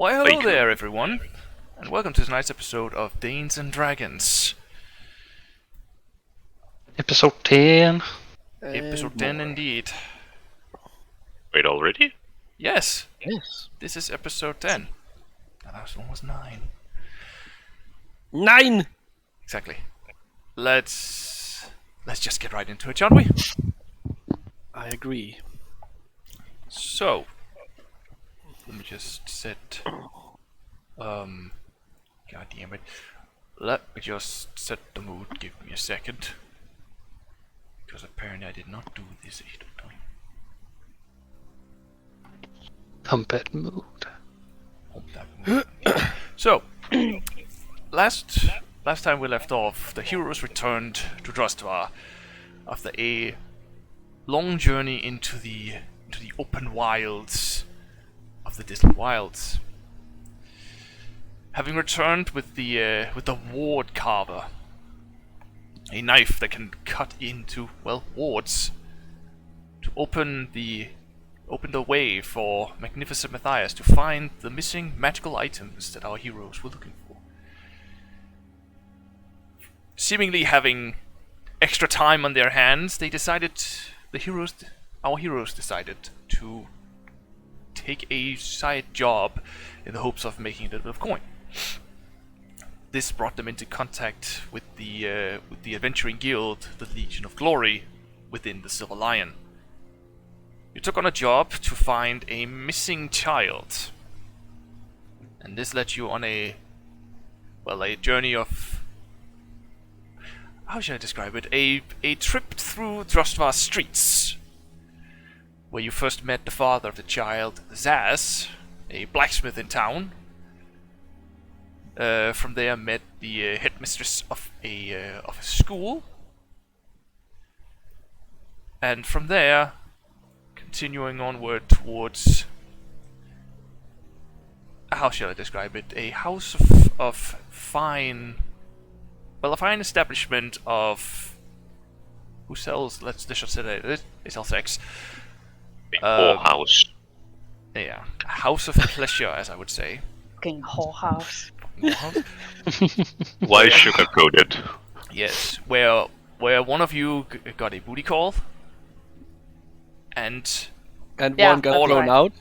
Why hello there everyone, and welcome to tonight's episode of Danes and Dragons. Episode 10. Episode 10 indeed. Wait, already? Yes, Yes. this is episode 10. The last one was 9. 9! Exactly. Let's just get right into it, shall we? I agree. So, let me just set... God damn it. Let me just set the mood, give me a second. Because apparently I did not do this ahead of time. Bad mood. So, last time we left off, the heroes returned to Drustvar after a long journey into the open wilds of the distant wilds. Having returned with the ward carver, a knife that can cut into wards, to open the way for Magnificent Matthias to find the missing magical items that our heroes were looking for. Seemingly having extra time on their hands, our heroes decided to take a side job in the hopes of making a little bit of coin. This brought them into contact with the adventuring guild, the Legion of Glory, within the Silver Lion. You took on a job to find a missing child, and this led you on a journey of, how should I describe it? A trip through Drustvar's streets, where you first met the father of the child, Zaz, a blacksmith in town. From there, met the headmistress of a school, and from there, continuing onward towards, how shall I describe it? A house of fine, a fine establishment of who sells. Let's just say that they sell sex. A whorehouse. Yeah, a house of pleasure, as I would say. Fucking whorehouse. Why sugarcoated? Yes, where one of you got a booty call, and And Yeah, one got that's thrown right. out.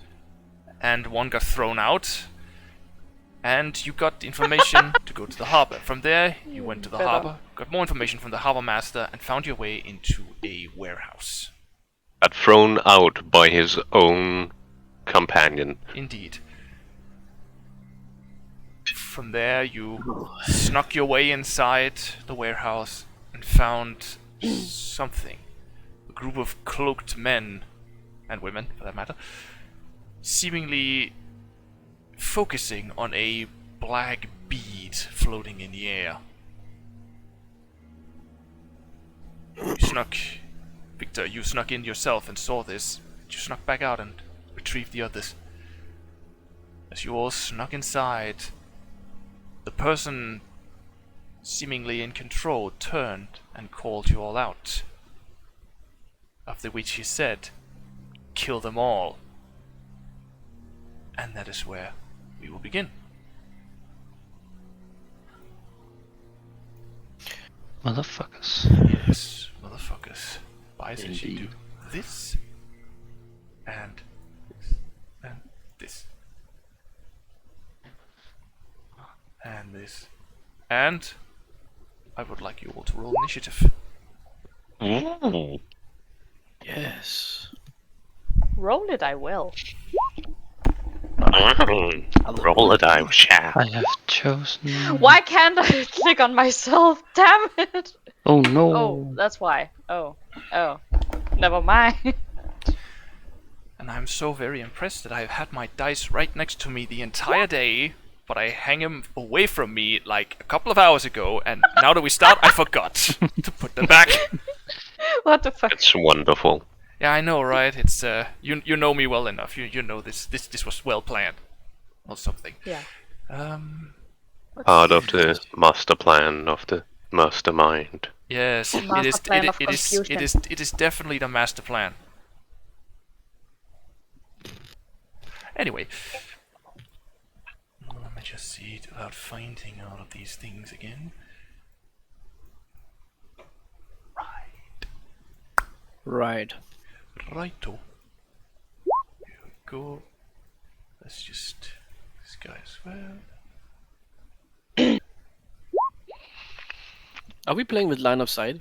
and one got thrown out, and you got information to go to the harbor. From there, you went to the Better. harbor, got more information from the harbor master, and found your way into a warehouse. Got thrown out by his own companion. Indeed. From there, you snuck your way inside the warehouse and found something. A group of cloaked men, and women for that matter, seemingly focusing on a black bead floating in the air. Victor, you snuck in yourself and saw this. You snuck back out and retrieved the others. As you all snuck inside, the person seemingly in control turned and called you all out. After which he said, "Kill them all." And that is where we will begin. Motherfuckers. Yes, motherfuckers. Why says you do this and this and this and this, and I would like you all to roll initiative. Mm. Yes. Roll it, I will. Roll a die, chat. I have chosen. Why can't I click on myself? Damn it! Oh no. Oh, that's why. Oh. Never mind. And I'm so very impressed that I've had my dice right next to me the entire day, but I hang them away from me like a couple of hours ago, and now that we start, I forgot to put them back. What the fuck? It's wonderful. Yeah, I know, right? It's you know me well enough. You know this was well planned, or something. Yeah. Part of the master plan of the mastermind. Yes, Master plan of confusion. it is definitely the master plan. Anyway, just see it without finding all of these things again. Right. Righto. Here we go. Let's just this guy as well. Are we playing with line of sight?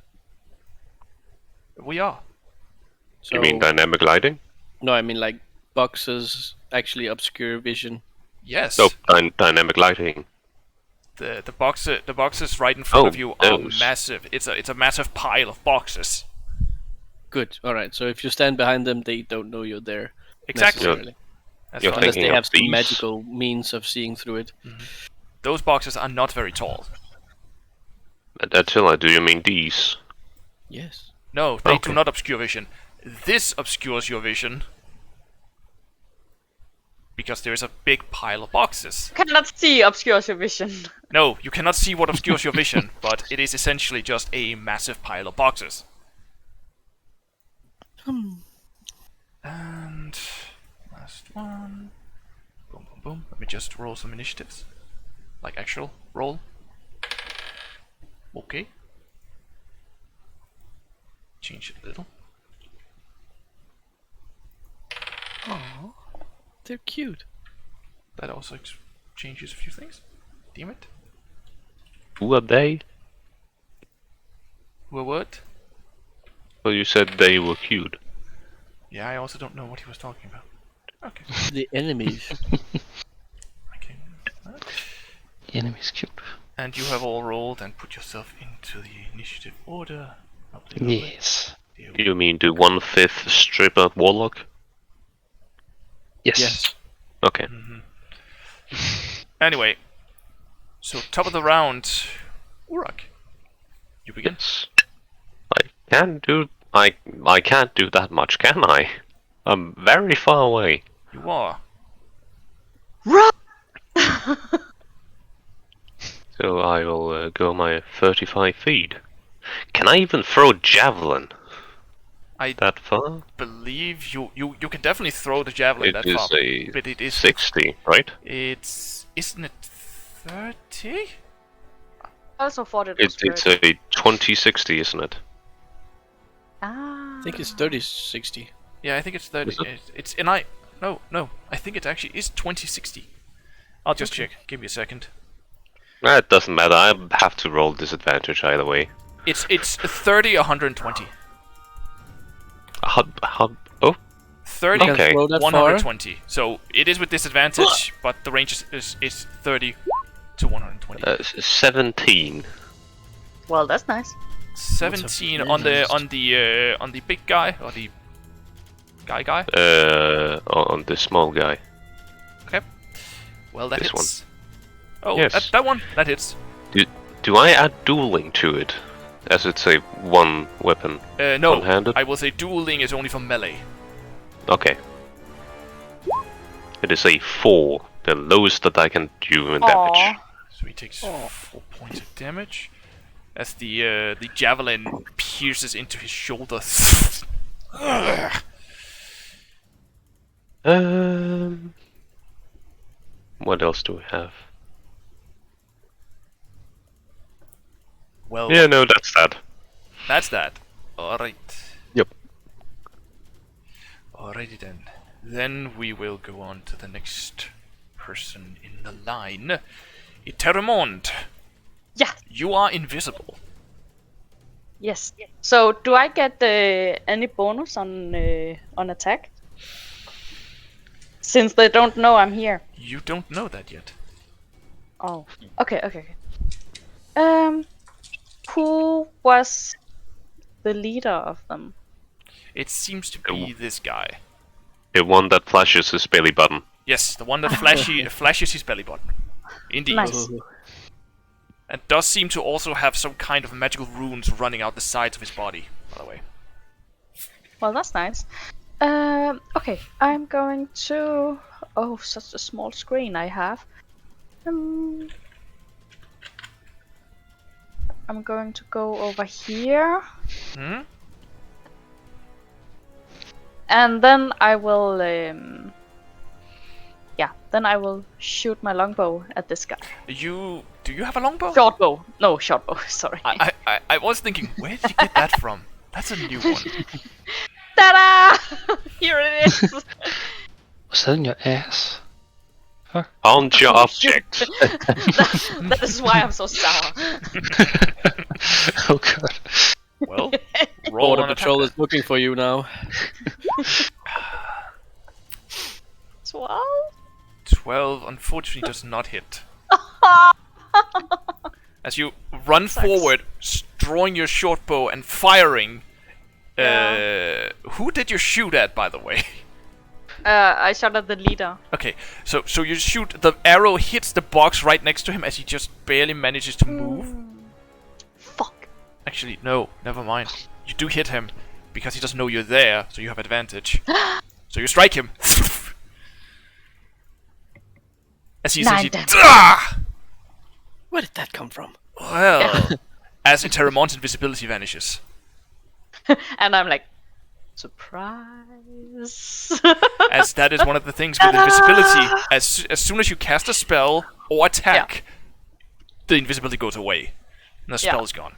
We are. So, You mean dynamic lighting? No, I mean like boxes actually obscure vision. Yes. No, dynamic lighting. The boxes right in front of you are those. massive. It's a massive pile of boxes. Good. All right. So if you stand behind them, they don't know you're there. Exactly. necessarily. That's You're fine. Unless thinking they of have some these. magical means of seeing through it. Those boxes are not very tall. Attila, do you mean these? Yes. No, they Okay. do not obscure vision. This obscures your vision. Because there is a big pile of boxes. Cannot see obscures your vision. No, you cannot see what obscures your vision, but it is essentially just a massive pile of boxes. And last one. Boom, boom, boom. Let me just roll some initiatives. Like actual roll. Okay. Change it a little. Oh, they're cute. That also changes a few things. Damn it. Who are they? Well, what? Well, you said they were cute. Yeah, I also don't know what he was talking about. Okay. The enemies. Okay. Enemy's cute. And you have all rolled and put yourself into the initiative order. Lovely, lovely. Yes. There we You mean the 1/5 stripper Warlock? Yes. Yes. Okay. Anyway, so top of the round, Urak. You begin. Yes. I can't do that much, can I? I'm very far away. You are. Run! So I will go my 35 feet. Can I even throw javelin I that far? believe you can definitely throw the javelin It that is far. a But it is 60, right? isn't it 30? I also thought it was It's good. a 2060, isn't it? Ah. I think it's 30-60. Yeah, I think it's 30. Is it? It's no. I think it actually is 2060. I'll just check. Give me a second. It doesn't matter. I have to roll disadvantage either way. It's 30 120. Oh, 30 Okay. Throw that 120. So it is with disadvantage, but the range is 30 to 120. 17. Well, that's nice. 17 on the big guy or the guy. On the small guy. Okay. Well, that This hits. Oh, Yes. that one that hits. Do I add dueling to it? As it's a one weapon. No, One-handed? I will say dueling is only for melee. Okay. It is a 4. The lowest that I can do in damage. Aw. So he takes 4 points of damage as the javelin pierces into his shoulder. What else do we have? Well, Yeah, no, that's that. that's that. All right. Yep. Alrighty then. Then we will go on to the next person in the line. Eterèmont. Yeah. You are invisible. Yes. So, do I get any bonus on attack? Since they don't know I'm here. You don't know that yet. Oh. Okay. Who was the leader of them? It seems to be this guy. The one that flashes his belly button. Yes, the one that flashes his belly button. Indeed. Nice. And does seem to also have some kind of magical runes running out the sides of his body, by the way. Well, that's nice. Okay, I'm going to... Oh, such a small screen I have. I'm going to go over here. Hmm? And then I will... then I will shoot my longbow at this guy. Do you have a longbow? Short bow. No, short bow. Sorry. I was thinking, where did you get that from? That's a new one. Ta-da! Here it is. Was that in your ass? On your object. that is why I'm so sour. Oh god. Well, roll Border on Patrol attack. is looking for you now. 12? 12 unfortunately does not hit. As you run forward, drawing your short bow and firing. Who did you shoot at, by the way? I shot at the leader. Okay, so you shoot, the arrow hits the box right next to him as he just barely manages to move. Fuck. Actually, no, never mind. You do hit him because he doesn't know you're there, so you have advantage. So you strike him. As he essentially... Ah! Where did that come from? Well, as Eterèmont's invisibility vanishes. And I'm like, surprise. As that is one of the things with invisibility. As soon as you cast a spell or attack, the invisibility goes away. And the spell is gone.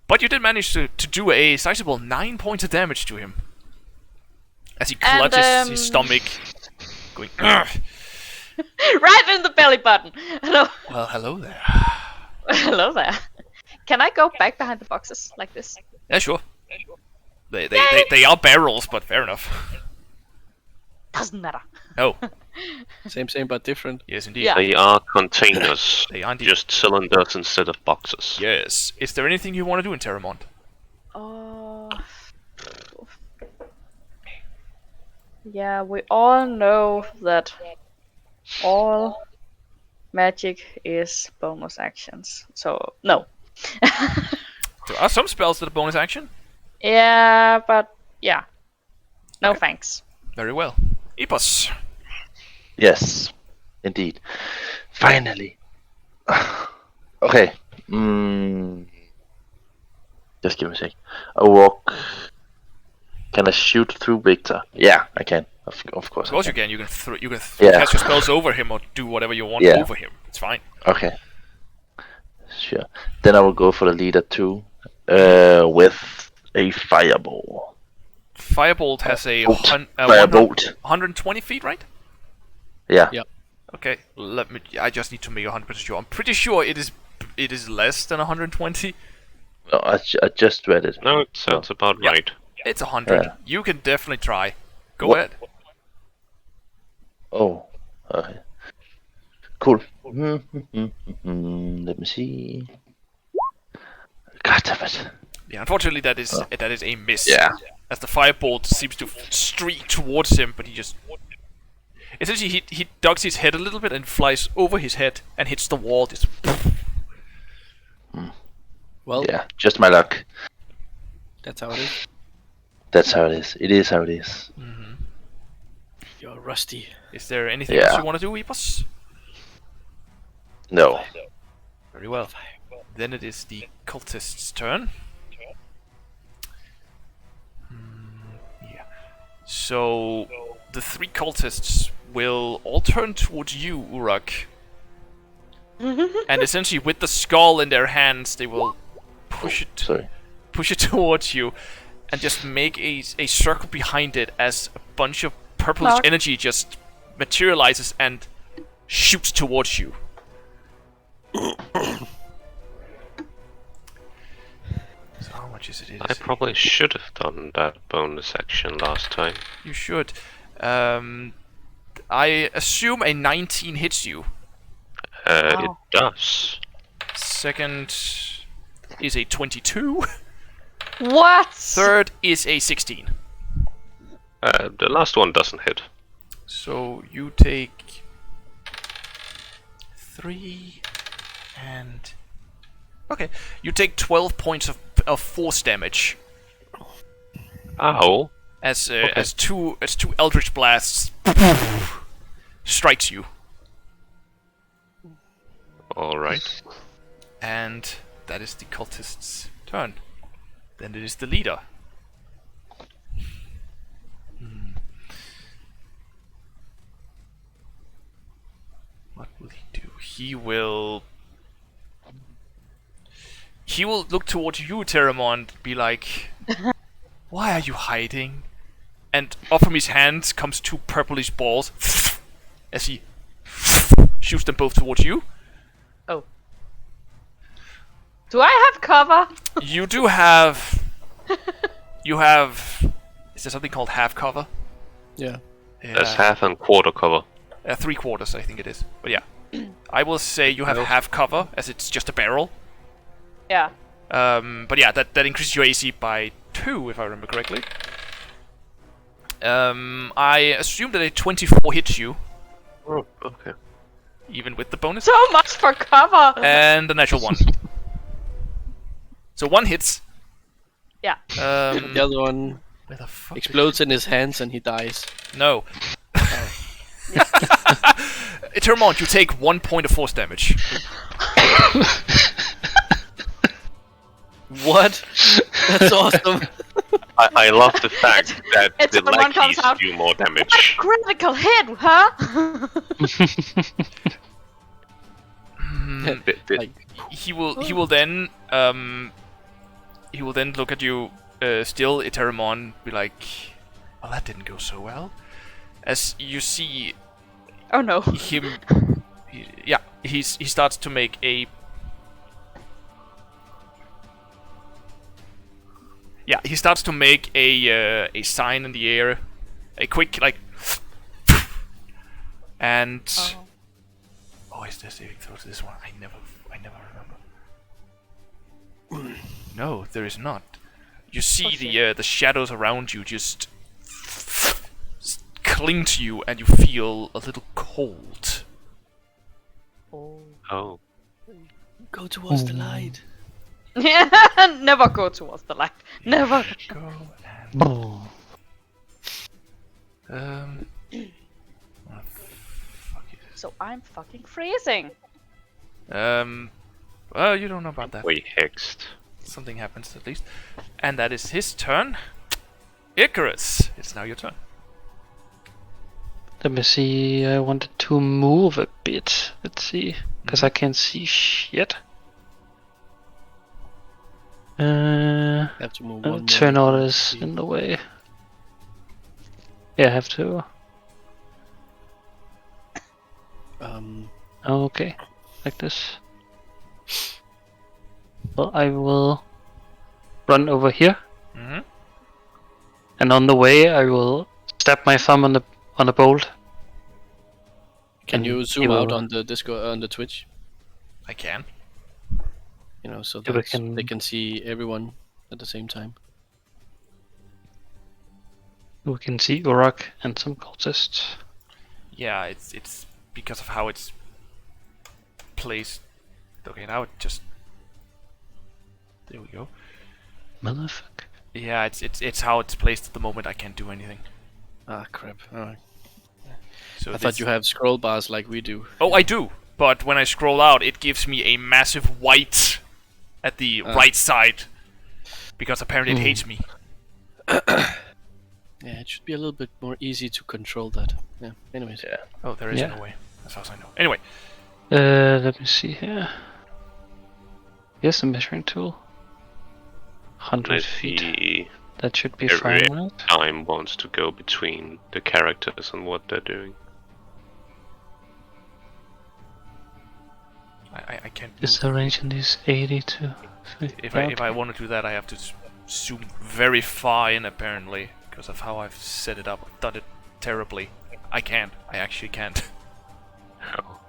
But you did manage to do a sizable 9 points of damage to him. As he clutches his stomach, going, "Ugh." Right in the belly button. Hello. Well, hello there. Hello there. Can I go back behind the boxes like this? Yeah, sure. They are barrels, but fair enough. Doesn't matter. Oh, Same, but different. yes indeed. Yeah. They are containers. They are indeed. Just cylinders instead of boxes. Yes. Is there anything you want to do in Eterèmont? Yeah, we all know that all magic is bonus actions. So, no. There are some spells that are bonus action. Yeah, but yeah. No thanks. Very well. Epos. Yes, indeed. Finally. Okay. Just give me a sec. I walk. Can I shoot through Victor? Yeah, I can. Of course. Of course I you can. You can Yeah. cast your spells over him or do whatever you want Yeah. over him. It's fine. Okay. Sure. Then I will go for the leader too. With a fireball. Firebolt has a Firebolt. 120 feet, right? Yeah. Yep. Okay. Let me. I just need to make 100% sure. I'm pretty sure it is less than 120. No, I just read it. No, it sounds about Yeah. right. It's 100. Yeah. You can definitely try. Go What- ahead. Oh. Okay. Cool. Let me see. God damn it. Yeah, unfortunately that is a miss. Yeah. As the firebolt seems to streak towards him, but he just essentially he ducks his head a little bit and flies over his head and hits the wall. Just Well, Yeah, just my luck. that's how it is. That's how it is. It is how it is. You're rusty. is there anything Yeah. else you want to do, Epos? No. Very well. Then it is the cultist's turn. Yeah. So the three cultists will all turn towards you, Urak. And essentially, with the skull in their hands, they will push it towards you, and just make a circle behind it as a bunch of purplish Mark. energy just materializes and shoots towards you. So how much is it? I probably should have done that bonus action last time. You should. I assume a 19 hits you. It Wow. does. Second is a 22. What? Third is a 16. The last one doesn't hit. So you take 3 and... Okay, you take 12 points of force damage Ow. as two eldritch blasts strikes you, Alright. and that is the cultist's turn. Then it is the leader. he will look towards you, Eterèmont, and be like, "Why are you hiding?" And up from his hands comes two purplish balls as he shoots them both towards you. Oh. Do I have cover? You do have. You have. Is there something called half cover? Yeah. That's half and quarter cover. 3/4, I think it is. But yeah, I will say you have half cover, as it's just a barrel. Yeah. But yeah, that increases your AC by 2, if I remember correctly. I assume that a 24 hits you, Oh, okay. even with the bonus, So much for cover! and a natural 1. So 1 hits. Yeah. The other one Where the fuck? explodes in his hands and he dies. No. Eterèmont, you take 1 point of force damage. What? That's awesome. I love the fact that It's the the one comes lackeys out. do more damage. Critical hit, huh? Like, He will then look at you, still Eterèmont, be like, "Well, that didn't go so well." As you see Oh no. him, he starts to make a. Yeah, he starts to make a sign in the air, a quick like, and is there saving throw to this one? I never remember. No, there is not. You see the shadows around you just cling to you, and you feel a little cold. Oh. go towards the light. Never go towards the light. Never. Go Oh. and what the fuck is this? So I'm fucking freezing. Well, you don't know about that. We hexed. Something happens at least, and that is his turn. Icarus, it's now your turn. Let me see. I wanted to move a bit. Let's see, because I can't see shit. Have to move one Turn more. orders in the way. Yeah, I have to. Okay, like this. Well, I will run over here, Mm-hmm. and on the way I will stab my thumb on the bolt. Can And you he zoom will- out on the Discord, on the Twitch? I can. You know, so Yeah, we that they can- can see everyone at the same time. We can see Urak and some cultists. Yeah, it's because of how it's placed. Okay, now it just. There we go. Motherfucker. Yeah, it's how it's placed at the moment. I can't do anything. Ah, crap. Alright. So I thought you have scroll bars like we do. Oh, I do. But when I scroll out, it gives me a massive white at the right side, because apparently it hates me. Yeah, it should be a little bit more easy to control that. Yeah, anyways. Yeah. Oh, there is Yeah. no way, as far as I know. Anyway, Let me see here. Here's the measuring tool. 100 I feet. see That should be every fine, right? time wants to go between the characters and what they're doing. I can't. Is the range in these 80 to 50? If I want to do that, I have to zoom very far in, apparently, because of how I've set it up. I've done it terribly. I can't. I actually can't. Oh.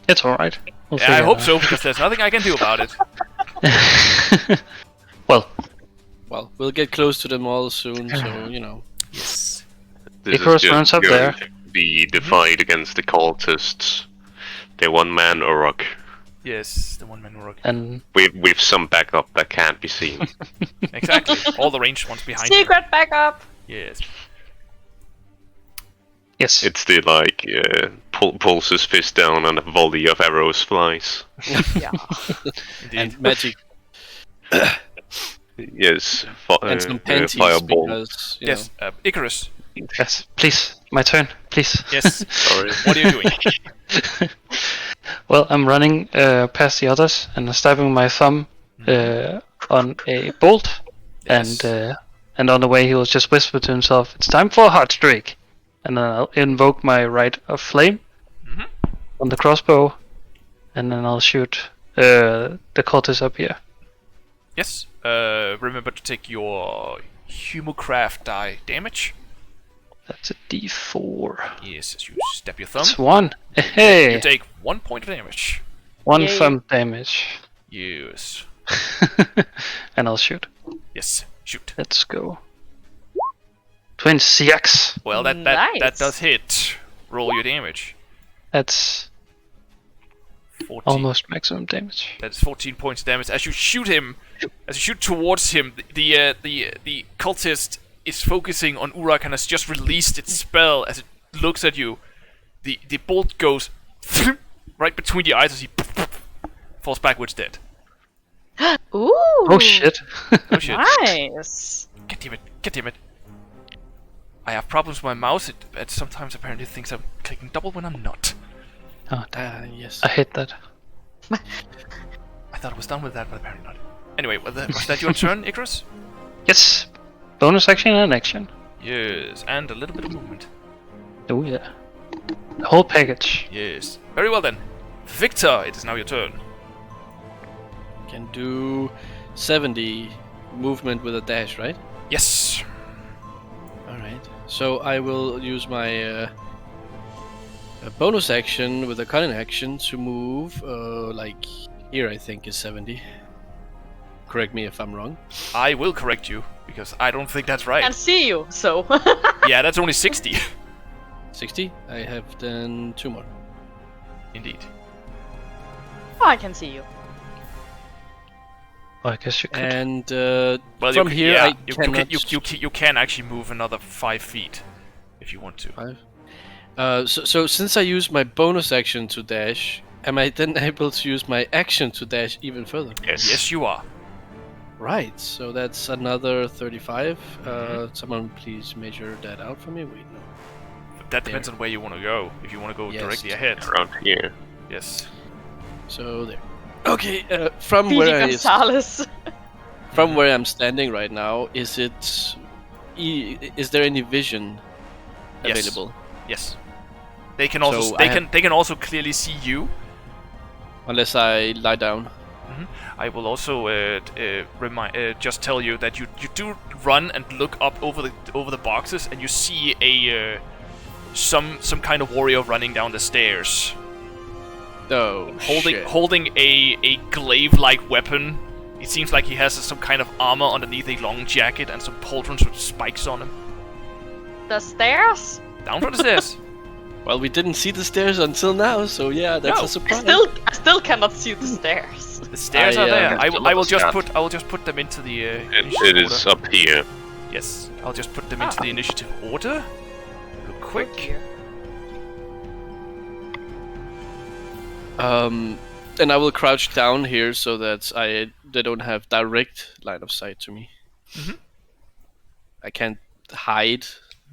It's alright. We'll Yeah, I figure hope it so, because there's nothing I can do about it. out. Well, Well, we'll get close to them all soon, so, you know. Yes. This Icarus is runs just up going there. to be the fight against the cultists. The one-man Urak. Yes, the one-man Urak. and With some backup that can't be seen. Exactly. All the ranged ones behind you. Secret backup. Yes. yes, It's the pulls his fist down and a volley of arrows flies. Yeah. Indeed. And magic Yes, and some panties fireball. because, you Yes, Icarus. yes, please, my turn, please. Yes. Sorry. What are you doing? Well, I'm running past the others and stabbing my thumb on a bolt, Yes. and on the way he will just whisper to himself, "It's time for a hot streak," and then I'll invoke my Rite of Flame on the crossbow, and then I'll shoot the cultist up here. Yes. Remember to take your Humocraft die damage. That's a D4. Yes, as you stab your thumb. It's 1. You Hey, take 1 point of damage. 1 Yay. thumb damage, Yes. and I'll shoot. Yes. Shoot. Let's go. 26. Well, that Nice. does hit. Roll your damage. That's 14. almost maximum damage. That's 14 points of damage. As you shoot him, as you shoot towards him, the cultist is focusing on Urak and has just released its spell. As it looks at you, the bolt goes right between the eyes as he falls backwards dead. Ooh. Oh shit. Oh shit! Nice. God damn it! God damn it! I have problems with my mouse. It sometimes apparently thinks I'm clicking double when I'm not. Oh, damn. Yes. I hate that. I thought I was done with that, but apparently not. Anyway, was that your turn, Icarus? Yes. Bonus action and action. Yes, and a little bit of movement. Oh yeah. The whole package. Yes. Very well then. Victor, it is now your turn. Can do 70 movement with a dash, right? Yes. Alright. So I will use my a bonus action with a cunning action to move, like here I think is 70. Correct me if I'm wrong. I will correct you, because I don't think that's right. Can't see you, so. Yeah, that's only 60. 60? I have then 2 more. Indeed. Oh, I can see you. Oh, I guess you could. And Well, from you, here yeah, I you cannot... you can actually move another 5 feet if you want to. 5? So since I use my bonus action to dash, am I then able to use my action to dash even further? Yes, you are. Right, so that's another 35. Someone please measure that out for me. Wait, no. That depends on where you want to go. If you want to go Yes. directly ahead. Around here. Yes. So there. Okay, from Speedy where Gonzalez. from where I'm standing right now, is there any vision Yes. available? Yes. They can also So they can also clearly see you. Unless I lie down. I will also just tell you that you do run and look up over the boxes, and you see a some kind of warrior running down the stairs, Oh, holding a glaive-like weapon. It seems like he has some kind of armor underneath a long jacket and some pauldrons with spikes on him. The stairs? Down from the stairs. Well, we didn't see the stairs until now, so yeah, that's No. a surprise. I still cannot see the stairs. The stairs are I, there. I will just Scout. put them into the It initiative is order. up here. Yes, I'll just put them into the initiative order. Real quick. Then I will crouch down here so that they don't have direct line of sight to me. I can't hide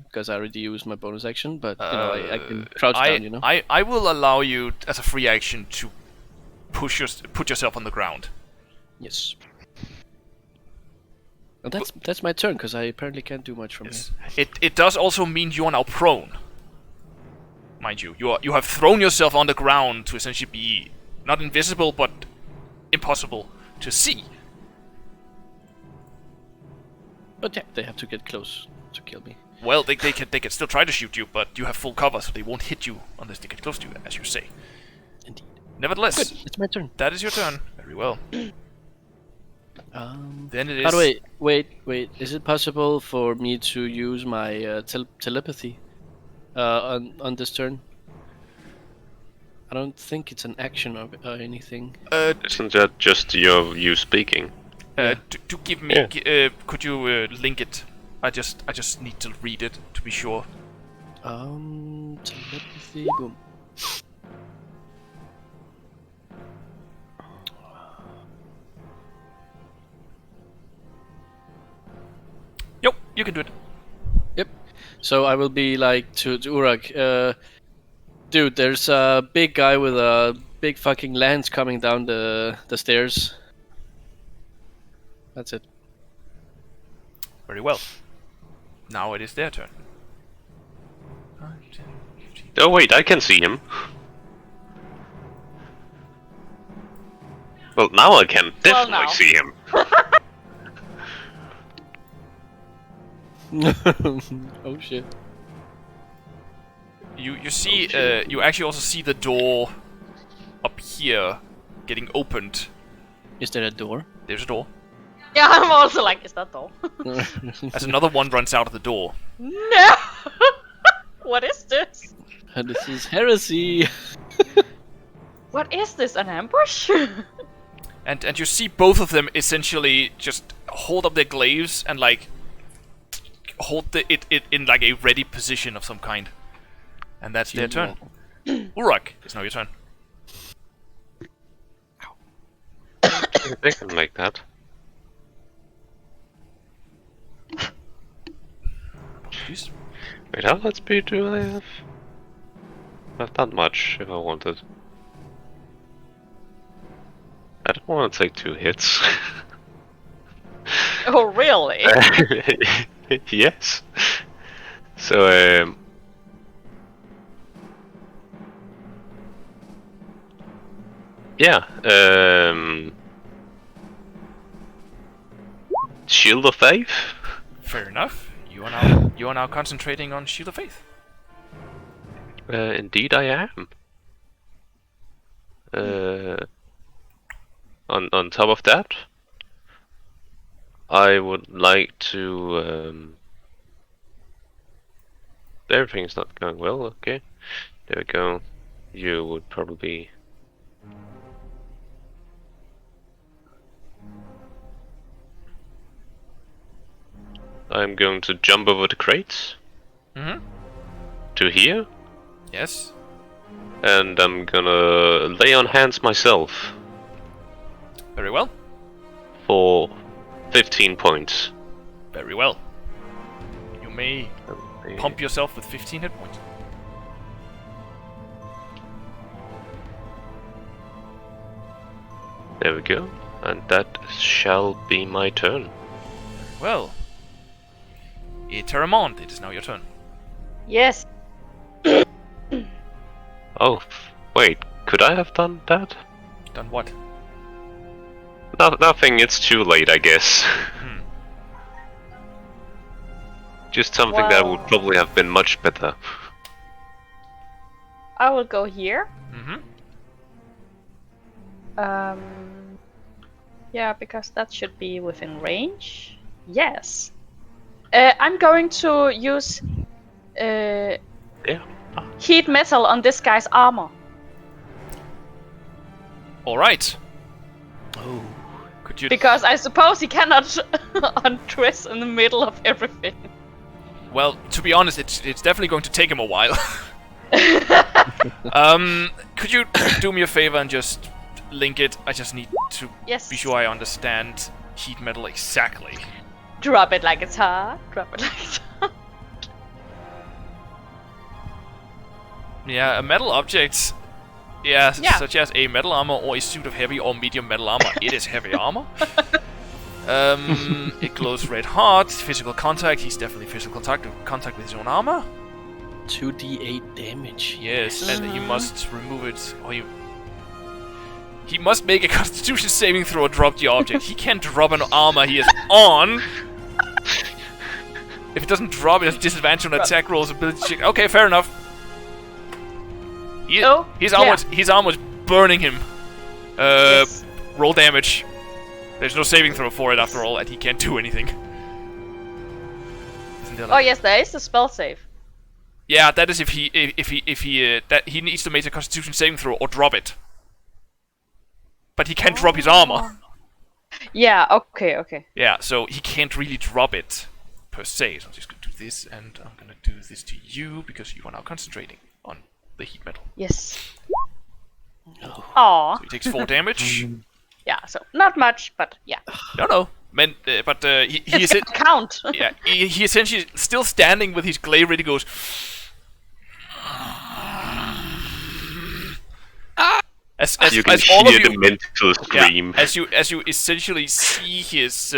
because I already used my bonus action, but I can crouch down. You know. I will allow you as a free action to put yourself on the ground. Yes. Well, that's my turn because I apparently can't do much from here. It does also mean you are now prone. Mind you, you have thrown yourself on the ground to essentially be not invisible but impossible to see. But yeah, they have to get close to kill me. Well, they can still try to shoot you, but you have full cover, so they won't hit you unless they get close to you, as you say. Indeed. Nevertheless, Good. It's my turn. that is your turn. Very well. Then it is. By the way, wait. Is it possible for me to use my telepathy on this turn? I don't think it's an action or anything. Isn't that just you speaking? To give me, could you link it? I just need to read it to be sure. Telepathy. Boom. Yep, you can do it. Yep. So I will be like to Urak, dude, there's a big guy with a big fucking lance coming down the stairs. That's it. Very well. Now it is their turn. Oh wait, I can see him. Well, now I can definitely now. see him. Oh shit. You see, you actually also see the door up here getting opened. Is there a door? There's a door. Yeah, I'm also like, is that door? As another one runs out of the door. No! What is this? This is heresy. What is this, an ambush? And you see both of them essentially just hold up their glaives and like hold it in like a ready position of some kind. And that's their turn. Urak, it's now your turn. They can make that. Please. Wait, how much speed do I have? Not that much, if I wanted. I don't want to take 2 hits. Oh, really? Yes. So, yeah, Shield of Faith? Fair enough. You are now concentrating on Shield of Faith. Indeed I am. On top of that, I would like to, everything's not going well, okay. There we go. You would probably... I'm going to jump over the crates. Mm-hmm. To here. Yes. And I'm gonna lay on hands myself. Very well. For 15 points. Very well. You may pump yourself with 15 hit points. There we go. And that shall be my turn. Well. Eterèmont, it is now your turn. Yes. Oh, wait. Could I have done that? Done what? Nothing, it's too late, I guess. Just something that would probably have been much better. I will go here. Mm-hmm. Yeah, because that should be within range. Yes. I'm going to use heat metal on this guy's armor. Alright. Oh. Could you... Because I suppose he cannot undress in the middle of everything. Well, to be honest, it's definitely going to take him a while. Could you do me a favor and just link it? I just need to be sure I understand heat metal exactly. Drop it like it's hot. Drop it like it's hot. Yeah, a metal object. Yeah, such as a metal armor or a suit of heavy or medium metal armor. It is heavy armor. It glows red hot. Physical contact. He's definitely physical contact with his own armor. 2d8 damage. Yes, and he must remove it. Or he must make a Constitution saving throw or drop the object. He can't drop an armor he is on. If it doesn't drop, it has disadvantage on attack rolls, ability check. Okay, fair enough. His armor's burning him. Yes. Roll damage. There's no saving throw for it after all, and he can't do anything. Oh yes, there is a spell save. Yeah, that is if he needs to make a Constitution saving throw or drop it. But he can't drop his armor. Yeah. Okay. Yeah, so he can't really drop it per se. So I'm just gonna do this, and I'm gonna do this to you because you are now concentrating on the heat metal. Yes. Aww. So he takes 4 damage. Yeah, so not much, but yeah. No. But he is it count? Yeah, he essentially still standing with his glaive ready goes. As You can all of hear you, the mental scream. as you essentially see his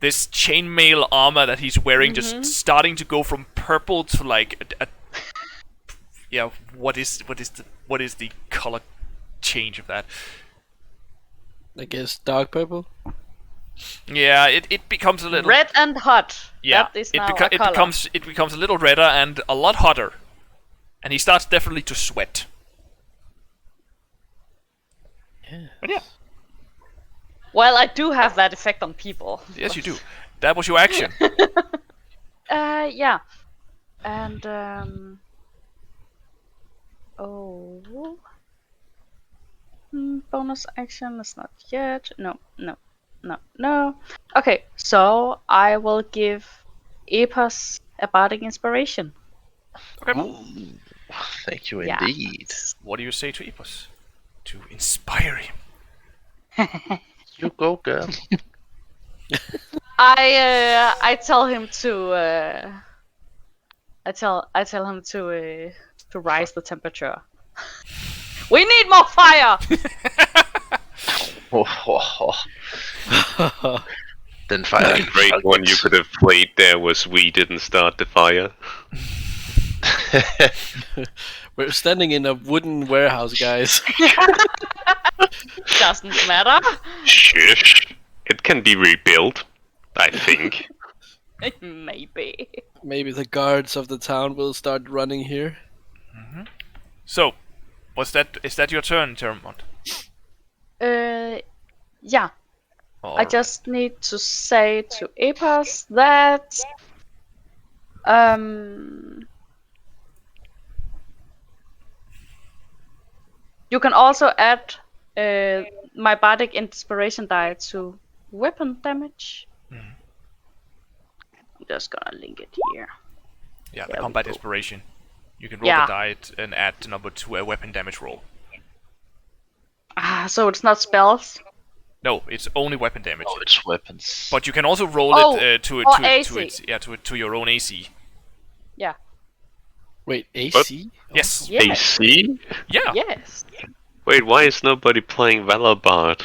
this chainmail armor that he's wearing just starting to go from purple to like yeah. What is the color change of that? I guess dark purple. Yeah, it becomes a little Red and hot. Yeah, That is it now a color. becomes a little redder and a lot hotter, and he starts definitely to sweat. Yeah. But yeah, Well, I do have that effect on people. yes you do. That was your action. Yeah. And bonus action is not yet. No. Okay, so I will give Epos a bardic inspiration. Okay. Ooh, thank you Yeah. indeed. What do you say to Epos to inspire him? You go, girl. I tell him to I tell him to rise the temperature. We need more fire. Then fire. The great one you could have played there was we didn't start the fire. We're standing in a wooden warehouse, guys. Doesn't matter. Shush. It can be rebuilt, I think. Maybe. Maybe the guards of the town will start running here. So, is that your turn, Eterèmont? Yeah. I just need to say to Epos that you can also add my bardic inspiration die to weapon damage. I'm just gonna link it here. Yeah, the There we combat go. inspiration. You can roll Yeah. the die and add the number to a weapon damage roll. So it's not spells. No, it's only weapon damage. Oh, it's weapons. But you can also roll Oh, it to or your own AC. Yeah. Wait, AC? Yes. Yes. AC? Yeah. Yes. Wait, why is nobody playing Valabard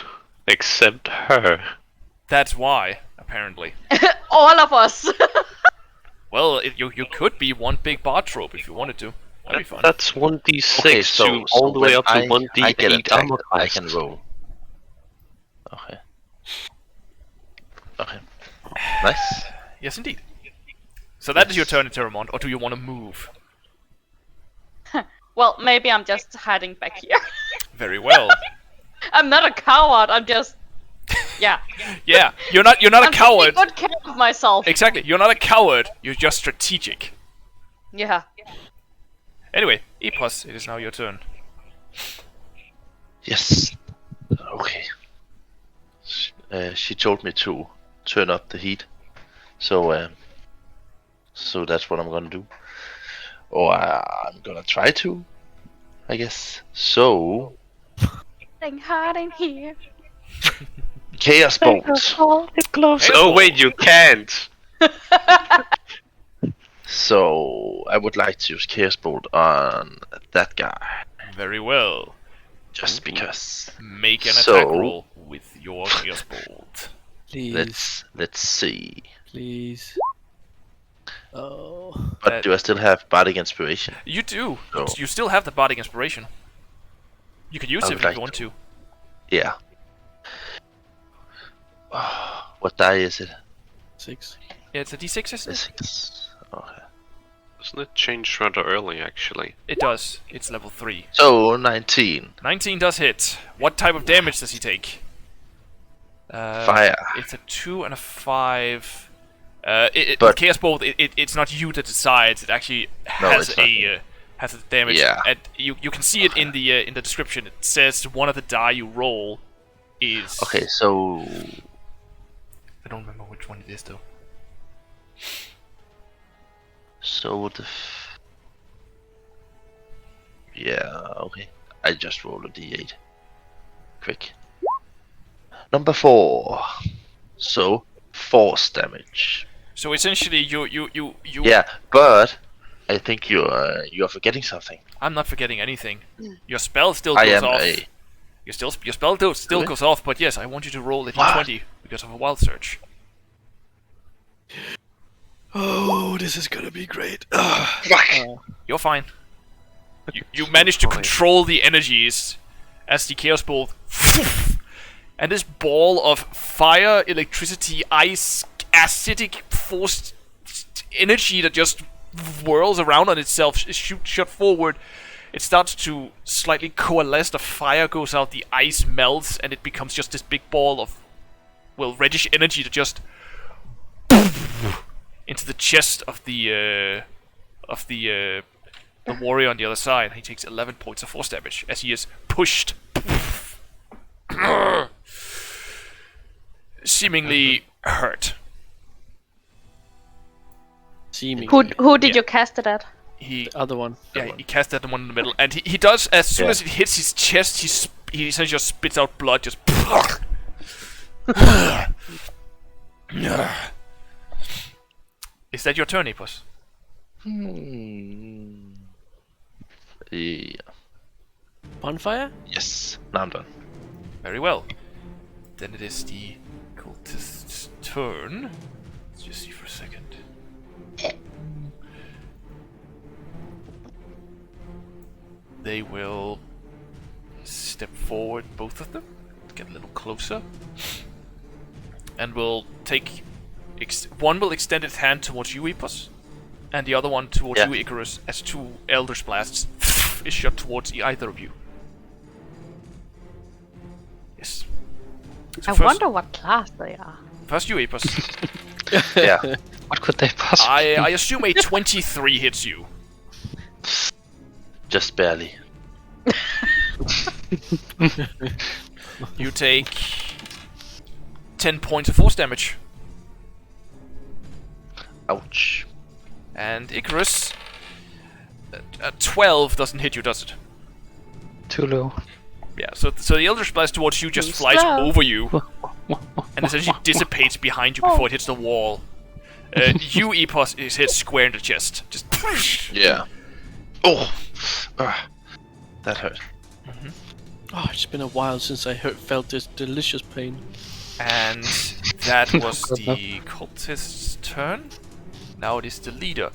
except her? That's why, apparently. All of us. Well, you could be one big bar trope if you wanted to. That'd be fun. That's 1d6 Okay, so, to all the way up to I get 1d8 attacked, armor I class. can roll. Okay. Okay. Nice. Yes, indeed. So that is your turn, Eterèmont, or do you want to move? Well, maybe I'm just hiding back here. Very well. I'm not a coward. I'm just, yeah. Yeah, you're not a I'm coward. taking good care of myself. Exactly, you're not a coward. You're just strategic. Yeah. Anyway, Epos, it is now your turn. Yes. Okay. She told me to turn up the heat, so so that's what I'm gonna do. Or I'm gonna try to, I guess. So Getting hot in here. Chaos Bolt. Oh wait, you can't! So I would like to use Chaos Bolt on that guy, Very well. just because. Make an So- attack roll with your Chaos Bolt. Please, Let's see. please. Oh. But That- do I still have Bardic Inspiration? You do. Oh. You still have the Bardic Inspiration. You could use I it would if you like want to. Yeah. What die is it? 6. Yeah, it's a D6, isn't A it? 6. Okay. Doesn't it change rather early, actually? It does. It's level 3. So 19. 19 does hit. What type of damage does he take? Fire. It's a 2 and a 5. But- With Chaos Bolt, it's not you that decides. It actually No, has it's not. has a damage. Yeah. And you can see it in the description. It says one of the die you roll is. Okay, so I don't remember which one it is though. so the yeah, okay. I just rolled a d8. Quick. Number 4. So force damage. So essentially, you. Yeah, but I think you're forgetting something. I'm not forgetting anything. Your spell still I goes am off. a. Your spell still Really? goes off, but yes, I want you to roll a What? d20 because of a wild search. Oh, this is gonna be great. You're fine. You managed to control the energies as the Chaos Bolt, and this ball of fire, electricity, ice, acidic forced energy that just whirls around on itself, shot forward. It starts to slightly coalesce, the fire goes out, the ice melts, and it becomes just this big ball of, well, reddish energy that just into the chest of the warrior on the other side. He takes 11 points of force damage as he is pushed, seemingly hurt. Seeming. Who did Yeah. you cast it at? He Other one. he cast that one in the middle, and he does, as soon as it hits his chest, he essentially just spits out blood, just. Is that your turn, Epos? Yeah. Bonfire? Yes. Now I'm done. Very well. Then it is the cultist's turn. Let's just see for a second. They will step forward, both of them, get a little closer, and will take. One will extend its hand towards you, Epos, and the other one towards you, Icarus, as two Elder's Blasts is shot towards either of you. Yes. So I first- wonder what class they are. First you, Epos. Yeah. What could they possibly? I assume a 23 hits you. Just barely. You take 10 points of force damage. Ouch. And Icarus, 12 doesn't hit you, does it? Too low. Yeah, so the Eldritch Blast towards you just Too flies slow. over you and essentially dissipates behind you before it hits the wall. You, Epos, is hit square in the chest. Just Yeah. Oh. That hurt. Oh, it's been a while since I felt this delicious pain. And that was the cultist's turn. Now it is the leader.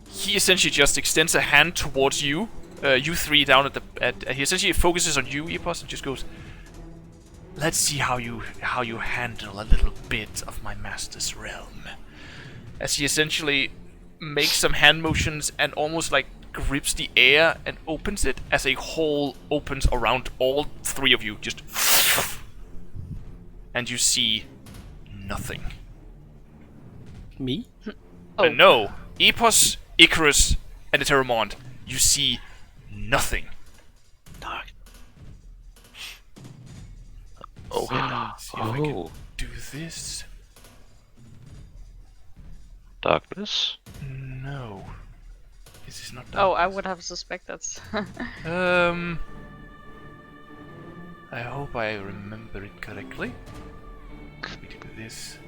He essentially just extends a hand towards you. You three down he essentially focuses on you, Epos, and just goes, "Let's see how you handle a little bit of my master's realm." As he essentially makes some hand motions and almost like grips the air and opens it as a hole opens around all three of you, just and you see nothing. Me? No, Epos, Icarus, and Eterèmont, you see nothing. Dark. Oh. See if I can do this. Darkness. No. This is not Oh, I darkness. would have suspected. I hope I remember it correctly. Let me do this.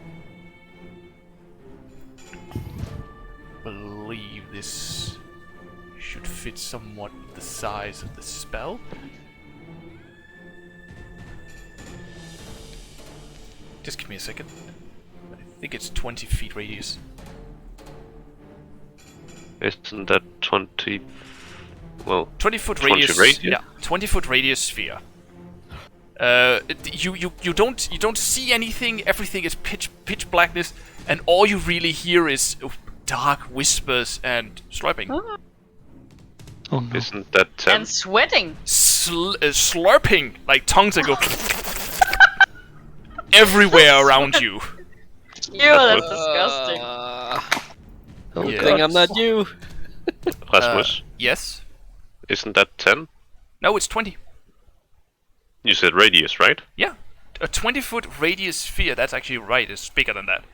Believe this should fit somewhat the size of the spell. Just give me a second. I think it's 20 feet radius. Isn't that 20? Well, 20-foot 20 radius. radius? Yeah, 20-foot radius sphere. You don't see anything. Everything is pitch blackness, and all you really hear is dark whispers and slurping. Oh no. isn't that 10? And sweating. Slurping like tongues that go everywhere around you. Ew, that's disgusting. Oh, Yeah. Thing I'm not you. Rasmus, Yes. isn't that 10? No, it's 20. You said radius, right? Yeah, a 20-foot radius sphere. That's actually right. It's bigger than that.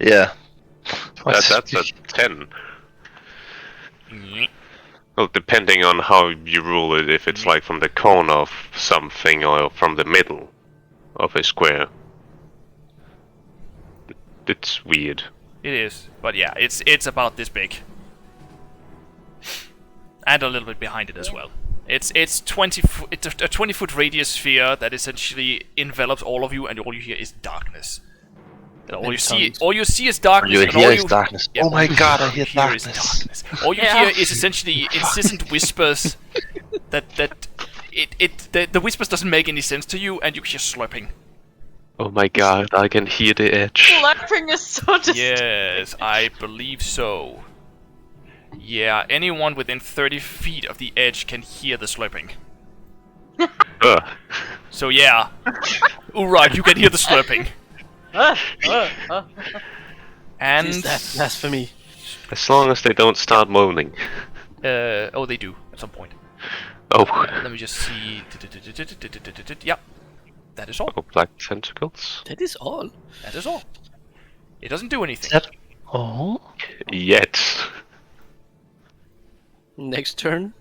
Yeah. That's a 10. Well, depending on how you rule it, if it's like from the corner of something or from the middle of a square. It's weird. It is, but yeah, it's about this big. And a little bit behind it as well. It's a 20-foot radius sphere that essentially envelops all of you, and all you hear is darkness. And all you see is darkness. You and hear all is darkness. Yeah, Oh my god, I all you hear is darkness. All you hear is essentially incessant whispers that the whispers doesn't make any sense to you, and you hear slurping. Oh my god, I can hear the edge. Slurping is so distinct. Yes, I believe so. Yeah, anyone within 30 feet of the edge can hear the slurping. So yeah, Urak, you can hear the slurping. And Is that blasphemy? As long as they don't start moaning. oh, they do at some point. Oh. Let me just see. Yep, that is all. Oh, black tentacles. That is all. That is all. It doesn't do anything. That all? Yet. Next turn,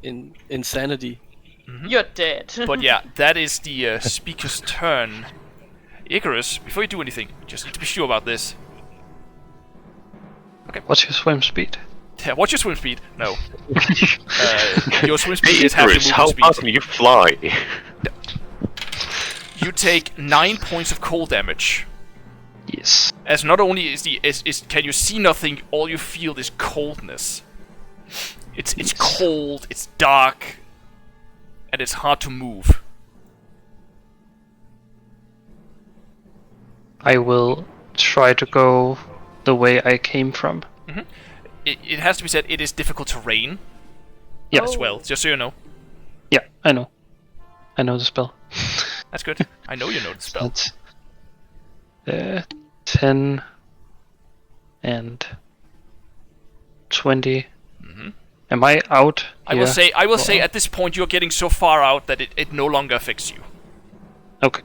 insanity. You're dead. But yeah, that is the speaker's turn. Icarus, before you do anything, just need to be sure about this. What's your swim speed? Yeah, what's your swim speed? No. Your swim speed is half your Icarus, how movement far speed. can you fly? You take 9 points of cold damage. Yes. As not only can you see nothing, all you feel is coldness. It's cold, it's dark, and it's hard to move. I will try to go the way I came from. It has to be said, it is difficult terrain Yeah. as well, just so you know. Yeah, I know. I know the spell. That's good. I know you know the spell. That's 10 and 20. Am I out? I will say at this point you're getting so far out that it no longer affects you. Okay.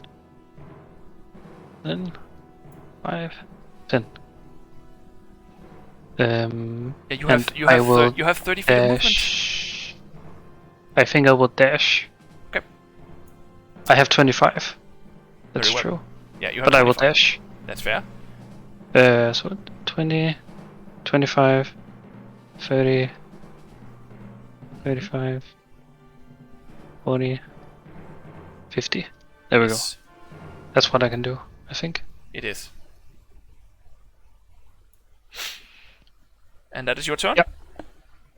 Then 5, 10. Yeah, you have I will you have 30 feet of movement. dash. I think I will dash. Okay. I have 25. That's Very well. true. Yeah, you have But I will 25. dash. That's fair. So 20, 25, 30, 35, 40, 50. There we go. Yes, That's what I can do, I think. it is. And that is your turn? Yep.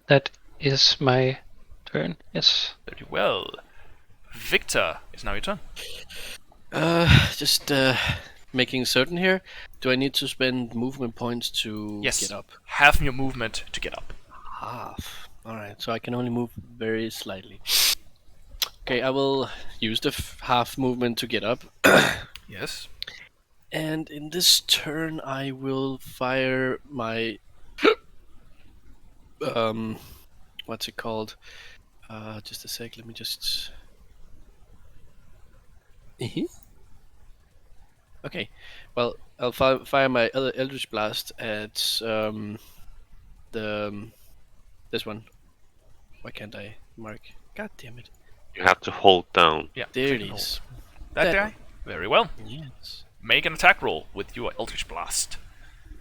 That is my turn, yes. Very well. Victor, it's now your turn. Just making certain here. Do I need to spend movement points to Yes. get up? Half your movement to get up. Half. Alright, so I can only move very slightly. Okay, I will use the half movement to get up. Yes. And in this turn, I will fire my... what's it called? Just a sec, let me just... Okay, well, I'll fire my Eldritch Blast at this one. Why can't I mark? God damn it. You have to hold down. Yeah. There it click and is. hold. That That guy? Very well. Yes. Make an attack roll with your Eldritch Blast.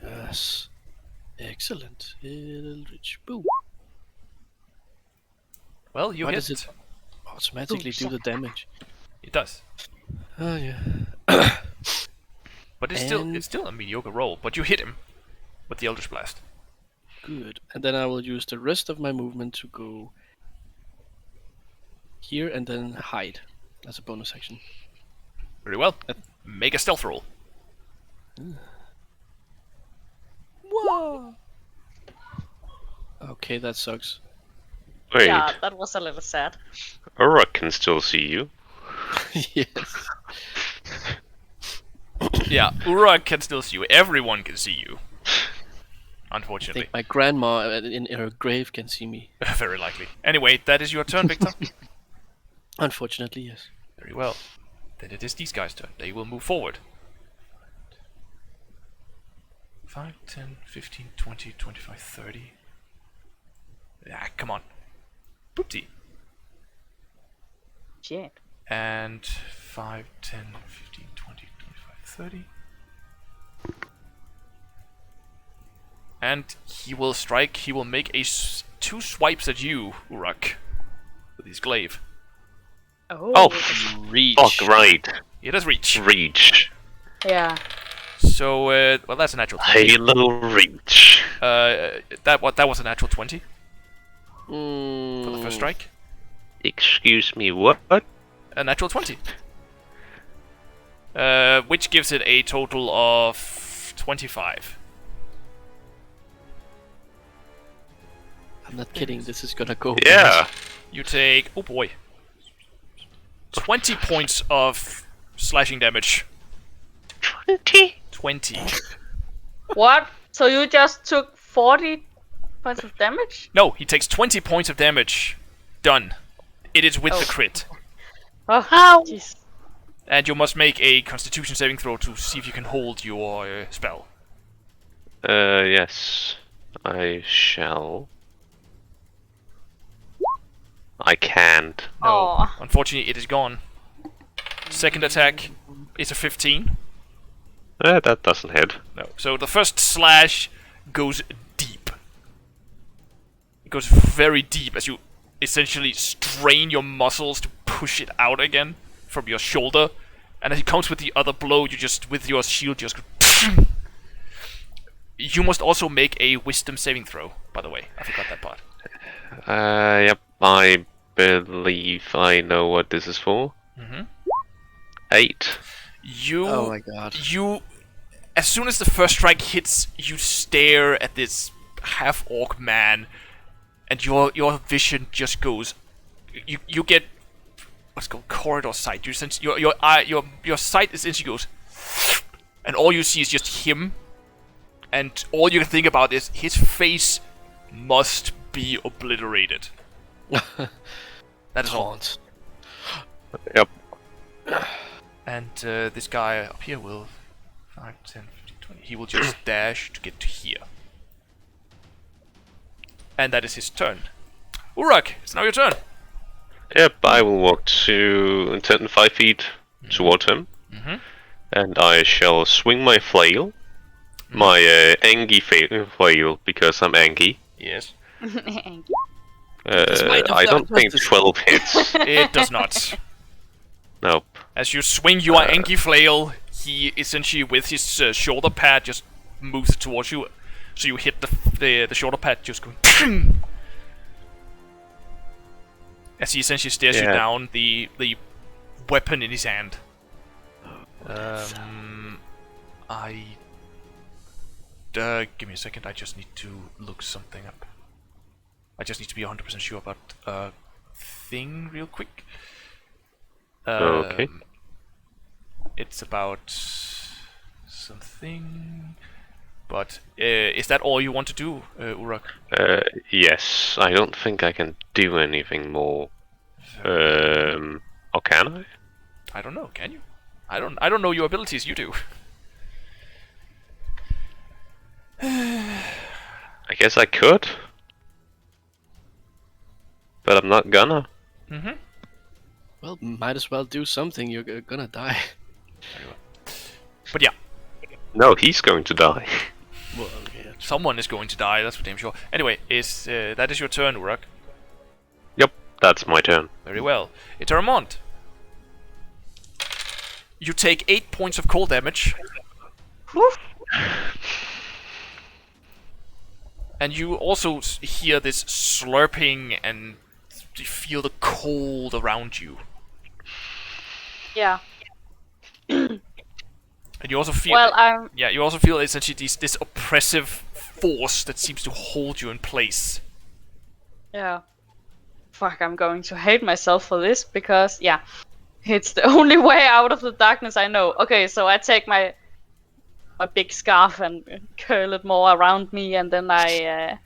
Yes. Excellent. Eldritch. Boom. Well, you Why hit. does it automatically do the damage? It does. Oh yeah. But it's And- still a mediocre roll. But you hit him with the Eldritch Blast. Good. And then I will use the rest of my movement to go here and then hide as a bonus action. Very well. Make a stealth roll. Whoa. Okay, that sucks. Wait, Yeah, that was a little sad. Urak can still see you. Yes. Yeah, Urak can still see you. Everyone can see you. I Unfortunately. think my grandma in her grave can see me. Very likely. Anyway, that is your turn, Victor. Unfortunately, yes. Very well. Then it is these guys' turn. They will move forward. 5, 10, 15, 20, 25, 30. Ah, come on. Boopty. Shit. And 5, 10, 15, 20, 25, 30. And he will strike. He will make 2 swipes at you, Urak, with his glaive. Oh, Reach. fuck right. It does reach. Reach. Yeah. So, well, that's a natural 20. Halo reach. That was a natural 20 for the first strike. Excuse me, what? A natural 20. Which gives it a total of 25. I'm not kidding. This is gonna go. Yeah. You take, oh boy, 20 points of slashing damage. 20. What? So you just took 40 points of damage? No, he takes 20 points of damage. Done. It is with the crit. Oh, jeez. And you must make a Constitution saving throw to see if you can hold your spell. Yes. I shall. I can't. No, Aw. unfortunately, it is gone. Second attack is a 15. That doesn't hit. No. So the first slash goes deep. It goes very deep as you essentially strain your muscles to push it out again from your shoulder. And as it comes with the other blow, you just, with your shield, just go. You must also make a wisdom saving throw, by the way. I forgot that part. Yep. I believe I know what this is for. 8. Oh my god. As soon as the first strike hits, you stare at this half-orc man, and your vision just goes. You get what's called corridor sight. You sense your sight essentially goes, and all you see is just him, and all you can think about is his face must be obliterated. That is all. Yep. And this guy up here will 5, 10, 15, 20. He will just dash to get to here. And that is his turn. Urak, it's now your turn. Yep, I will walk to 5 feet towards him. And I shall swing my flail. My Angie flail, because I'm Angie. Yes. I don't think 12 hits. It does not. Nope. As you swing your Angie flail, he essentially with his shoulder pad just moves it towards you. So you hit the shoulder pad just going as he essentially stares you down, the weapon in his hand. Give me a second, I just need to look something up. I just need to be 100% sure about a thing real quick. Okay. It's about something... But is that all you want to do, Urak? Yes, I don't think I can do anything more. Or can I? I don't know, can you? I don't know your abilities, you do. I guess I could. But I'm not gonna. Well, might as well do something. You're gonna die. But yeah. No, he's going to die. Well, yeah. Someone is going to die, that's for damn sure. Anyway, that is your turn, Urak. Yep, that's my turn. Very well. Eterèmont. You take 8 points of cold damage. And you also hear this slurping and you feel the cold around you. Yeah. And you also feel... Well, yeah, you also feel essentially this oppressive force that seems to hold you in place. Yeah. Fuck, I'm going to hate myself for this because, yeah, it's the only way out of the darkness I know. Okay, so I take my big scarf and curl it more around me, and then I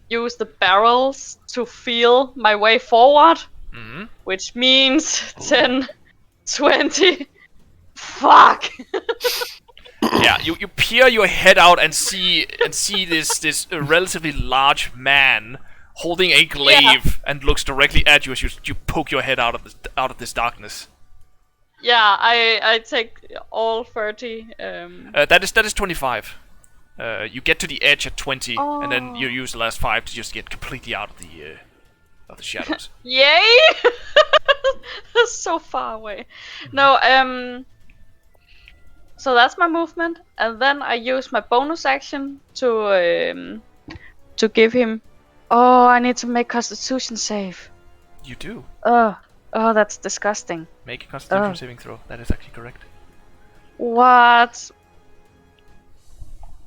use the barrels to feel my way forward, which means 10, 20. Fuck. Yeah, you peer your head out and see this relatively large man holding a glaive and looks directly at you as you poke your head out of this darkness. Yeah, I take all 30. That is 25. You get to the edge at 20, and then you use the last 5 to just get completely out of the shadows. Yay! That's so far away. No, so that's my movement, and then I use my bonus action to give him. Oh, I need to make Constitution save. You do. Oh, that's disgusting. Make a Constitution saving throw. That is actually correct. What?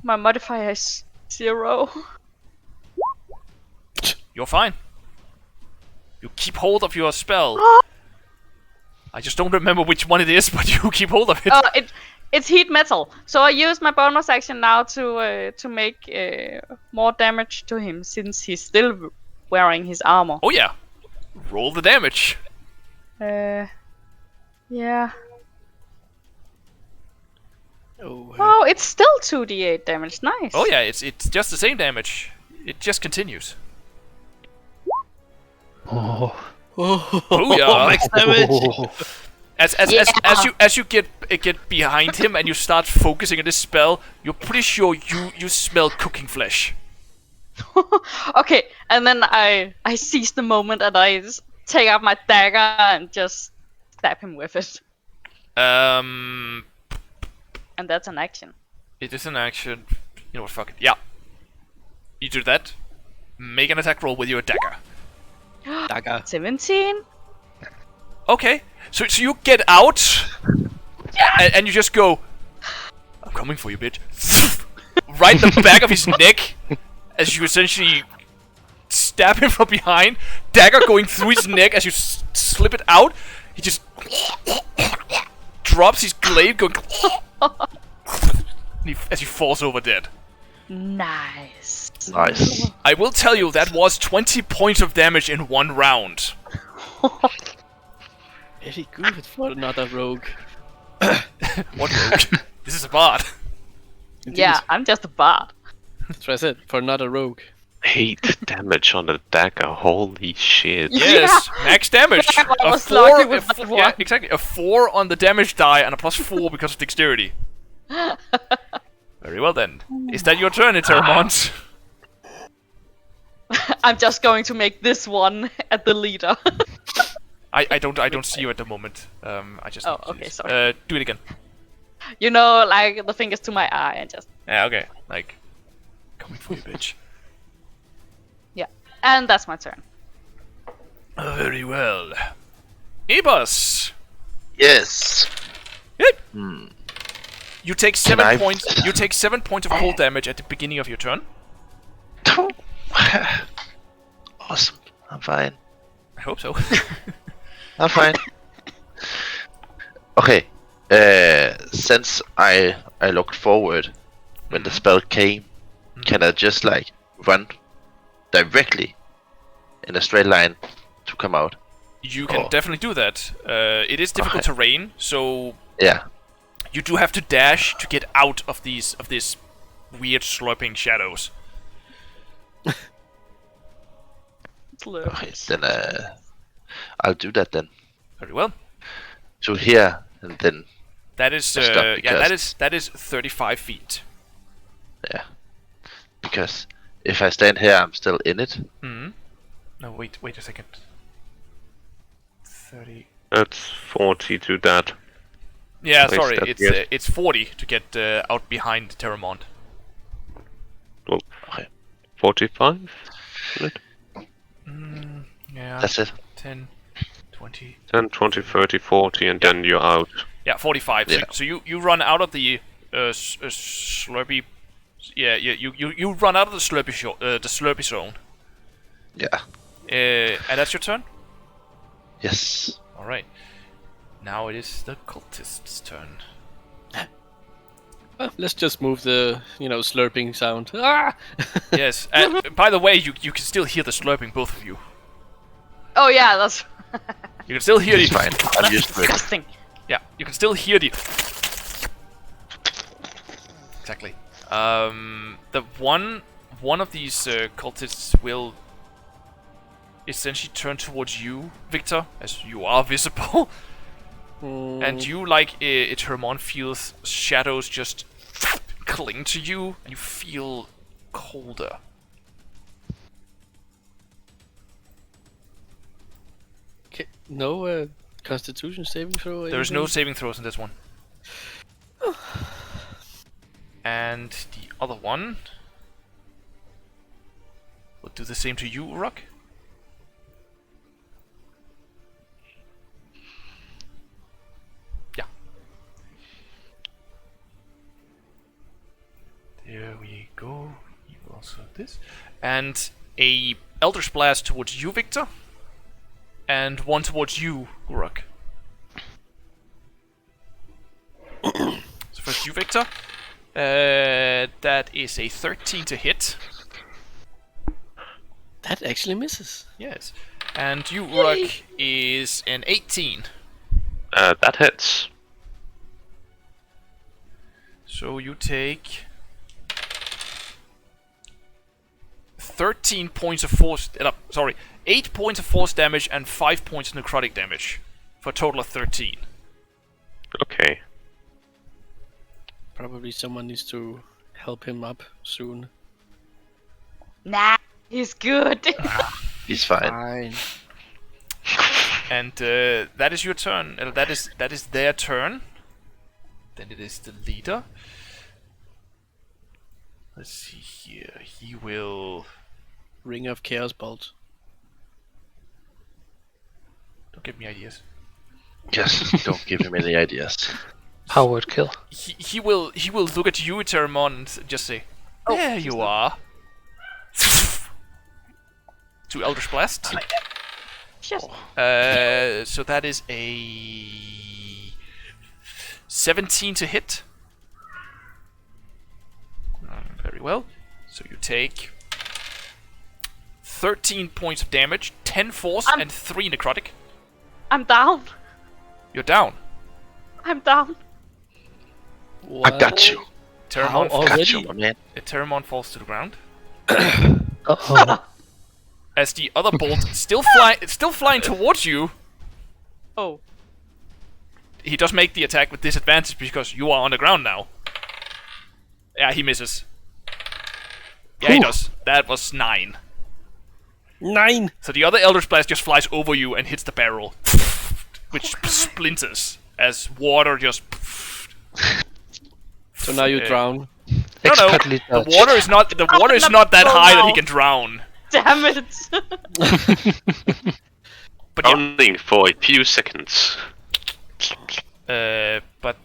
My modifier is 0. You're fine. You keep hold of your spell. I just don't remember which one it is, but you keep hold of it. It's heat metal. So I use my bonus action now to make more damage to him, since he's still wearing his armor. Oh yeah. Roll the damage. Yeah. Oh, Oh, it's still 2d8 damage. Nice. Oh yeah, it's just the same damage. It just continues. Oh. Oh yeah. max damage. As you get behind him and you start focusing on this spell, you're pretty sure you smell cooking flesh. Okay, and then I seize the moment and I take out my dagger and just stab him with it. And that's an action. It is an action. You know what? Fuck it. Yeah. You do that. Make an attack roll with your dagger. Dagger. 17. Okay. So you get out, and you just go. I'm coming for you, bitch. Right in the back of his neck, as you essentially stab him from behind. Dagger going through his neck as you slip it out. He just drops his glaive, going as he falls over dead. Nice. Nice. I will tell you that was 20 points of damage in one round. Very good for another rogue. What rogue? This is a bard. Yeah, I'm just a bard. That's what I said. For another rogue. 8 damage on the dagger. Holy shit. Yes, max damage. Yeah, I A was 4, lucky with that yeah, one. exactly. A 4 on the damage die and a +4 because of dexterity. Very well then. Is that your turn, Eterèmont? I'm just going to make this one at the leader. I don't see you at the moment. I just. Oh, need to okay, use- sorry. Do it again. You know, like the fingers to my eye and just. Yeah, okay. Like, coming for you, bitch. Yeah. And that's my turn. Very well. Epos. Yes. Yep. Hmm. You take Can 7 I- points. You take 7 points of cold damage at the beginning of your turn. Awesome. I'm fine. I hope so. I'm fine. Okay. Since I looked forward when the spell came, can I just like run directly in a straight line to come out? You can Oh. definitely do that. It is difficult terrain, so Yeah. you do have to dash to get out of this weird slurping shadows. Okay. Then I'll do that then. Very well. So here and then That is Stop, yeah, because- that is 35 feet. yeah. Because if I stand here, I'm still in it. Hmm. No, wait a second. 30. That's 40 to that. Yeah, Wait, sorry, step, it's yes. it's 40 to get out behind Eterèmont. Well, Okay. 45? Yeah. That's it. 10, 20. 10, 20, 30, 40, and then you're out. Yeah, 45. Yeah. So you run out of the slurpy. Yeah, you run out of the slurpy zone. Yeah. And that's your turn. Yes. All right. Now it is the cultist's turn. Let's just move the, slurping sound. Ah! Yes. And by the way, you can still hear the slurping, both of you. Oh yeah, that's You can still hear It's the. fine. I'm used to it. disgusting. Yeah, you can still hear the. Exactly. The one of these cultists will essentially turn towards you, Victor, as you are visible, and you, like Eterèmont, feels shadows just cling to you, and you feel colder. Okay, no Constitution saving throw. Or There is no anything? saving throws in this one. And the other one will do the same to you, Urak. Yeah. There we go. You also have this. And a Eldritch Blast towards you, Victor. And one towards you, Urak. So first you, Victor. That is a 13 to hit. That actually misses. Yes. And you, Urak, is an 18. That hits. So you take 13 points of force. 8 points of force damage and 5 points of necrotic damage, for a total of 13. Okay. Probably someone needs to help him up soon. Nah, he's good. He's fine. Fine. And that is your turn. That is their turn. Then it is the leader. Let's see here. He will. Ring of Chaos Bolt. Don't give me ideas. Yes, don't give him any ideas. Howard kill. He will look at you, Eterèmont, and just say, "There you are." To Eldritch Blast. Shit. So that is a 17 to hit. Very well. So you take 13 points of damage, 10 force, and 3 necrotic. I'm down. You're down. I'm down. I got you. Eterèmont, Got you, my man. Eterèmont falls to the ground. Uh-oh. As the other bolt still flying towards you. Oh. He does make the attack with disadvantage because you are on the ground now. Yeah, he misses. Yeah, he does. That was 9. 9! So the other Eldritch Blast just flies over you and hits the barrel, which splinters as water just. So now you drown. No, Expertly the dodged. water is not that high that he can drown. Damn it. But yeah, Drowning for a few seconds. but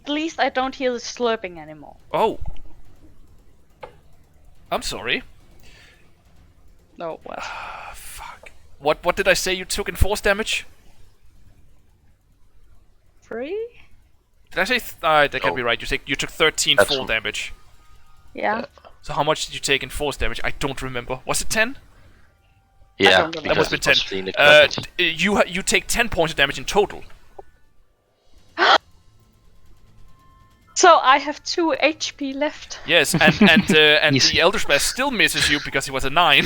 At least I don't hear the slurping anymore. oh, I'm sorry. No, what? Fuck. What did I say you took in force damage? 3? Did I say? That can't be right. You took 13 That's full r- damage. Yeah. So how much did you take in force damage? I don't remember. Was it 10? Yeah, don't remember. That must because have been it 10. was clean necrotic. You take 10 points of damage in total. So I have 2 HP left. Yes, and Yes. the Eldritch Blast still misses you because he was a 9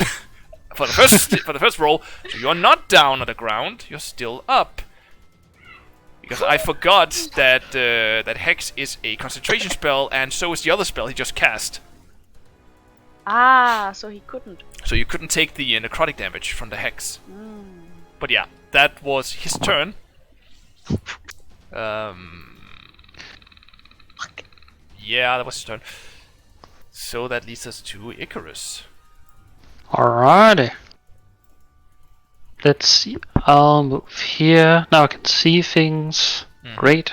for the first roll. So you're not down on the ground. You're still up. Because I forgot that that Hex is a concentration spell, and so is the other spell he just cast. Ah, so he couldn't. So you couldn't take the necrotic damage from the Hex. But yeah, that was his turn. Yeah, that was his turn. So that leads us to Icarus. Alrighty. Let's see. I'll move here. Now I can see things. Great.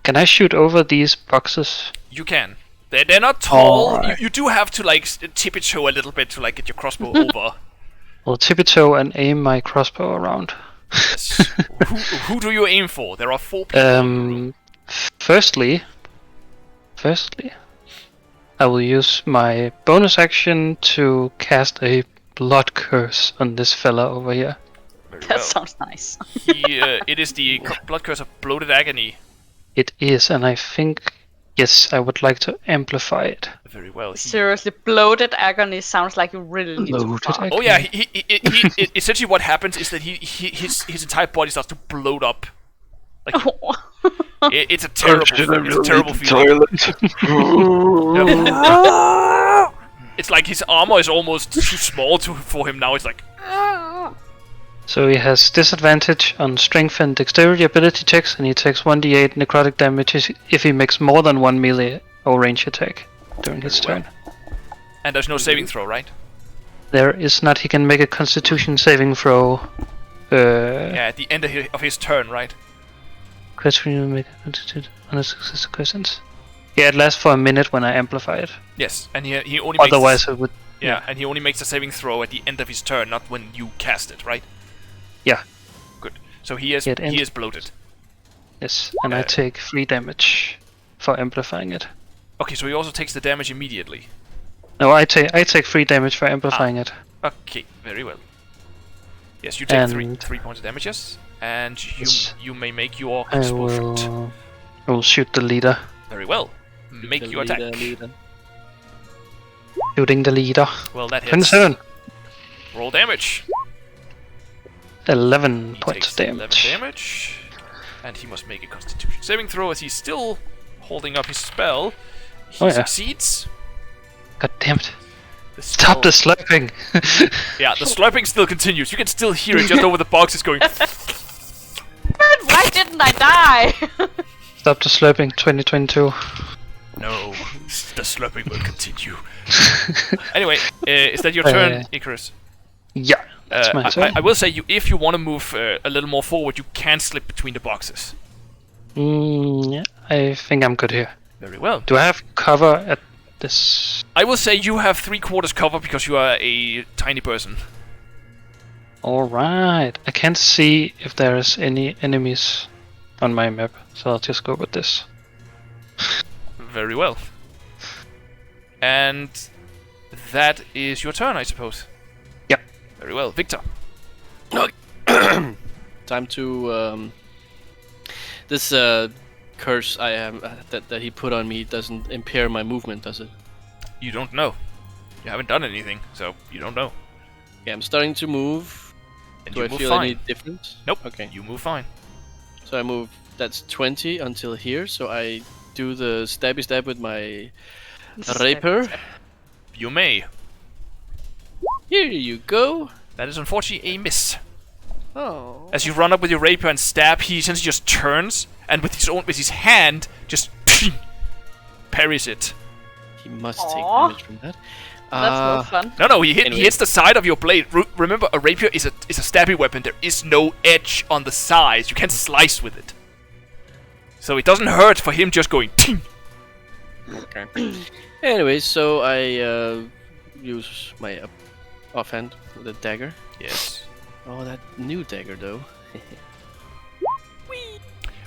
Can I shoot over these boxes? You can. They're not tall. Alright. You do have to like tip it toe a little bit to like get your crossbow over. I'll tippy toe and aim my crossbow around. Yes. who do you aim for? There are 4 people. in the room. Firstly, I will use my bonus action to cast a blood curse on this fella over here. Very That well. sounds nice. It is the blood curse of bloated agony. It is, and I think, yes, I would like to amplify it. Very well. Seriously, bloated agony sounds like you really need to Bloated fuck. agony. Oh yeah, he essentially what happens is that his entire body starts to bloat up. Like It's a terrible feeling. It's like his armor is almost too small for him now. It's like. So he has disadvantage on strength and dexterity ability checks, and he takes 1d8 necrotic damage if he makes more than one melee or range attack during his turn. And there's no saving throw, right? There is not. He can make a Constitution saving throw. Yeah, at the end of his turn, right? Question you make a Constitution on a successful questions. Yeah, it lasts for a minute when I amplify it. Yes, and he only. Otherwise, it would. Yeah, and he only makes a saving throw at the end of his turn, not when you cast it, right? Yeah. Good. So he is bloated. Yes, and I take 3 damage for amplifying it. Okay, so he also takes the damage immediately. No, I take 3 damage for amplifying it. Okay, very well. Yes, you take And 3 points of damage, yes. And you may make your I explosion. will shoot the leader. Very well. Make your attack. Shooting the leader. Well, that hits. 27. Roll damage. 11 He points takes of damage. 11 damage. And he must make a Constitution saving throw as he's still holding up his spell. He succeeds. God damn it. The Stop the spell- slurping! Yeah, the slurping still continues. You can still hear it just over the boxes going. Why didn't I die? Stop the slurping, 2022. No, the slurping will continue. Anyway, is that your turn, Icarus? Yeah, that's my turn. I will say, if you want to move a little more forward, you can slip between the boxes. Yeah, I think I'm good here. Very well. Do I have cover at this? I will say you have 3/4 cover because you are a tiny person. Alright, I can't see if there's any enemies on my map, so I'll just go with this. Very well. And that is your turn, I suppose. Yep. Very well, Victor. Time to this curse I am that he put on me doesn't impair my movement, does it? You don't know. You haven't done anything, so you don't know. Yeah, I'm starting to move. And Do you I move feel fine. any difference? Nope. Okay. You move fine. So I move. That's 20 until here. So I do the stabby stab with my rapier. You may. Here you go. That is unfortunately a miss. Oh. As you run up with your rapier and stab, he essentially just turns and with his hand just parries it. He must take Aw. damage from that. That's no fun. No, he Anyway. hits the side of your blade. Remember, a rapier is a stabby weapon. There is no edge on the sides. You can't slice with it. So it doesn't hurt for him just going ting. Okay. Anyway, so I use my offhand with a dagger. Yes. Oh, that new dagger though.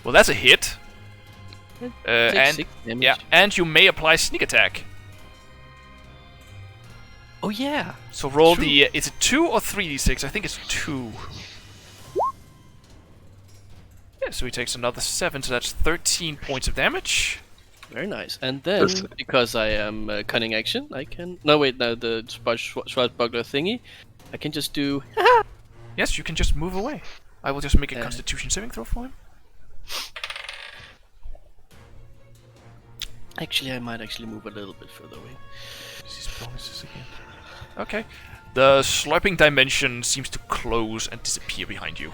Well, that's a hit. Take And 6 damage. yeah, and you may apply sneak attack. Oh yeah. So roll True. the. Is it 2 or 3d6? I think it's 2. Yeah, so he takes another 7, so that's 13 points of damage. Very nice. And then, because I am cunning action, I can. No, wait, no, the swashbuckler thingy. I can just do. Yes, you can just move away. I will just make a Uh. Constitution saving throw for him. Actually, I might actually move a little bit further away. These bonuses again. Okay. The slurping dimension seems to close and disappear behind you.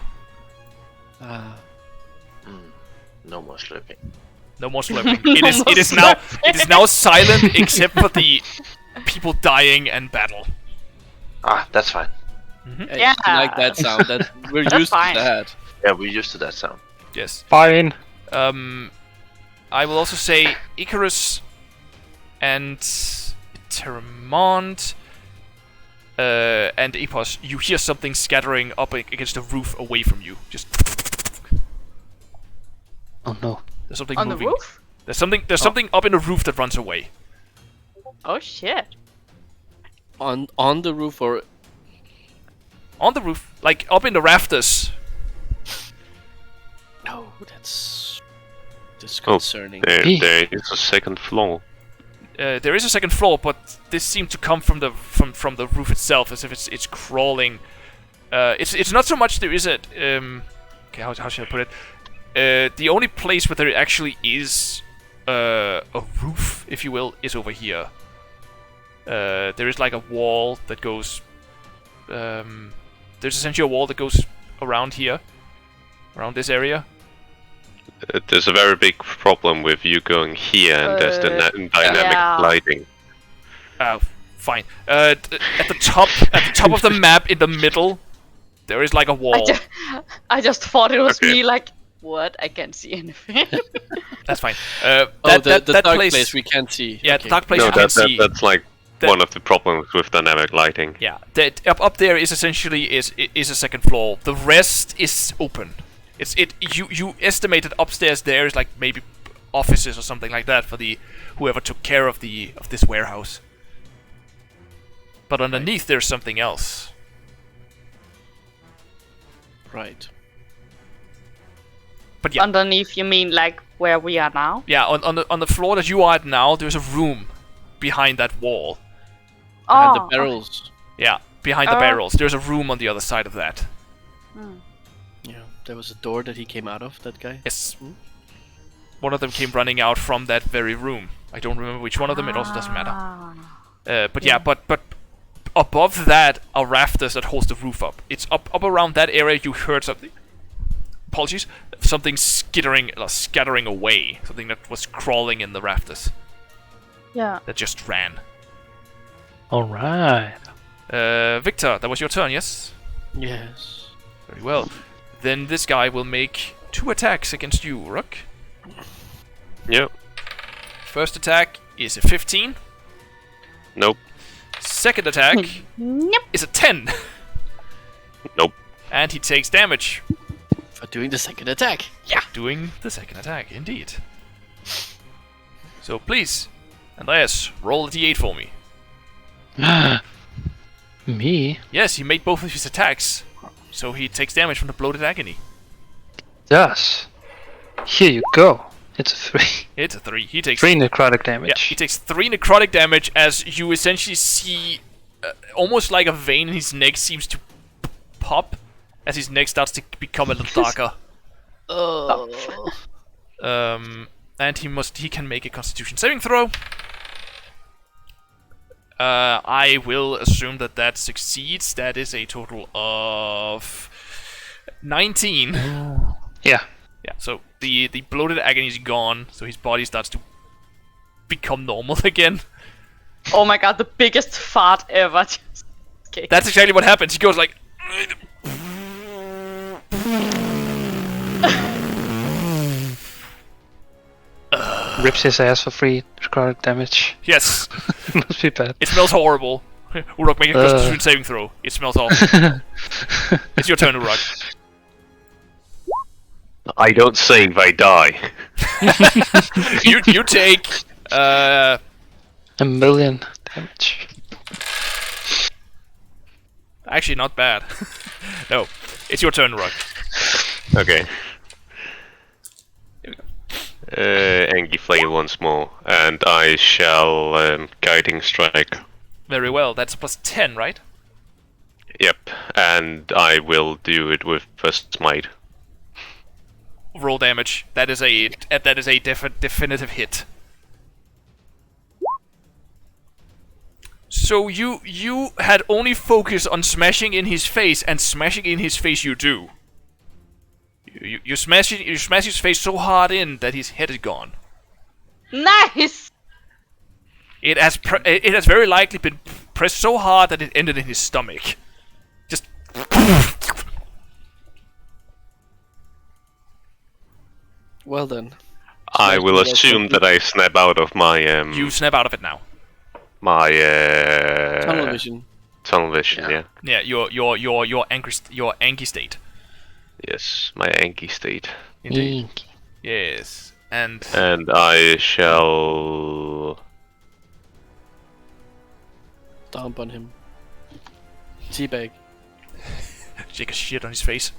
No more slurping. No more slurping. It is now silent except for the people dying and battle. Ah, that's fine. I Yeah. actually like that sound. We're That's used fine. to that. Yeah, we're used to that sound. Yes. Fine. I will also say Icarus and Eterèmont and Epos, you hear something scattering up against the roof away from you. Just Oh no. there's something On moving. the roof? There's something up in the roof that runs away. Oh shit. On the roof or On the roof, like up in the rafters. no? That's Oh, disconcerting. there Hey. is a second floor. There is a second floor, but this seemed to come from the roof itself, as if it's crawling. It's not so much there is a okay. How should I put it? The only place where there actually is a roof, if you will, is over here. There is like a wall that goes... there's essentially a wall that goes around here. Around this area. There's a very big problem with you going here, and there's the dynamic lighting. Fine. At the top of the map in the middle, there is like a wall. I just thought it was me, like, what? I can't see anything. That's fine. The that dark place we can't see. Yeah, okay. the dark place No, you can't see. that's like one of the problems with dynamic lighting. Yeah, that up there is essentially is a second floor. The rest is open. You estimate that upstairs there is like maybe offices or something like that for the whoever took care of this warehouse. But underneath there's something else. Right. But yeah. Underneath, you mean like where we are now? Yeah, on the floor that you are at now, there's a room behind that wall. Behind the barrels. Yeah, behind the barrels. There's a room on the other side of that. Yeah, there was a door that he came out of, that guy. Yes. One of them came running out from that very room. I don't remember which one of them, it also doesn't matter. But yeah, but above that are rafters that holds the roof up. It's up around that area you heard something. Apologies. Something scattering away. Something that was crawling in the rafters. Yeah. That just ran. Alright. Victor, that was your turn, yes? Yes. Very well. Then this guy will make 2 attacks against you, Urak. Yep. First attack is a 15. Nope. Second attack Nope. is a 10. Nope. And he takes damage. For doing the second attack. Yeah. Doing the second attack, indeed. So please, Andreas, roll a d8 for me. Me? Yes, he made both of his attacks. So he takes damage from the bloated agony. Yes. Here you go. It's a 3. It's a 3. He takes 3 necrotic damage. Yeah, he takes 3 necrotic damage as you essentially see almost like a vein in his neck seems to pop as his neck starts to become a little darker. And he can make a Constitution saving throw. I will assume that succeeds. That is a total of 19. Yeah. Yeah, so the bloated agony is gone, so his body starts to become normal again. Oh my god, the biggest fart ever. Okay. That's exactly what happens. He goes like... Rips his ass for 3 necrotic damage. Yes. Must be bad. It smells horrible. Urak, make a Constitution saving throw. It smells awful. It's your turn, Urak. I don't save, I die. You take... A million damage. Actually, not bad. No, it's your turn, Urak. Okay. Here we go. Angie Flail once more, and I shall Guiding Strike. Very well. That's plus 10, right? Yep, and I will do it with First Smite. Roll damage. That is a definitive hit. So you had only focus on smashing in his face, and smashing in his face you do. You smash his face so hard in that his head is gone. Nice! It has very likely been pressed so hard that it ended in his stomach. Just. Well then. I will assume that I snap out of my You snap out of it now. my Tunnel vision. tunnel vision. Yeah. Yeah, your angry state. Yes, my Anki state. Indeed. Eek. Yes, and I shall. Dump on him. Teabag. shake a shit on his face.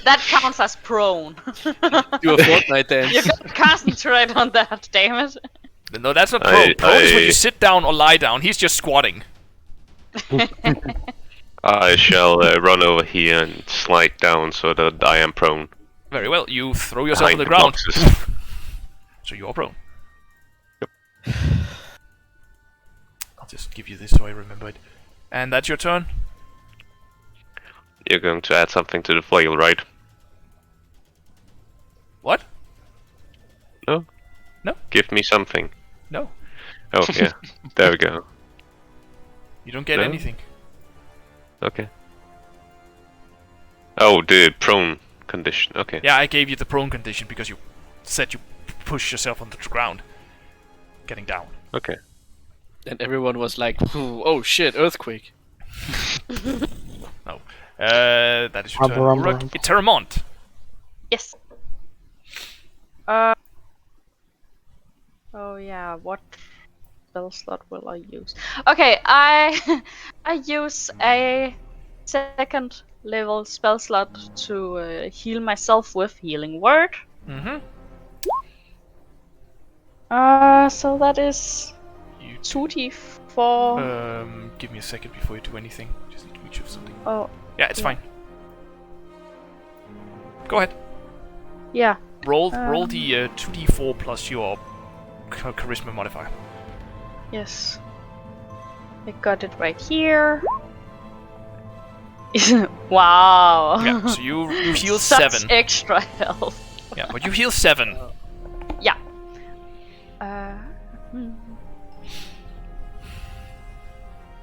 That counts as prone. Do a Fortnite dance. You gotta concentrate on that, damn it. No, that's not prone. Prone is when you sit down or lie down. He's just squatting. I shall run over here and slide down so that I am prone. Very well. You throw yourself on Behind the the ground. boxes. So you are prone. Yep. I'll just give you this so I remember it. And that's your turn. You're going to add something to the flail, right? What? No? No. Give me something. No. Oh, yeah. There we go. You don't get No? anything. Okay. Oh, the prone condition. Okay. Yeah, I gave you the prone condition because you said you push yourself onto the ground. Getting down. Okay. And everyone was like, "Oh shit, earthquake!" No. That is your turn. Urak. Eterèmont. Yes. Oh yeah, what spell slot will I use? Okay, I use a second level spell slot to heal myself with Healing Word. Mm-hmm. So that is You 2d4. give me a second before you do anything. Just need to reach of something. Oh, Yeah, it's yeah. fine. Go ahead. yeah. Roll the 2d4 plus your charisma modifier. Yes. I got it right here. Wow. Yeah, so you heal Such 7. extra health. Yeah, but you heal 7. Yeah.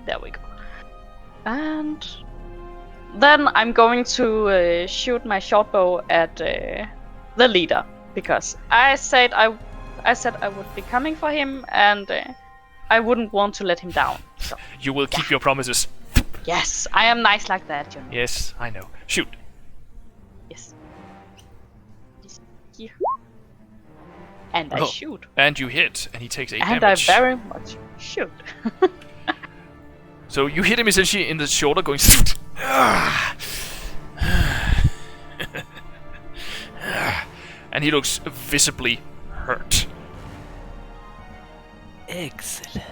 There we go. And then I'm going to shoot my short bow at the leader because I said I would be coming for him and I wouldn't want to let him down. So You will keep your promises. yes, I am nice like that, you know. Yes, I know. Shoot. Yes. Yes, here. And I Oh. shoot. And you hit, and he takes 8 And damage. I very much shoot. So you hit him essentially in the shoulder, going. And he looks visibly hurt. Excellent.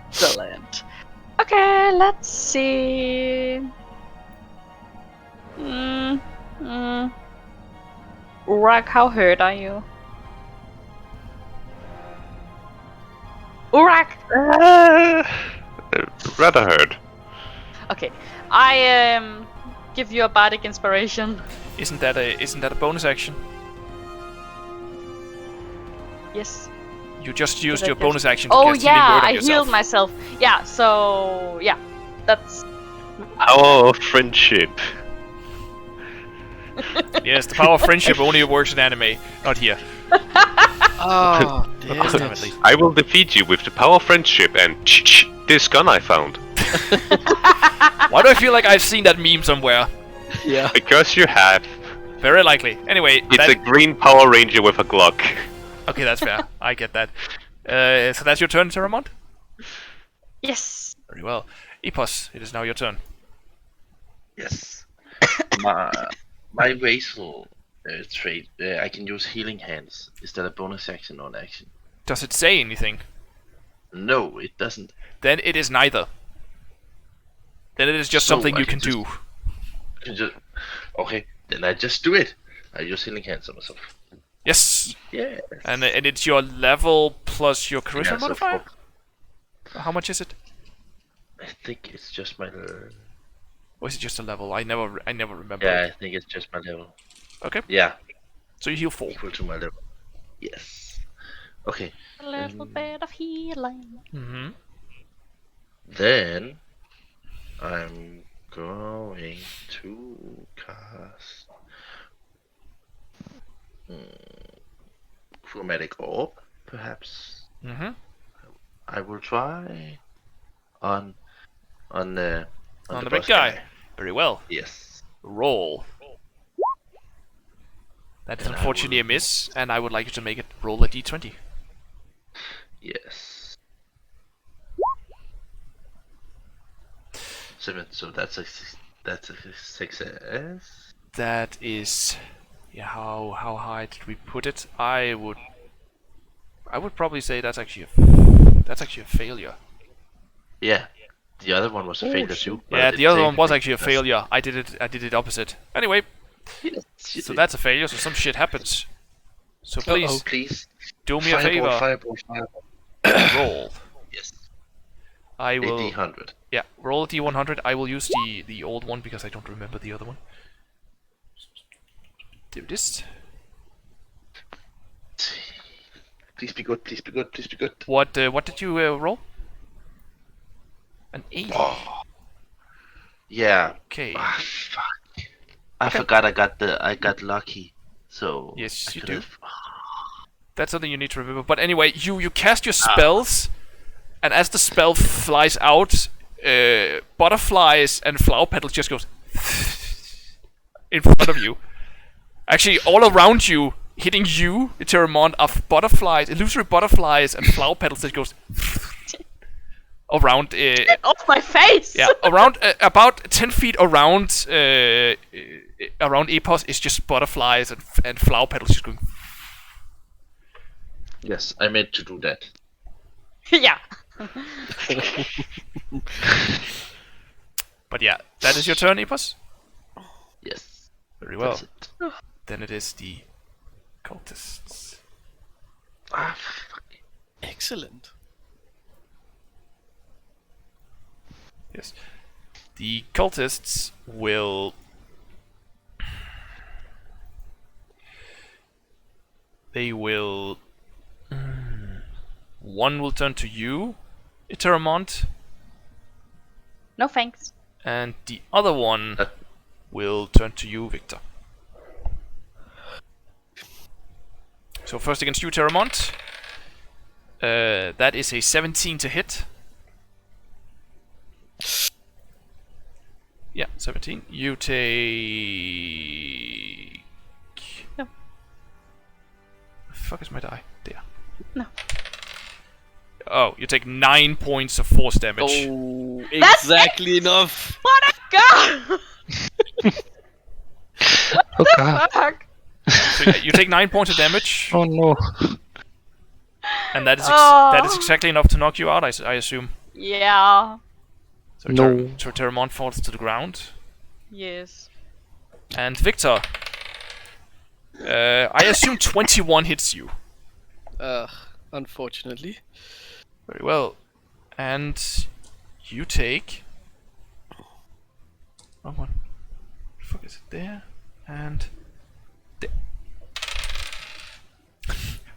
Excellent. Okay, let's see. Urak, how hurt are you? Urak! Rather hurt. Okay, I give you a bardic inspiration. Isn't that a bonus action? Yes. You just used I your just- bonus action to Oh cast healing yeah, word on I yourself. healed myself. Yeah, so yeah, that's Power of friendship. Yes, the power of friendship only works in anime, not here. Oh, This time at least. I will defeat you with the power of friendship and this gun I found. Why do I feel like I've seen that meme somewhere? yeah. Because you have. Very likely. Anyway, It's a green Power Ranger with a Glock. okay, that's fair. I get that. So that's your turn, Eterèmont? yes. Very well. Epos, it is now your turn. Yes. My racial trait, I can use healing hands. Is that a bonus action or an action? Does it say anything? No, it doesn't. Then it is neither. Then it is just So something I you can can do. Okay, then I just do it. I use healing hands on myself. Yes. Yeah. And it's your level plus your charisma Yeah, so modifier? How much is it? I think it's just my. Or is it just a level? I never remember. Yeah, I think it's just my level. Okay. Yeah, So you heal 4. equal to my level. Yes. Okay. A little bit of healing. Mm-hmm. Then I'm going to cast Chromatic Orb, perhaps. Mm-hmm. I will try on the On the boss big guy. Very well. Yes. Roll. That is And I unfortunately a will- miss, and I would like you to make it roll a d20. Yes. 7. So that's a success. That is, yeah. How high did we put it? I would probably say that's actually a failure. Yeah. The other one was a failure too. but I Yeah, didn't the other say one was anything. actually a failure. I did it opposite. Anyway, Yes, you so did. that's a failure. So some shit happens. So please Please. do me a favor. Fireball. Roll. Yes. I will. D100. Yeah, roll a d100. I will use the old one because I don't remember the other one. Do this. Please be good. Please be good. Please be good. What did you roll? An 80. Oh. Yeah. Okay. Ah, fuck. I forgot I got lucky. So Yes, I you could do. have- That's something you need to remember. But anyway, you cast your spells, and as the spell flies out, butterflies and flower petals just goes in front of you. Actually, all around you, hitting you, Eterèmont, of butterflies, illusory butterflies and flower petals that goes around. Off my face! Yeah, around about 10 feet around around Epos is just butterflies and flower petals just going. Yes, I meant to do that. Yeah. But yeah, that is your turn, Epos. Yes. Very well. That's it. Then it is the cultists. Ah, fuck. Excellent. Yes. The cultists will. They will. One will turn to you, Eterèmont, No thanks. and the other one will turn to you, Victor. So first against you, Eterèmont. That is a 17 to hit. Yeah, 17. You take. No. The fuck is my die? There. No. Oh, you take 9 points of force damage. Oh, That's exactly enough. What a god! Oh god. Fuck. So you take 9 points of damage, Oh no. and that is Oh. that is exactly enough to knock you out, I assume. Yeah. So No. Eterèmont falls to the ground. Yes. And Victor, I assume 21 hits you. Unfortunately. Very well. And you take. Wrong one. The fuck is it? There. And. There.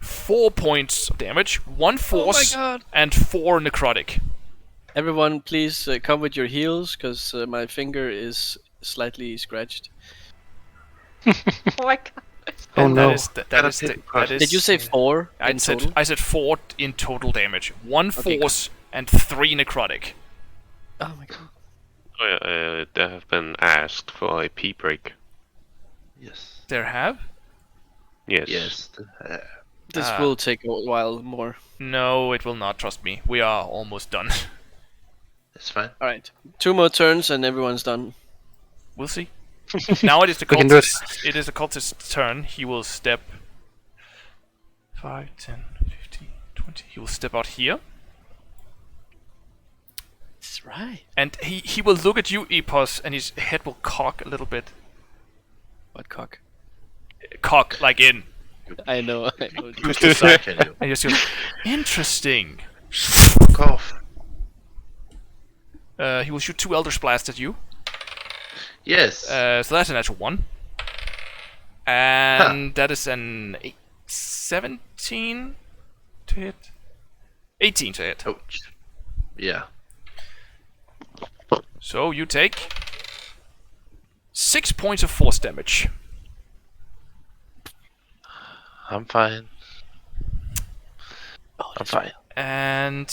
4 points of damage, 1 force, God. and 4 necrotic. Everyone, please come with your heels, because my finger is slightly scratched. Oh my god. Oh And no. that is that is. Did you say 4 I in said total? I said 4 in total damage, 1 Okay, force and 3 necrotic. Oh my god. Oh, yeah, there have been asked for a pee break. Yes. There have? Yes. Yes. This Ah. will take a while more. No, it will not. Trust me. We are almost done. It's fine. Alright. 2 more turns and everyone's done. We'll see. Now it is the We can do it. cultist. It is the cultist's turn. He will step 5, 10, 15, 20. He will step out here. That's right. And he will look at you, Epos, and his head will cock a little bit. What cock? Cock, like in. I know. I know. Use the side, can you? And just goes, interesting. Fuck off. He will shoot 2 Eldritch Blasts at you. Yes. So that's a natural 1. And that is an 17 to hit. 18 to hit. Ouch. Yeah. So you take 6 points of force damage. I'm fine. I'm fine. And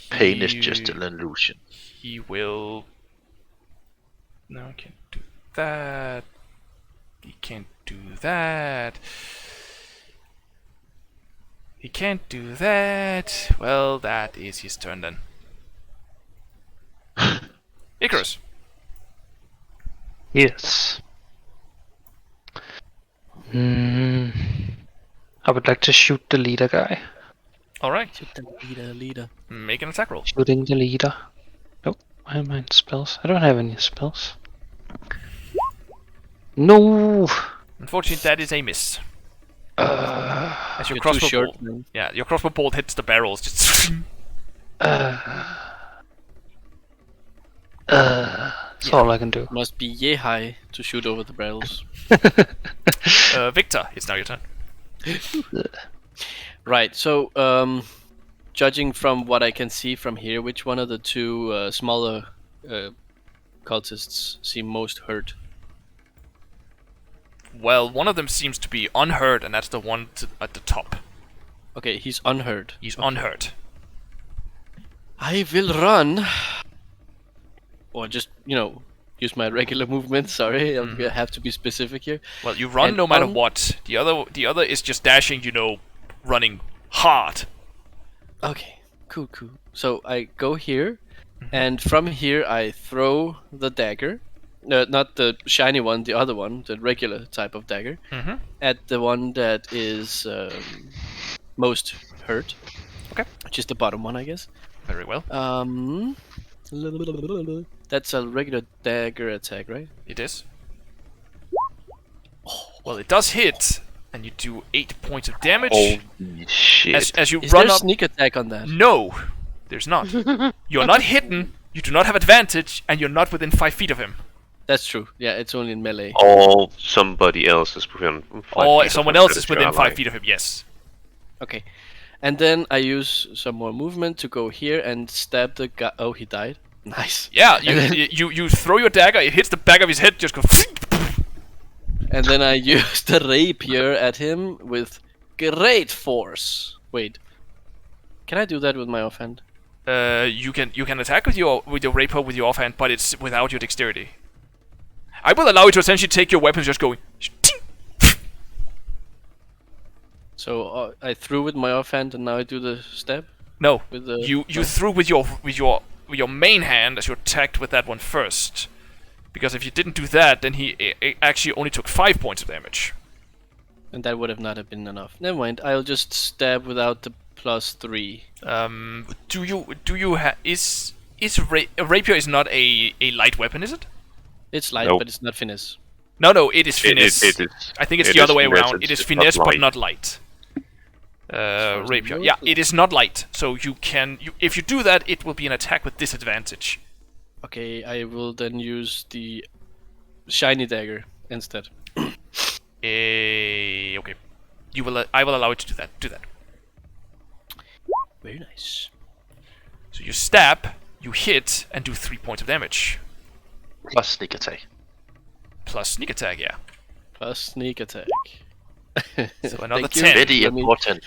Pain is just an illusion. he will. No, I can't do that. He can't do that. He can't do that. Well, that is his turn then. Icarus. Yes. I would like to shoot the leader guy. Alright, Shoot the leader. make an attack roll. Shooting the leader. Nope. Why am I in spells? I don't have any spells. No. Unfortunately, that is a miss. As your You're too crossbow short, bolt, man. yeah, your crossbow bolt hits the barrels. Just That's all I can do. Must be yay high to shoot over the barrels. Victor, it's now your turn. Right. So, judging from what I can see from here, which one of the two smaller cultists seem most hurt? Well, one of them seems to be unhurt, and that's the one at the top. Okay, he's unhurt. He's unhurt. I will run. Or just, use my regular movement. Sorry, I'm gonna have to be specific here. Well, you run And no matter on- what. The other is just dashing, running hard. Okay, cool. So I go here, and from here I throw the dagger. No, not the shiny one, the other one, the regular type of dagger, Mm-hmm. at the one that is most hurt. Okay. Which is the bottom one, I guess. Very well. That's a regular dagger attack, right? It is. Well, it does hit, and you do 8 points of damage. Holy shit. As you Is run there up. sneak attack on that? No, there's not. You're not hidden. You do not have advantage, and you're not within 5 feet of him. That's true. Yeah, it's only in melee. Or somebody else is within 5 Or feet of someone him, else that is your within 5 ally. feet of him. Yes. Okay. And then I use some more movement to go here and stab the guy. Oh, he died. Nice. Yeah. And then- You throw your dagger. It hits the back of his head. Just go. And then I use the rapier at him with great force. Wait. Can I do that with my offhand? You can attack with your rapier with your offhand, but it's without your dexterity. I will allow you to essentially take your weapons, just going. So I threw with my offhand and now I do the stab No, with the. you no? threw with your main hand as you attacked with that one first, because if you didn't do that, then he actually only took 5 points of damage. And that would have not have been enough. Never mind. I'll just stab without the +3. A rapier is not a light weapon, is it? It's light, Nope. but it's not finesse. No, it is finesse. It is. I think it's It the other is way finesse, around. It is it's finesse, not but light. not light. as Rapier. I Yeah, know. it is not light. So if you do that, it will be an attack with disadvantage. Okay, I will then use the shiny dagger instead. Okay. I will allow you to do that. Do that. Very nice. So you stab, you hit, and do 3 points of damage. Plus sneak attack. Plus sneak attack, yeah. Plus sneak attack. So another Thank you. 10. Very Let me- important.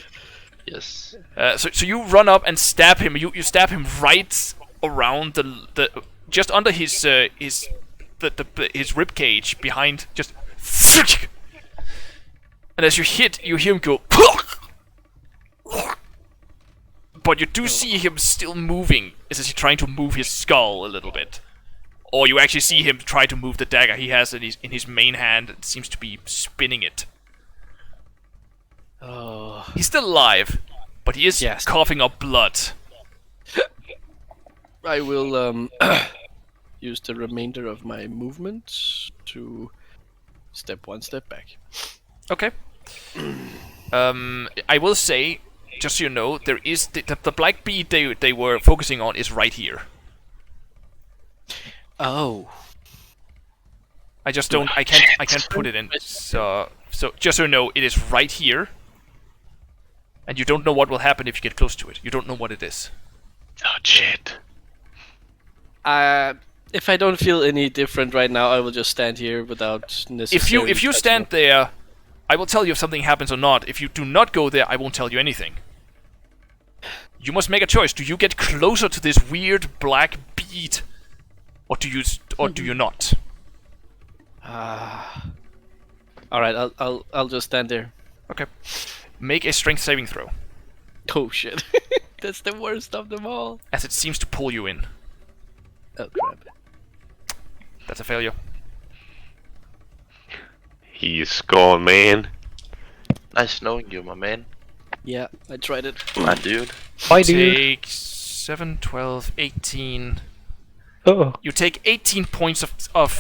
Yes. So you run up and stab him. You stab him right around the just under his rib cage behind. Just. And as you hit, you hear him go. But you do see him still moving, as he's trying to move his skull a little bit. Or you actually see him try to move the dagger he has in his main hand. It seems to be spinning it. Oh. He's still alive, but he is Yes. coughing up blood. I will use the remainder of my movement to step one step back. Okay. I will say, just so you know, there is the black bead they were focusing on is right here. Oh. I just don't. I can't put it in. So just so you know, it is right here. And you don't know what will happen if you get close to it. You don't know what it is. Oh shit. If I don't feel any different right now, I will just stand here without necessarily. If you stand there, I will tell you if something happens or not. If you do not go there, I won't tell you anything. You must make a choice. Do you get closer to this weird black bead, or do you not? All right, I'll just stand there. Okay. Make a strength saving throw, Oh shit, that's the worst of them all. as it seems to pull you in. Oh crap. That's a failure. He's gone, man. Nice knowing you, my man. Yeah, I tried it. My dude. Why, dude? Take 7, 12, 18. Oh. You take 18 points of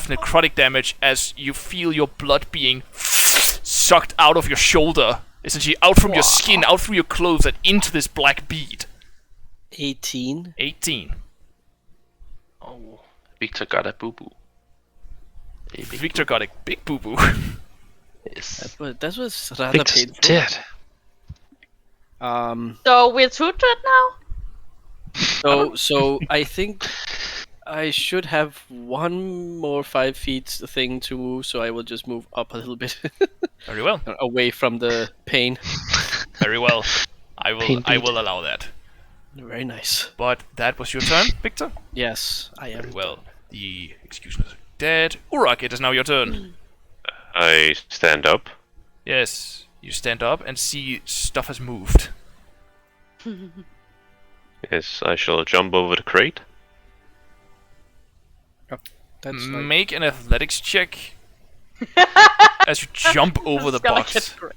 necrotic damage as you feel your blood being sucked out of your shoulder. Essentially out from your skin, out through your clothes, and into this black bead. 18. 18. Oh, Victor got a boo boo. Victor got a big boo-boo. Yes. That was rather Victor's painful. dead. So we're two-tread now? So I think I should have one more 5 feet thing to move, so I will just move up a little bit. Very well. Away from the pain. Very well. I Pain will allow that. Very nice. But that was your turn, Victor. Yes, I am. Very well. The executioners are dead. Urak, it is now your turn. I stand up. Yes, you stand up and see stuff has moved. Yes, I shall jump over the crate. That's like, Make an athletics check as you jump over the It's gonna box. get great.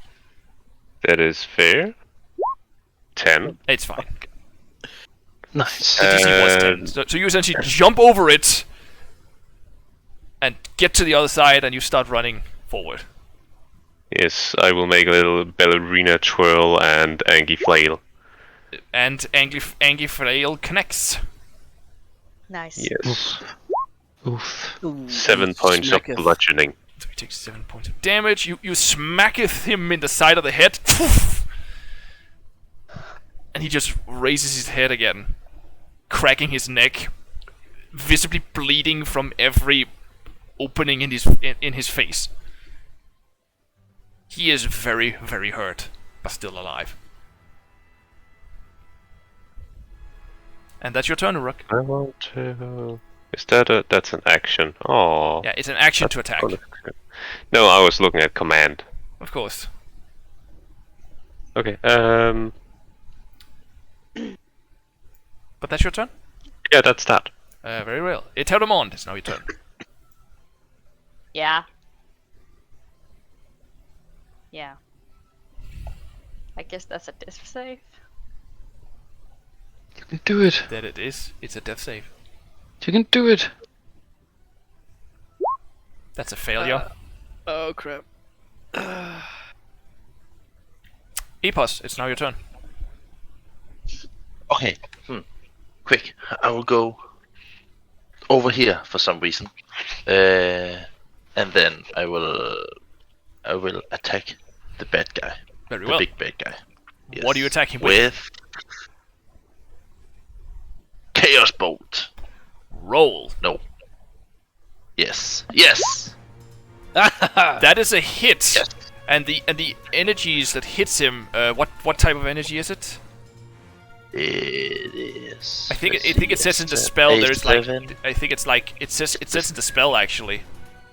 That is fair. 10. It's fine. Nice. The DC was 10. So you essentially jump over it and get to the other side, and you start running forward. Yes, I will make a little ballerina twirl and Angie flail. And Angie Flail connects. Nice. Yes. Oof. 7 points of smacketh. bludgeoning. So he takes 7 points of damage. You smacketh him in the side of the head. And he just raises his head again, cracking his neck, visibly bleeding from every opening in his face. He is very, very hurt, but still alive. And that's your turn, Urak. I want to... Is that that's an action? Oh. Yeah, it's an action to attack. No, I was looking at command. Of course. Okay, But that's your turn? yeah, that's that. Very well. Eterèmont, it's now your turn. Yeah. Yeah. I guess that's a death save. You can do it. That it is. It's a death save. You can do it. That's a failure. Oh crap. Epos, it's now your turn. Okay. Quick. I will go over here for some reason. And then I will attack the bad guy. Very The well. big bad guy. Yes. What are you attacking with? With Chaos Bolt. Roll. No. Yes. Yes. That is a hit. Yes. And the energies that hits him. What type of energy is it? It is. I think let's it see, says in the it's, spell. There's like. 7. I think it's like it says in the spell actually.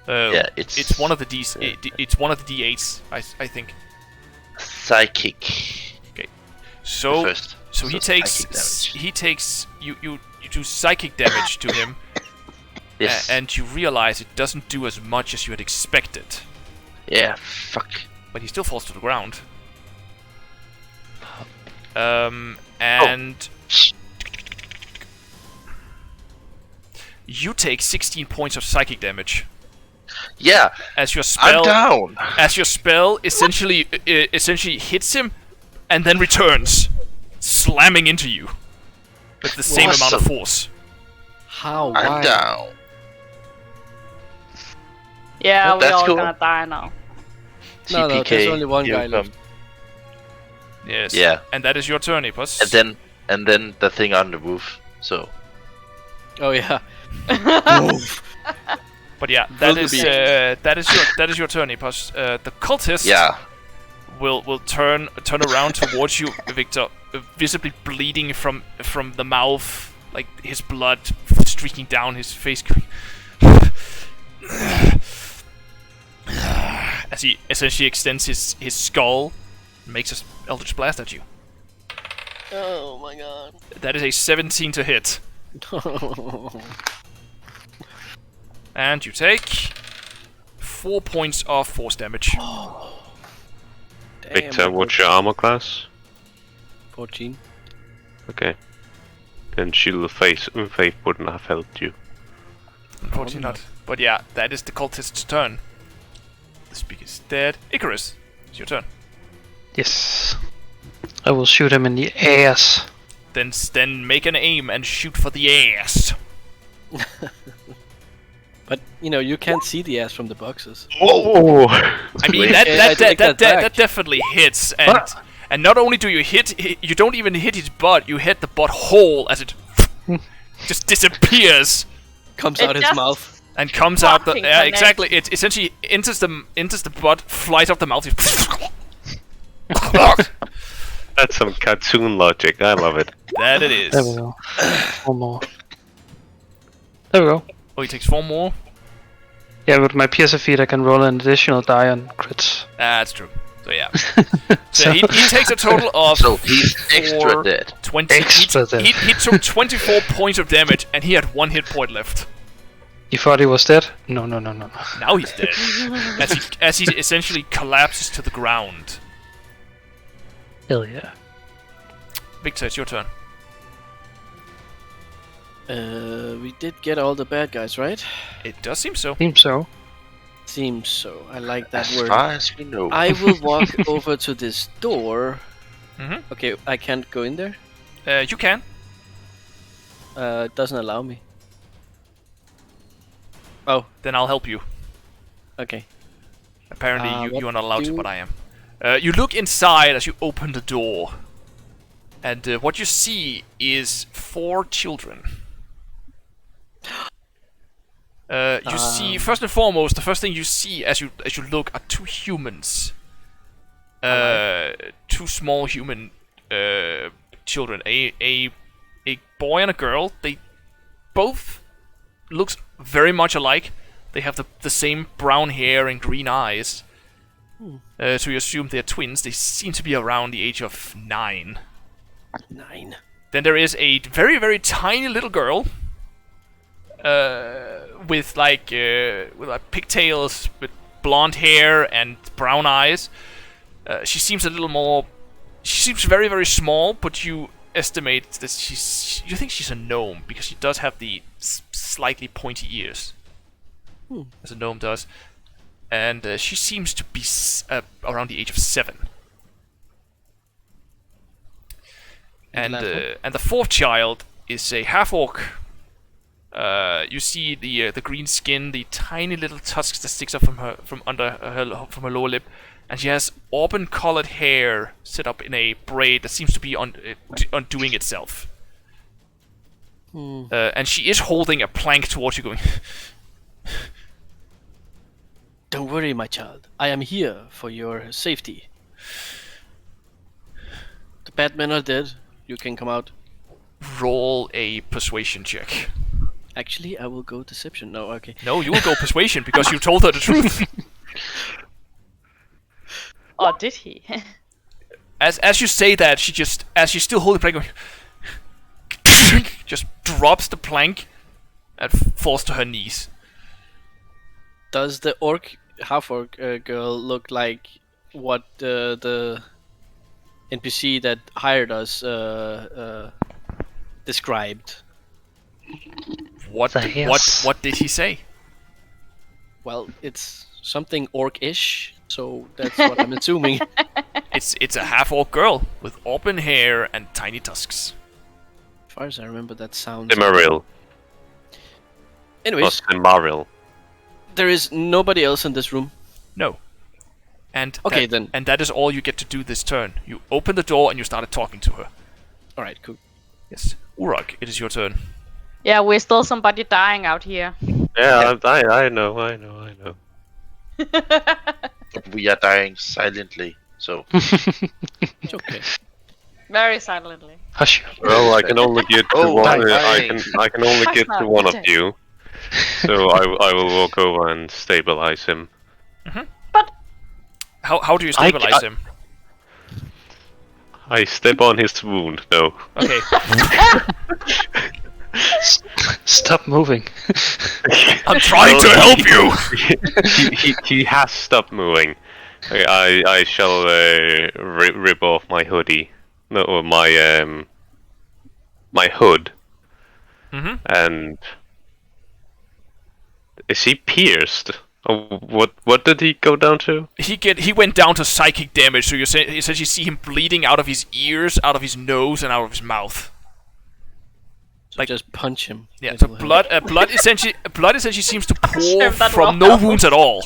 Yeah, it's one of the it's one of the D8s. I think. Psychic. So First. so he psychic takes you do psychic damage to him. Yes. And you realize it doesn't do as much as you had expected. Yeah. Fuck. But he still falls to the ground. And you take 16 points of psychic damage Yeah. as your I'm spell down. essentially hits him and then returns, slamming into you with the same amount of Awesome. force. How? I'm Why? down. Yeah, Well, we're that's all cool. gonna die now. No, TPK, there's only one here guy we left. come. Yes. Yeah. And that is your turn, Epos. And then the thing on the roof. So Oh yeah. But yeah, that Will is be. that is your turn, Epos. The cultist yeah. will turn around towards you, Victor, visibly bleeding from the mouth, like his blood streaking down his face. As he essentially extends his skull and makes an Eldritch Blast at you. Oh my god. That is a 17 to hit. And you take 4 points of force damage. Damn, Victor, what's your armor class? 14. Okay. Then Shield of Faith wouldn't have helped you. Unfortunately not. But yeah, that is the cultist's turn. The speaker is dead. Icarus, it's your turn. Yes. I will shoot him in the ass. Then make an aim and shoot for the ass. But you can't see the ass from the boxes. Oh! I mean, I take that back. that definitely hits, and not only do you you don't even hit his butt, you hit the butt hole as it just disappears Comes It out his just- mouth. and comes out the Fucking exactly. It essentially enters the butt, flies off the mouth. That's some cartoon logic. I love it. That it is. There we go. One more. There we go. Oh, he takes 4 more. Yeah, with my piercer feat, I can roll an additional die on crits. That's true. So yeah. So he takes a total of So he's extra 4, dead. 20. Extra dead. He took 24 points of damage, and he had 1 hit point left. You thought he was dead? No. Now he's dead, as he essentially collapses to the ground. Hell yeah. Victor, it's your turn. We did get all the bad guys, right? It does seem so. Seems so. Seems so. I like that As word. far as we know. I will walk over to this door. Mhm. Okay, I can't go in there. You can. It doesn't allow me. Oh, Then I'll help you. okay. Apparently you what are not allowed to, do- but I am. You look inside as you open the door, and what you see is 4 children. You see, first and foremost, the first thing you see as you look are 2 humans. 2 small human children, a boy and a girl. They both looks very much alike. They have the same brown hair and green eyes. So you assume they're twins. They seem to be around the age of 9. 9. Then there is a very, very tiny little girl with like pigtails, with blonde hair and brown eyes. She seems a little more. She seems very, very small, but you estimate that you think she's a gnome because she does have the slightly pointy ears, as a gnome does, and she seems to be around the age of 7. And the 4th child is a half orc. You see the green skin, the tiny little tusks that sticks up from her lower lip, and she has auburn-colored hair set up in a braid that seems to be undoing itself. And she is holding a plank towards you, going. Don't worry, my child. I am here for your safety. The bad men are dead. You can come out. Roll a persuasion check. Actually, I will go deception. No, okay. No, you will go persuasion because you told her the truth. Or did he? As you say that, she just, as she's still holding the plank, going, just drops the plank and falls to her knees. Does the half-orc girl look like what the NPC that hired us described? What did he say? Well, it's something orc-ish, so that's what I'm assuming. It's a half-orc girl with auburn hair and tiny tusks. As far as I remember, that sounds. Cimaril. Anyways, Cimaril. there is nobody else in this room. No. And Okay, that, then. And that is all you get to do this turn. You open the door and you started talking to her. All right, cool. Yes. Urak, it is your turn. Yeah, we're still somebody dying out here. Yeah, I know. We are dying silently, so It's okay. Very silently. Hush. Well, I can only get to Oh, one. dying. I can only get to one of you. So I will walk over and stabilize him. How do you stabilize him? I step on his wound. No. Okay. Stop moving. I'm trying to help you! He has stopped moving. I shall rip off my hoodie no, my hood, and is he pierced? Oh, what did he go down to? He went down to psychic damage, so you essentially see him bleeding out of his ears, out of his nose, and out of his mouth. So just punch him. Yeah, so blood essentially seems to pour That from will no help. wounds at all.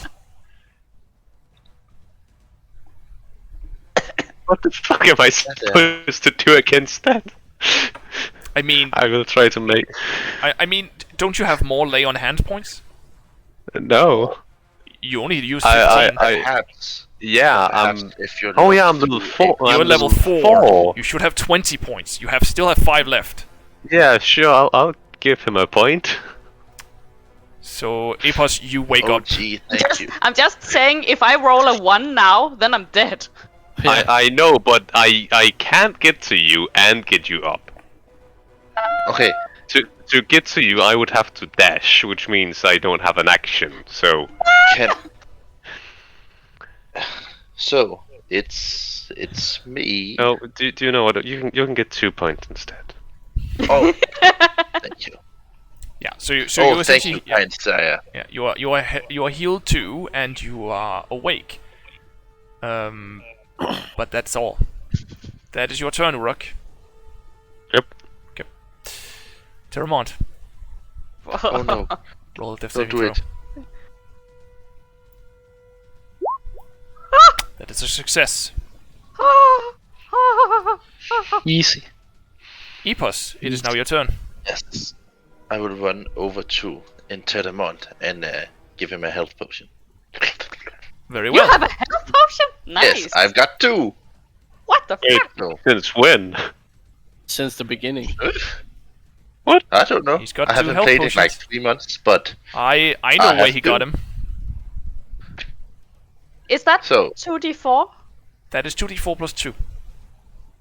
What the fuck am I supposed to do against that? I mean, I will try to make. I mean, don't you have more lay on hand points? No. You only use 15. Perhaps. Yeah, Perhaps I'm. if you're Oh yeah, I'm level level 4. You're I'm level 4. You should have 20 points. You still have 5 left. Yeah, sure. I'll give him a point. So, Epos, you wake Oh up. gee, thank you. I'm just saying, if I roll a 1 now, then I'm dead. I know, but I can't get to you and get you up. Okay, To get to you, I would have to dash, which means I don't have an action. So can. So it's me. no, do you know what? You can get 2 points instead. Oh, thank you. Yeah. So you Thank essentially you, kind sire. yeah, you are healed too, and you are awake. But that's all. That is your turn, Urak. Yep. Okay. Eterèmont, Oh no, roll a death don't saving do throw. it. That is a success. Easy. Epos, it is now your turn. Yes, I will run over to Eterèmont and give him a health potion. Very You well. have a health potion? Nice. Yes, I've got 2. What the Wait. fuck? No, Since when? Since the beginning. I don't know. He's got I 2 haven't health played potions. in like 3 months, but I know I where have he got two. him. Is that So- 2d4 That is 2d4 plus 2.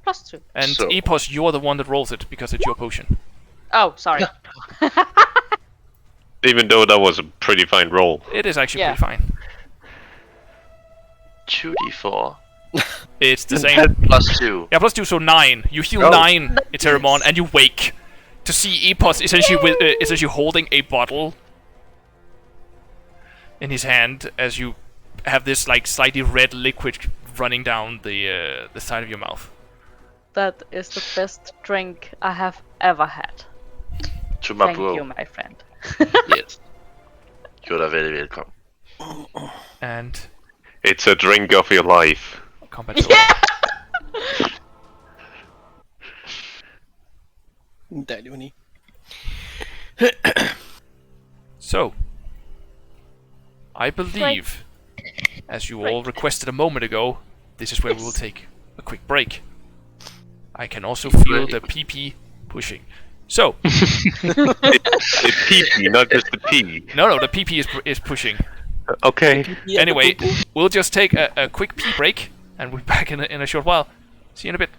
plus 2? And So- Epos, you're the one that rolls it because it's your potion. Oh, sorry. Even though that was a pretty fine roll. It is actually Yeah. pretty fine. 2d4 It's the same. plus 2. Yeah, plus 2, so 9. You heal Oh. 9, Eterèmont, and you wake to see Epos essentially holding a bottle in his hand as you have this like slightly red liquid running down the side of your mouth. That is the best drink I have ever had. To my Thank bro. you, my friend. Yes. You're very welcome. And It's a drink of your life. combat to Dejlig, Winnie. So, I believe, as you all requested a moment ago, this is where we will take a quick break. I can also feel the PP pushing. So, The PP, not just the P. no, the PP is pushing. Okay. Anyway, we'll just take a quick pee break, and we'll be back in a short while. See you in a bit.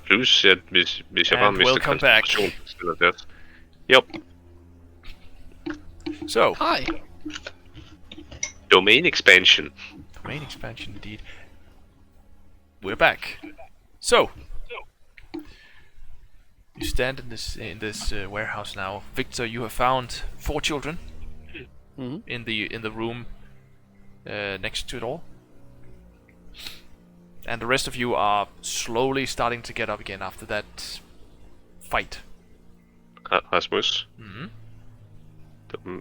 Plus at hvis jeg bare And mister welcome back. concentration, still at death. Yep. So, Hi. Domain expansion. domain expansion indeed. We're back. So, you stand in this warehouse now. Victor, you have found 4 children in the room next to it all. And the rest of you are slowly starting to get up again after that fight. Rasmus.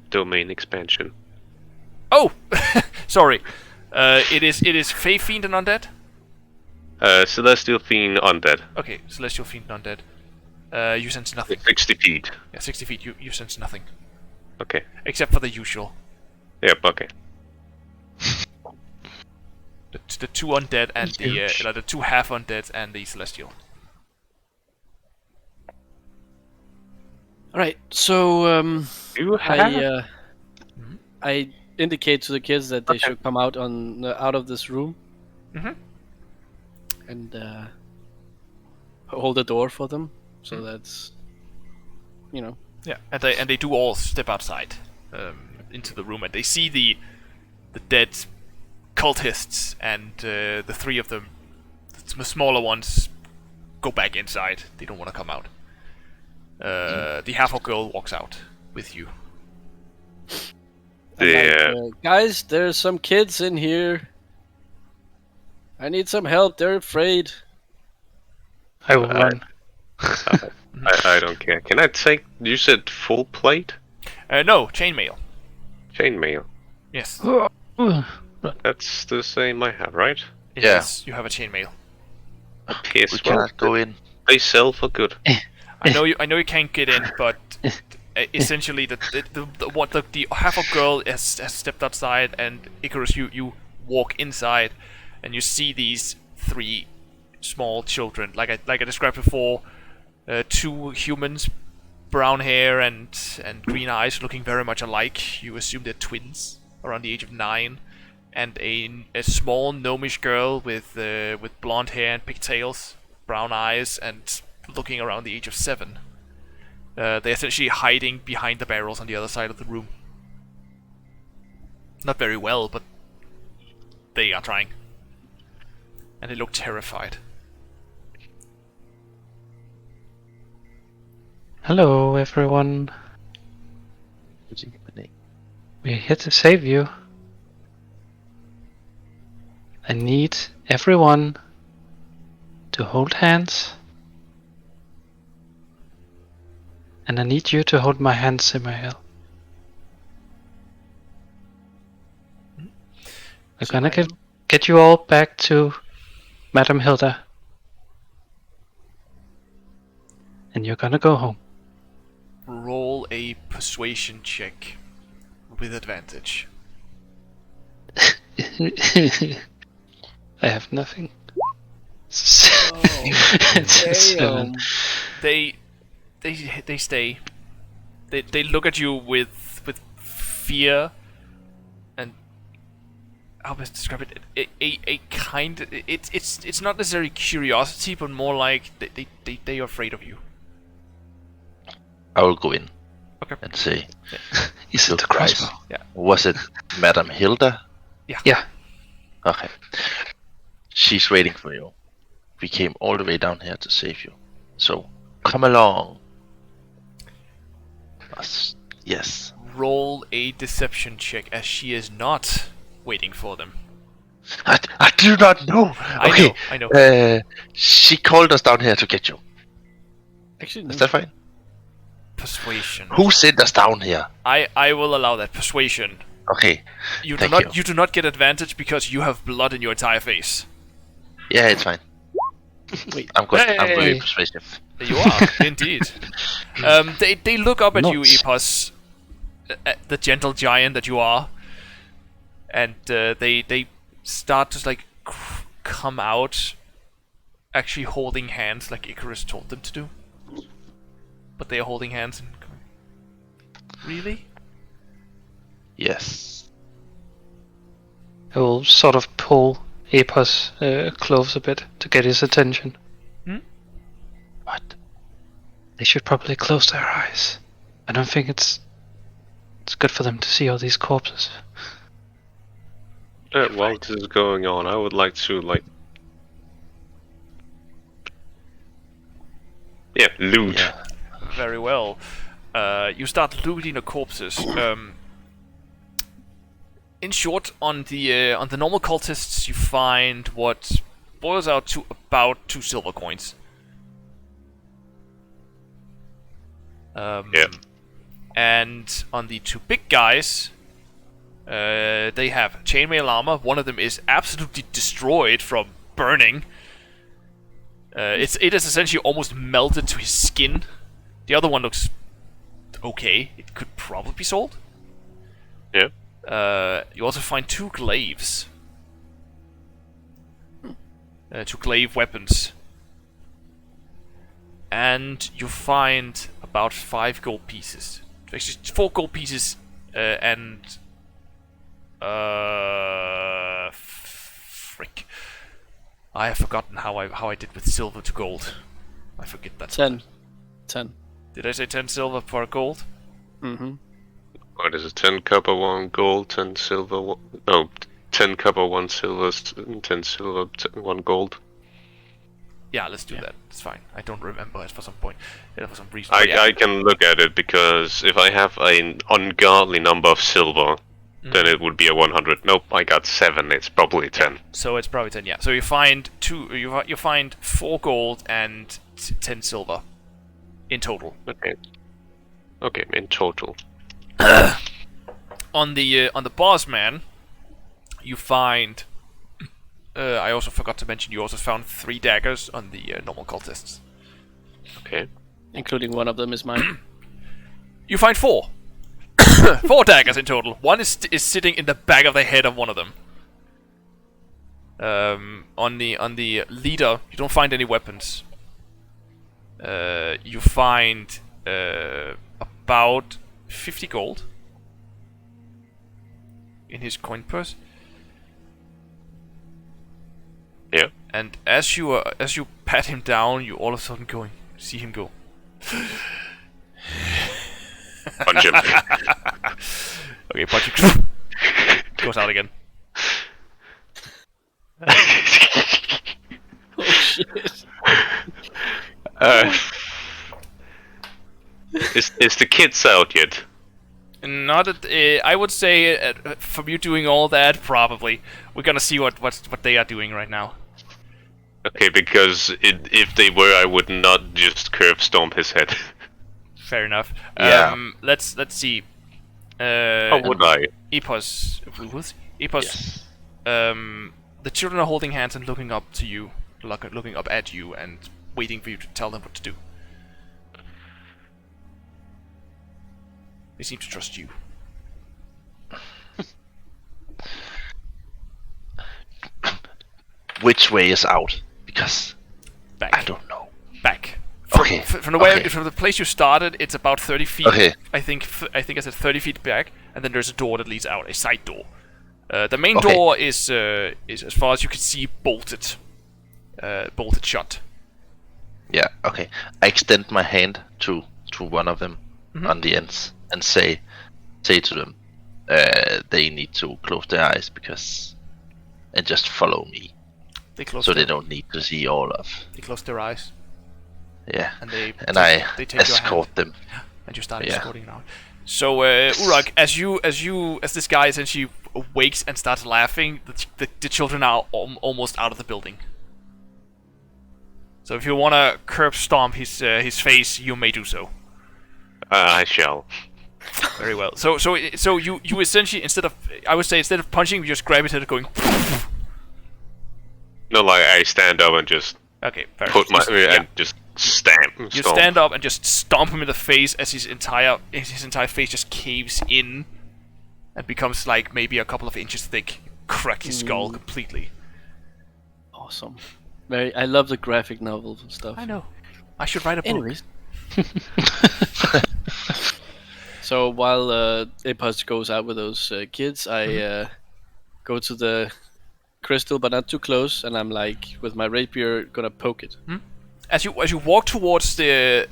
Domain expansion. Oh, sorry. It is Fey Fiend and Undead. Celestial Fiend Undead. Okay, Celestial Fiend and Undead. You sense nothing. 60 feet. Yeah, 60 feet. You sense nothing Okay. except for the usual. Yep, okay. The 2 undead and the 2 half undead and the celestial. Alright, so You have... I indicate to the kids that they should come out of this room. And hold the door for them. So that's, you know. Yeah, and they do all step outside into the room, and they see the dead cultists, and the 3 of them, the smaller ones, go back inside. They don't want to come out. The half-orc girl walks out with you. Yeah. Guys, there's some kids in here. I need some help. They're afraid. I will run. I don't care. Can I take... You said full plate? No, chainmail. Chainmail. Yes. That's the same I have, right? Yes, you have a chainmail. Yes, We well, cannot go in. they sell for good. I know you can't get in, but essentially the half-orc girl has stepped outside, and Icarus, you walk inside, and you see these 3 small children, like I described before, 2 humans, brown hair and green eyes, looking very much alike. You assume they're twins, around the age of 9, and a small gnomish girl with blonde hair and pigtails, brown eyes, and looking around the age of 7. They're essentially hiding behind the barrels on the other side of the room. Not very well, but they are trying. And they look terrified. Hello, everyone. We're here to save you. I need everyone to hold hands. And I need you to hold my hand, Samael. We're gonna get you all back to Madame Hilda. And you're gonna go home. Roll a persuasion check with advantage. I have nothing. It's a 7. They stay. They look at you with fear, and how best describe it? A kind. It's not necessarily curiosity, but more like they are afraid of you. I will go in. Okay. And say, Is it the Christ. crossbow? Yeah. Was it Madame Hilda? Yeah. Okay. She's waiting for you. We came all the way down here to save you. So, come along. Yes. Roll a deception check, as she is not waiting for them. I do not know. Okay. I know. She called us down here to get you. Actually, no. Is that fine? Persuasion. Who sent us down here? I will allow that. Persuasion. Okay. You Thank do not get advantage because you have blood in your entire face. Yeah, it's fine. Wait. I'm good. I'm Hey. really persuasive. You are indeed. They look up at you, Nuts. Epos, the gentle giant that you are, and they start to like come out, actually holding hands like Icarus told them to do. But they are holding hands and going, really? Yes. I will sort of pull Epos close a bit to get his attention. What? They should probably close their eyes. I don't think it's good for them to see all these corpses. While this is going on, I would like to loot. Yeah. Very well. You start looting the corpses. In short, on the normal cultists, you find what boils out to about 2 silver coins. And on the 2 big guys, they have chainmail armor. One of them is absolutely destroyed from burning. It is essentially almost melted to his skin. The other one looks okay. It could probably be sold. Yeah. You also find 2 glaives. 2 glaive weapons. And you find about 5 gold pieces. Actually, 4 gold pieces and... frick. I have forgotten how I did with silver to gold. I forget that. 10. Did I say 10 silver for gold? Mm-hmm. What is it? 10 copper, 1 gold, 10 silver. No, 10 copper, 1 silver, 10 silver, 1 gold. Yeah, let's do that. It's fine. I don't remember it for some point. For some reason. I can look at it because if I have an ungodly number of silver, then it would be a 100. Nope, I got 7. It's probably 10. So it's probably 10. Yeah. So you find 2. You find 4 gold and 10 silver in total. Okay. Okay, in total. On the boss man, you find. I also forgot to mention you also found 3 daggers on the normal cultists. Okay. Including one of them is mine. You find 4. 4 daggers in total. One is sitting in the back of the head of one of them. On the leader, you don't find any weapons. You find about 50 gold in his coin purse. Yeah. And as you pat him down, you all of a sudden see him go. Punch him. Okay, punch him. Goes out again. Oh shit. Is the kids out yet? Not at, I would say from you doing all that, probably. We're gonna see what they are doing right now. Okay, because if they were, I would not just curve stomp his head. Fair enough. Yeah. Let's see. How would I? Epos. Epos. Yes. The children are holding hands and looking up to you, looking up at you, and waiting for you to tell them what to do. They seem to trust you. Which way is out? Because Back. I don't know. Back. Okay. From the place you started, it's about 30 feet. Okay. I think I said 30 feet back, and then there's a door that leads out, a side door. The main Okay. door is as far as you can see bolted shut. Yeah. Okay. I extend my hand to one of them on the ends and say to them, they need to close their eyes and just follow me, They close. so they don't need to see all of. They close their eyes, Yeah. and they I take your hand, escort them. and you start Yeah. escorting now. So Urak, as this guy essentially wakes and starts laughing, the children are almost out of the building. So if you want to curb stomp his face, you may do so. I shall. Very well. So you essentially instead of punching, you just grab his head, going. No, like I stand up and just Okay, fair put my enough. and just stamp. You stomp. stand up and just stomp him in the face as his entire face just caves in and becomes like maybe a couple of inches thick. Crack his skull completely. Awesome. I love the graphic novel stuff. I know. I should write a book. Anyways. So while Epos goes out with those kids, I go to the crystal, but not too close, and I'm like, with my rapier, gonna poke it. As you walk towards the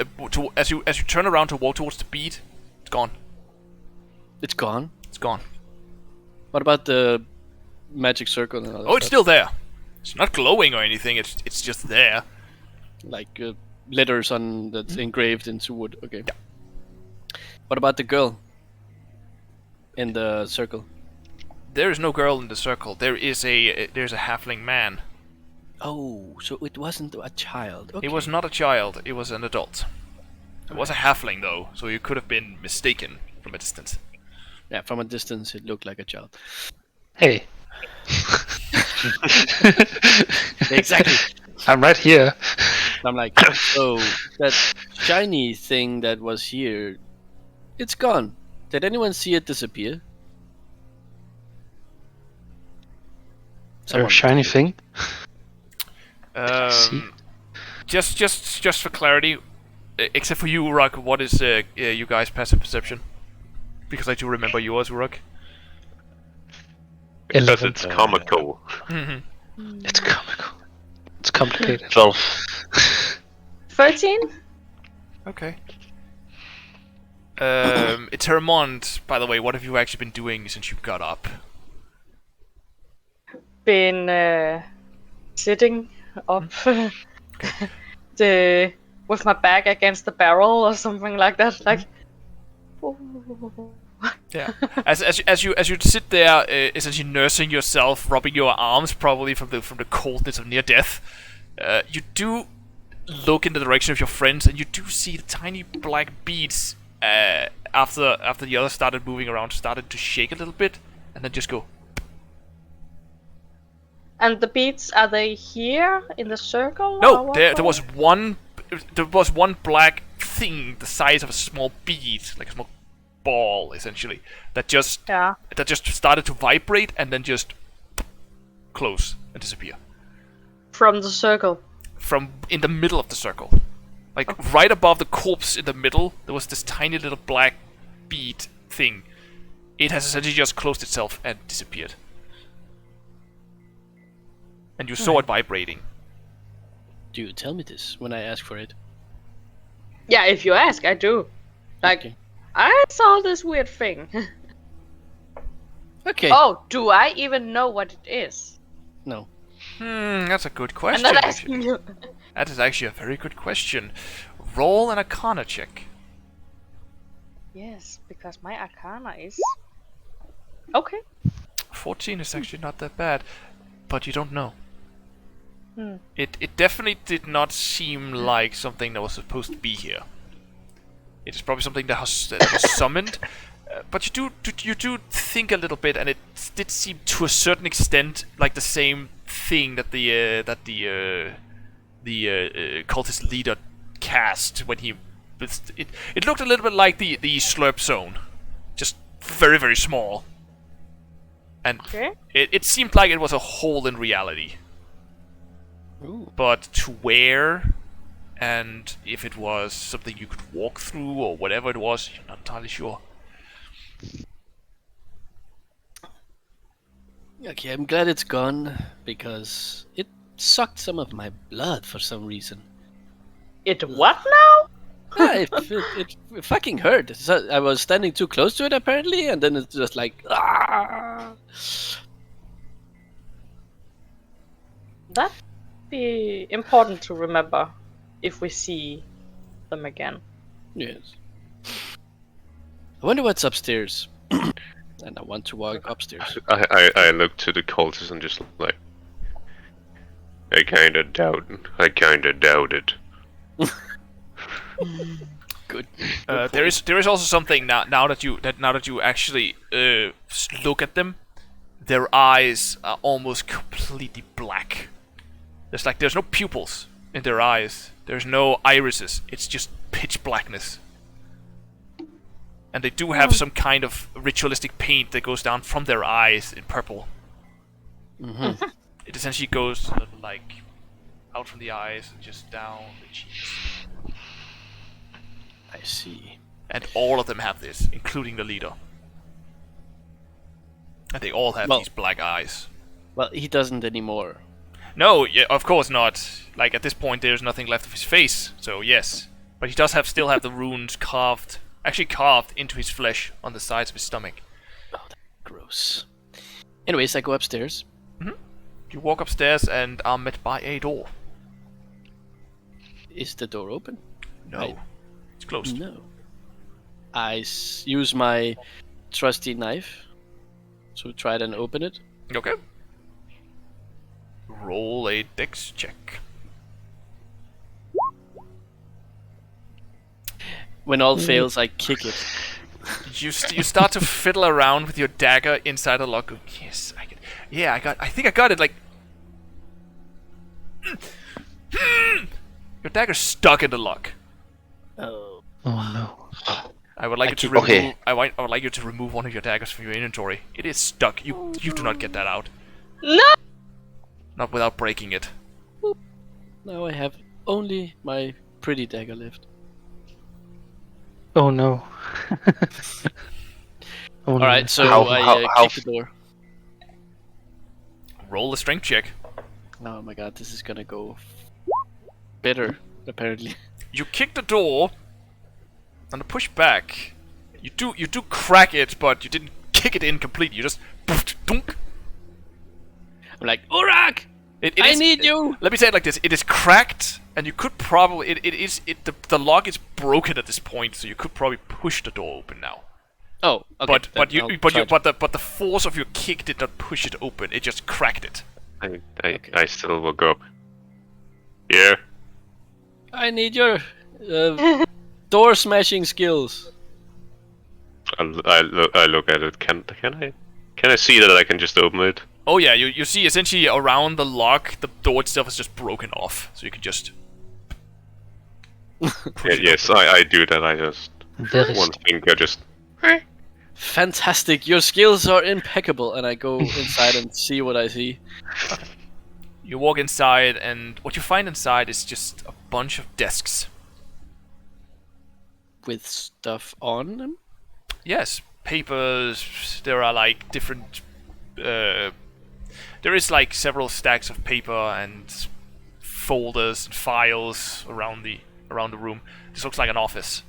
as you turn around to walk towards the bead, it's gone. It's gone. It's gone. What about the magic circle and all that Oh, it's stuff? still there. It's not glowing or anything. It's just there. Like letters on that's engraved into wood. Okay. Yeah. What about the girl in the circle? There is no girl in the circle. There's a halfling man. Oh, so it wasn't a child. Okay. It was not a child. It was an adult. It was a halfling though, so you could have been mistaken from a distance. Yeah, from a distance it looked like a child. Hey. Exactly. I'm right here. I'm like, so that shiny thing that was here, it's gone. Did anyone see it disappear? Is there a shiny thing? Um, just for clarity, except for you, Urak, what is you guys' passive perception? Because I do remember yours, Urak. Because 11. it's comical. It's comical. It's complicated. 12. 13? Okay. Eterèmont, by the way, what have you actually been doing since you got up? Been sitting up with my back against the barrel or something like that. Like, Yeah. As you sit there, essentially nursing yourself, rubbing your arms probably from the coldness of near death, you do look in the direction of your friends, and you do see the tiny black beads. After the others started moving around, started to shake a little bit, and then just go. and the beads, are they here in the circle? No, there was one. There was one black thing the size of a small bead, like a small ball, essentially, that just started to vibrate and then just close and disappear. From the circle. From in the middle of the circle, like right above the corpse in the middle, there was this tiny little black bead thing. It has essentially just closed itself and disappeared. And you saw it vibrating. Do you tell me this when I ask for it? Yeah, if you ask, I do. Like, Okay. I saw this weird thing. Okay. Oh, do I even know what it is? No. That's a good I'm question. not actually. asking you. That is actually a very good question. Roll an Arcana check. Yes, because my Arcana is... Okay. 14 is actually not that bad, but you don't know. Hmm. It definitely did not seem like something that was supposed to be here. It is probably something that was summoned, but you do think a little bit, and it did seem to a certain extent like the same thing that the cultist leader cast when he. It looked a little bit like the slurp zone, just very very small, and Okay. it seemed like it was a hole in reality. Ooh. But to where, and if it was something you could walk through or whatever it was, you're not entirely sure. Okay, I'm glad it's gone because it sucked some of my blood for some reason. It what now? Yeah, it fucking hurt. So I was standing too close to it apparently, and then it's just like. That'd be important to remember if we see them again. Yes. I wonder what's upstairs. And I want to walk upstairs. I look to the cultists and just like, I kinda doubt it. Good. There is also something now that you actually look at them, their eyes are almost completely black. There's no pupils in their eyes. There's no irises. It's just pitch blackness. And they do have some kind of ritualistic paint that goes down from their eyes in purple. Mm-hmm. It essentially goes like out from the eyes and just down the cheeks. I see. And all of them have this, including the leader. And they all have Well- these black eyes. Well, he doesn't anymore. No, yeah, of course not. Like, at this point, there's nothing left of his face, so yes. But he does still have the runes carved into his flesh on the sides of his stomach. Oh, that's gross. Anyways, I go upstairs. You walk upstairs and are met by a door. Is the door open? No, it's closed. No. I use my trusty knife to try and open it. Okay. Roll a dex check. When all fails, I kick it. You start to fiddle around with your dagger inside the lock. Yes, I think I got it. Like, your dagger's stuck in the lock. Oh. Oh no. I would like you to remove. Okay. I would like you to remove one of your daggers from your inventory. It is stuck. You do not get that out. No! Not without breaking it. Now I have only my pretty dagger left. Oh no. Oh, All right, so I kick the door. Roll a strength check. Oh my god, this is gonna go better, apparently. You kick the door, and to push back, you do crack it, but you didn't kick it in completely. You just dunk. I'm like, Urak! I need you! Let me say it like this: it is cracked, and you could probably the lock is broken at this point, so you could probably push the door open now. Oh, okay. But the force of your kick did not push it open; it just cracked it. I still will go up. Yeah. I need your door smashing skills. I look at it. Can I see that I can just open it? Oh yeah, you see essentially around the lock, the door itself is just broken off, so you can just. Yes, I do that. I just one finger just. Fantastic, your skills are impeccable, and I go inside and see what I see. You walk inside, and what you find inside is just a bunch of desks. With stuff on them? Yes, papers. There are like different. There is like several stacks of paper and folders and files around the room. This looks like an office.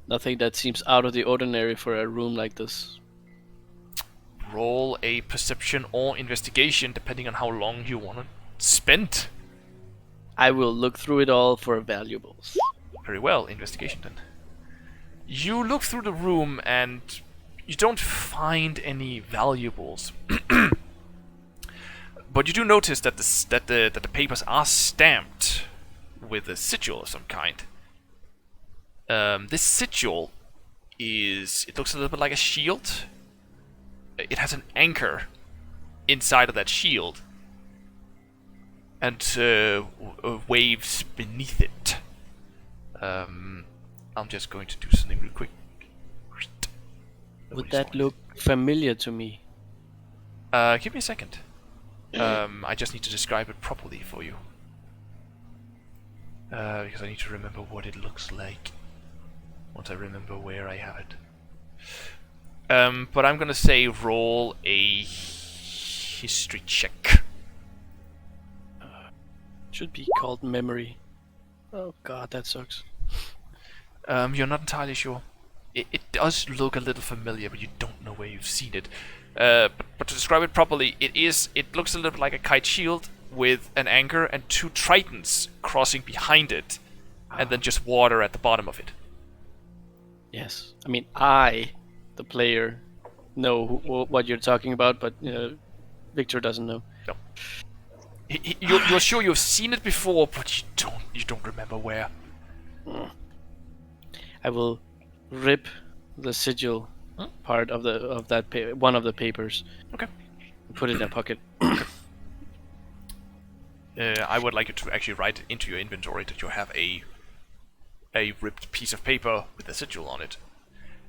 Nothing that seems out of the ordinary for a room like this. Roll a perception or investigation, depending on how long you want to spend. I will look through it all for valuables. Very well, investigation then. You look through the room and you don't find any valuables. But you do notice that the papers are stamped with a sigil of some kind. This sigil it looks a little bit like a shield. It has an anchor inside of that shield, and waves beneath it. I'm just going to do something real quick. Would that look familiar to me? Give me a second. I just need to describe it properly for you. Because I need to remember what it looks like. Once I remember where I have it. But I'm gonna say roll a history check. Should be called memory. Oh god, that sucks. You're not entirely sure. It does look a little familiar, but you don't know where you've seen it. But to describe it properly, it looks a little bit like a kite shield with an anchor and two tritons crossing behind it, and then just water at the bottom of it. Yes, I mean I, the player, know what you're talking about, but Victor doesn't know. No. You're sure you've seen it before, but you don't remember where. I will rip the sigil part of that one of the papers. Okay. Put it in a pocket. I would like you to actually write into your inventory that you have a ripped piece of paper with a sigil on it.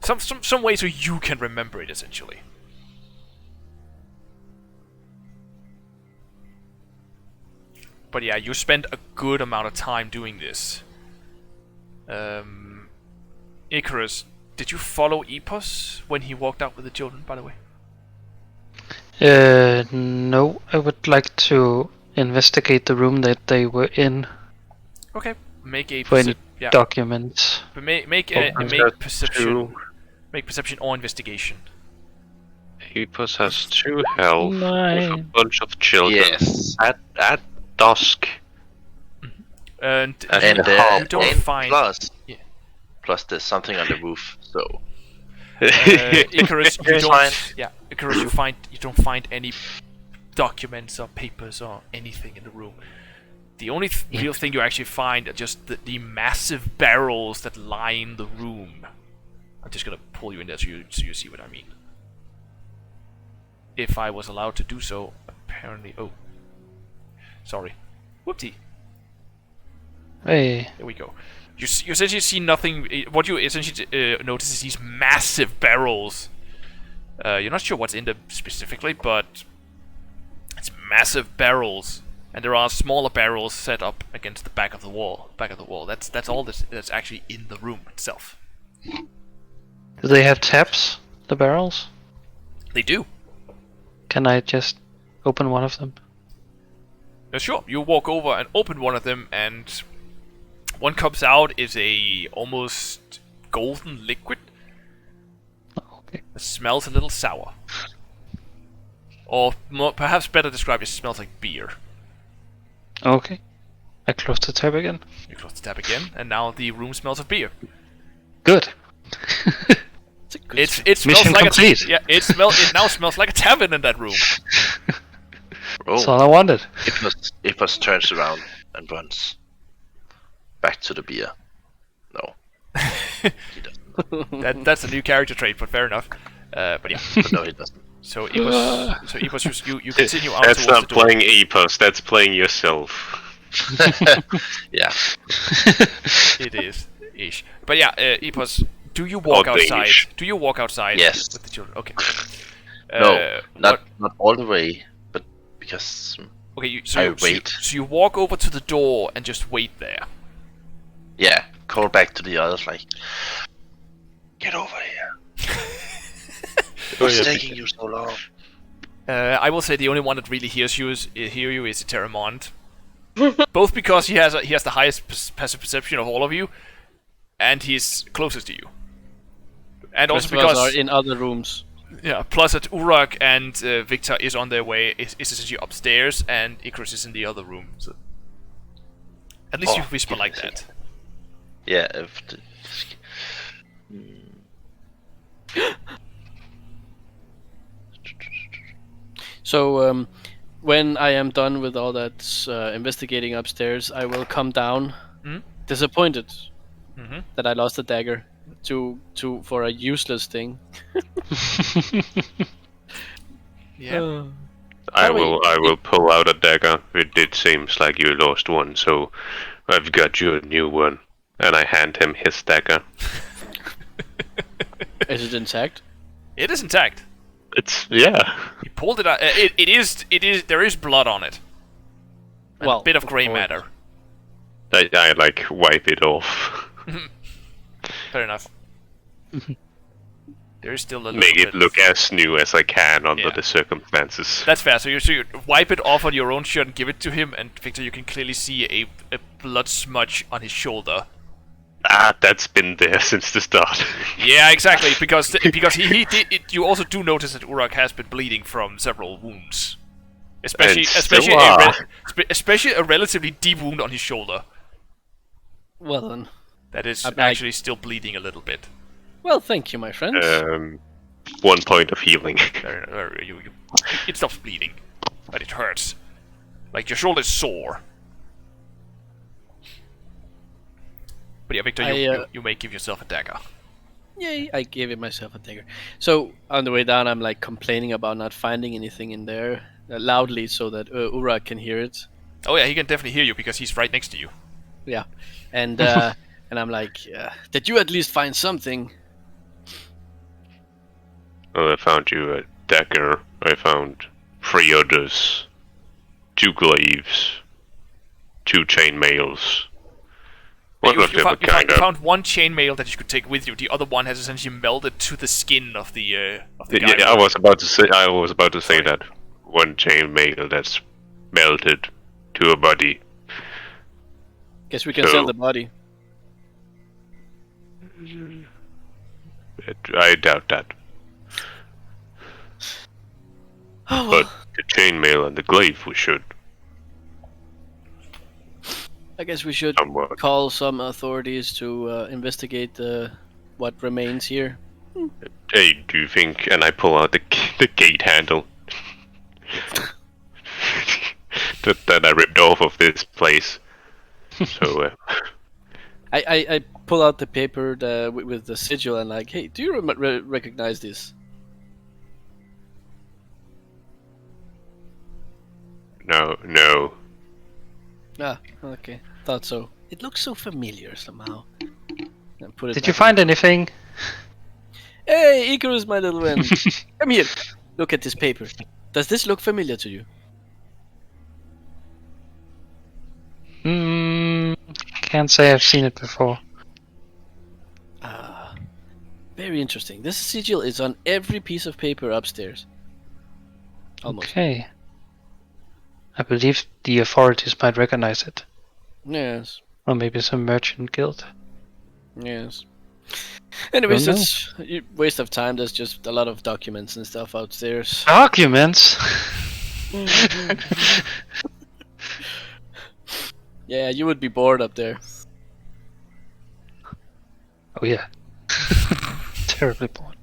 Some way so you can remember it, essentially. But yeah, you spend a good amount of time doing this. Icarus, did you follow Epos when he walked out with the children, by the way? No, I would like to investigate the room that they were in Okay. Make a for any yeah. documents. But make Got perception. two. Make perception or investigation. Epos has 2 health with a Nine. bunch of children. Yes. At dusk. And And you don't and find plus, plus there's something on the roof. So Icarus. You It's don't. fine. Yeah, Icarus. You don't find any documents or papers or anything in the room. The only real thing you actually find are just the massive barrels that line the room. I'm just gonna pull you in there so you see what I mean. If I was allowed to do so, apparently. Oh, sorry. Whoopty. Hey, There we go. You essentially see nothing. What you essentially notice is these massive barrels. You're not sure what's in them specifically, but it's massive barrels, and there are smaller barrels set up against the back of the wall. That's all that's actually in the room itself. do they have tabs? The barrels? They do. Can I just open one of them? Sure. You walk over and open one of them, and one comes out is a almost golden liquid. Okay. It smells a little sour. Or perhaps better described, it smells like beer. Okay. I close the tab again. You close the tab again, and now the room smells of beer. Good. It's a good It smells Mission like complete. it now smells like a tavern in that room. That's oh, all I wanted. Epos turns around and runs back to the beer. No, he doesn't. That's a new character trait, but fair enough. But yeah. But no, he doesn't. So Epos, you continue out That's towards not the door. playing Epos, that's playing yourself. Yeah. It is ish. But yeah, Epos, do you walk Or outside? Danish. Do you walk outside Yes. with the children? Okay. No, what- not all the way, but because Okay, I wait. So you walk over to the door and just wait there. yeah, call back to the others like, get over here. What's taking you so long? I will say the only one that really hears you is Eterèmont. Both because he has the highest passive perception of all of you, and he's closest to you. And also Rest of us because are in other rooms. yeah, plus that Urak and Victor is on their way, is essentially upstairs, and Icarus is in the other room. So at least you whisper like that. Yeah. So when I am done with all that investigating upstairs, I will come down, disappointed that I lost the dagger for a useless thing. Yeah. I will pull out a dagger. It seems like you lost one, so I've got you a new one. And I hand him his dagger. Is it intact? It is intact. It's yeah. He pulled it out. It is. There is blood on it. And Well, a bit of grey course. matter. I like wipe it off. Fair enough. There is still a little Make bit it look as new as I can under the circumstances. That's fair. So you wipe it off on your own shirt and give it to him, and Victor, you can clearly see a blood smudge on his shoulder. That's been there since the start. Yeah, exactly. Because he did. You also do notice that Urak has been bleeding from several wounds, especially a relatively deep wound on his shoulder. Well then. That is I'm actually still bleeding a little bit. Well, thank you, my friends. 1 point of healing. It stops bleeding, but it hurts. Like your shoulder is sore. But yeah, Victor, you may give yourself a dagger. Yay, I gave myself a dagger. So on the way down, I'm like complaining about not finding anything in there loudly so that Urak can hear it. Oh yeah, he can definitely hear you because he's right next to you. Yeah, and and I'm like, did you at least find something? Well, I found you a dagger. I found 3 others, 2 glaives, 2 chainmails, What You, was you, it? found, you, found, Kind you of. found one chainmail that you could take with you. The other one has essentially melded to the skin of the guy. Yeah, I was about to say. I was about to say Sorry. that one chainmail that's melted to a body. Guess we can So- sell the body. I doubt that. Oh, But the chainmail and the glaive, we should I guess we should somewhat. call some authorities to investigate what remains here. Hey, do you think? And I pull out the gate handle that I ripped off of this place. So I pull out the paper with the sigil and like, hey, do you recognize this? no. Ah, okay. Thought so. It looks so familiar somehow. And put it Did you back find anything? Hey, Icarus, my little friend. Come here. Look at this paper. Does this look familiar to you? Can't say I've seen it before. Ah, very interesting. This sigil is on every piece of paper upstairs. Almost. Okay. I believe the authorities might recognize it. Yes. Or maybe some merchant guild. Yes. Anyways, Don't know. it's a waste of time. There's just a lot of documents and stuff outstairs. Documents? Yeah, you would be bored up there. Oh yeah. Terribly bored.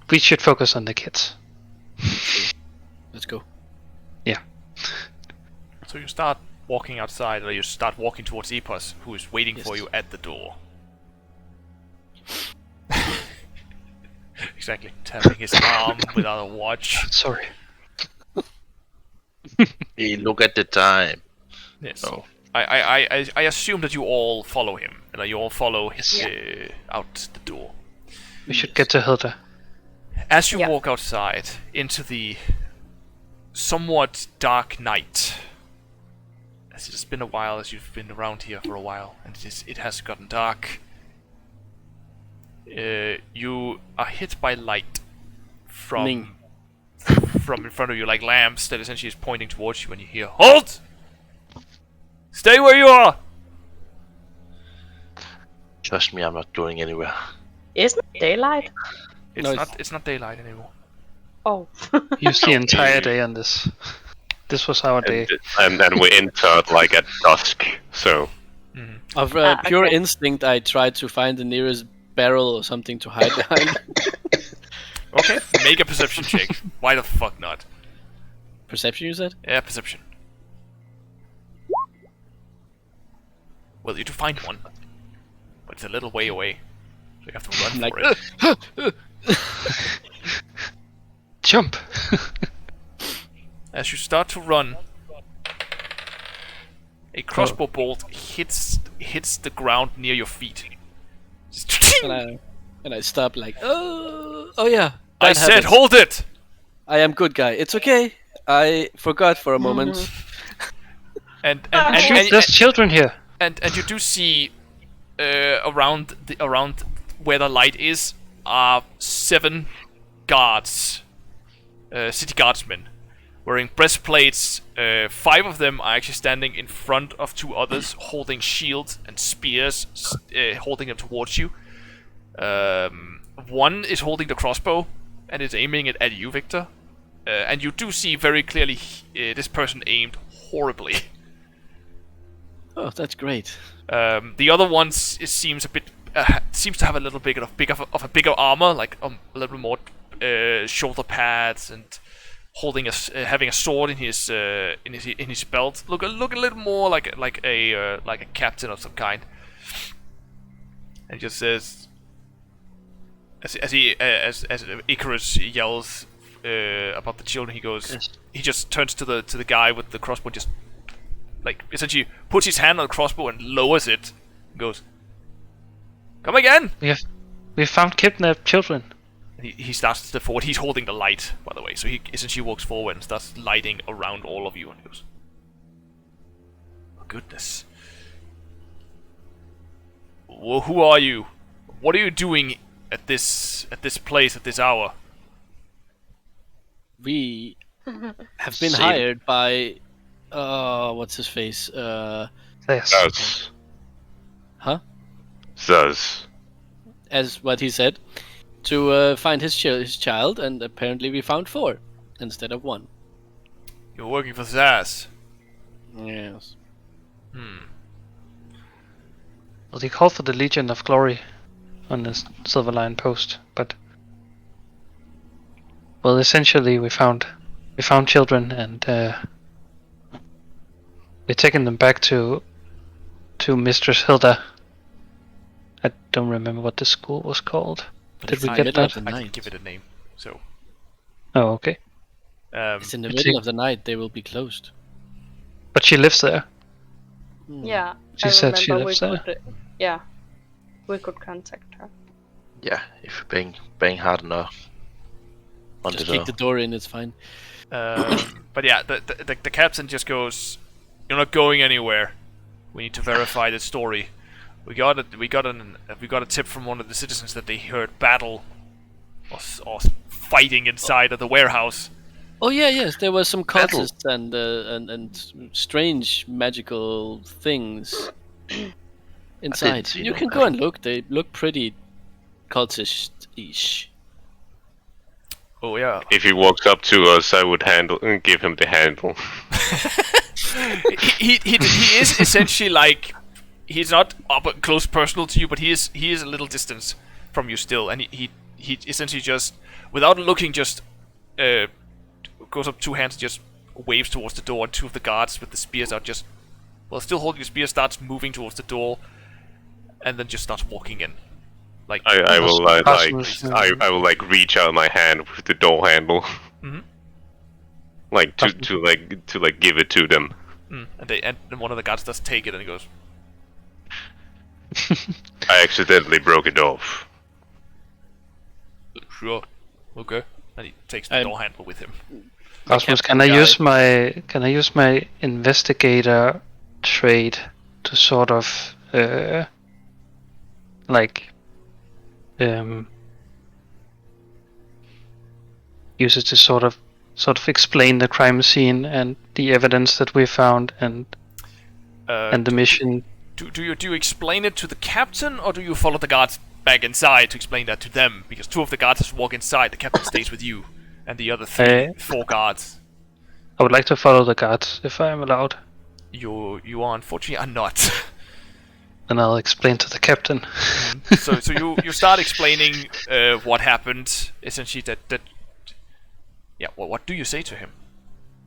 We should focus on the kids. Let's go. So you start walking outside, or you start walking towards Epos, who is waiting for Yes. you at the door. Exactly, tapping his arm without a watch. Sorry. Hey, look at the time. Yes. Oh. I assume that you all follow him, and you all follow Yes. out the door. We should get to Hilda. As you Yeah. walk outside into the somewhat dark night, as it has been a while, as you've been around here for a while, and it has gotten dark, you are hit by light from Ning. from in front of you, like lamps that essentially is pointing towards you, and you hear, "Halt! Stay where you are!" Trust me, I'm not going anywhere. Isn't it daylight? It's No, it's not daylight anymore. Oh. Use the entire day on this. This was our day. And then we entered like at dusk. So Of Ah, pure okay. instinct, I tried to find the nearest barrel or something to hide behind. Okay, make a perception check. Why the fuck not? Perception, you said? Yeah, perception. Well, you do find one, but it's a little way away, so you have to run I'm like, for it. Jump! As you start to run, a crossbow bolt hits the ground near your feet. Just and I stop like, oh yeah. I that said, happens. hold it! I am good guy. It's okay. I forgot for a moment. Shoot, there's children here. And you do see around where the light is are 7 guards, city guardsmen, wearing breastplates. 5 of them are actually standing in front of 2 others, holding shields and spears, holding them towards you. One is holding the crossbow and is aiming it at you, Victor. And you do see very clearly this person aimed horribly. Oh, that's great. The other one seems a bit seems to have a little bit of bigger armor, like a little more shoulder pads, and holding having a sword in his belt. Look a little more like a captain of some kind. And he just says, as Icarus yells about the children, he goes. Yes. He just turns to the guy with the crossbow, just like essentially puts his hand on the crossbow and lowers it. And goes, "Come again!" We found kidnapped children. And he starts to forward. He's holding the light, by the way, so he essentially walks forward and starts lighting around all of you, and goes, goodness. Well, who are you? What are you doing at this place at this hour? We have been Same. hired by, what's his face? Yes. Thus. Huh? Thus. As what he said, to find his child, and apparently we found 4 instead of 1. You're working for Zaz. Yes. Well, he called for the Legion of Glory on the Silver Lion post, but well, essentially we found children, and we're taking them back to Mistress Hilda. I don't remember what the school was called. Did we get that? I can give it a name. So. Oh, okay. It's in the middle of the night. They will be closed. But she lives there. Yeah. She I said she remember lives there. yeah. We could contact her. Yeah, if you bang hard enough on Just the kick door. the door in. It's fine. But yeah, the captain just goes, "You're not going anywhere. We need to verify the story. We got a tip from one of the citizens that they heard battle or fighting inside of the warehouse. Oh yeah, yes. There was some Battle. cultists and strange magical things inside. see You no can go and look. They look pretty cultist-ish. Oh yeah, If he walks up to us, I would give him the handle. he is essentially like, he's not up close personal to you, but he is a little distance from you still, and he essentially just, without looking, just goes up 2 hands and just waves towards the door, and 2 of the guards with the spears out just, well, still holding the spear, starts moving towards the door, and then just starts walking in. Like I will Customers, I will like reach out my hand with the door handle, like to give it to them. and one of the guards does take it, and he goes, I accidentally broke it off. "Sure, okay," and he takes the door handle with him. Rasmus, can I use my investigator trait to sort of use it to sort of explain the crime scene and the evidence that we found and the mission? Do you explain it to the captain, or do you follow the guards back inside to explain that to them? Because 2 of the guards just walk inside, the captain stays with you, and the other 4 guards. I would like to follow the guards if I am allowed. You are unfortunately not. And I'll explain to the captain. So you start explaining what happened. Essentially, that yeah. Well, what do you say to him?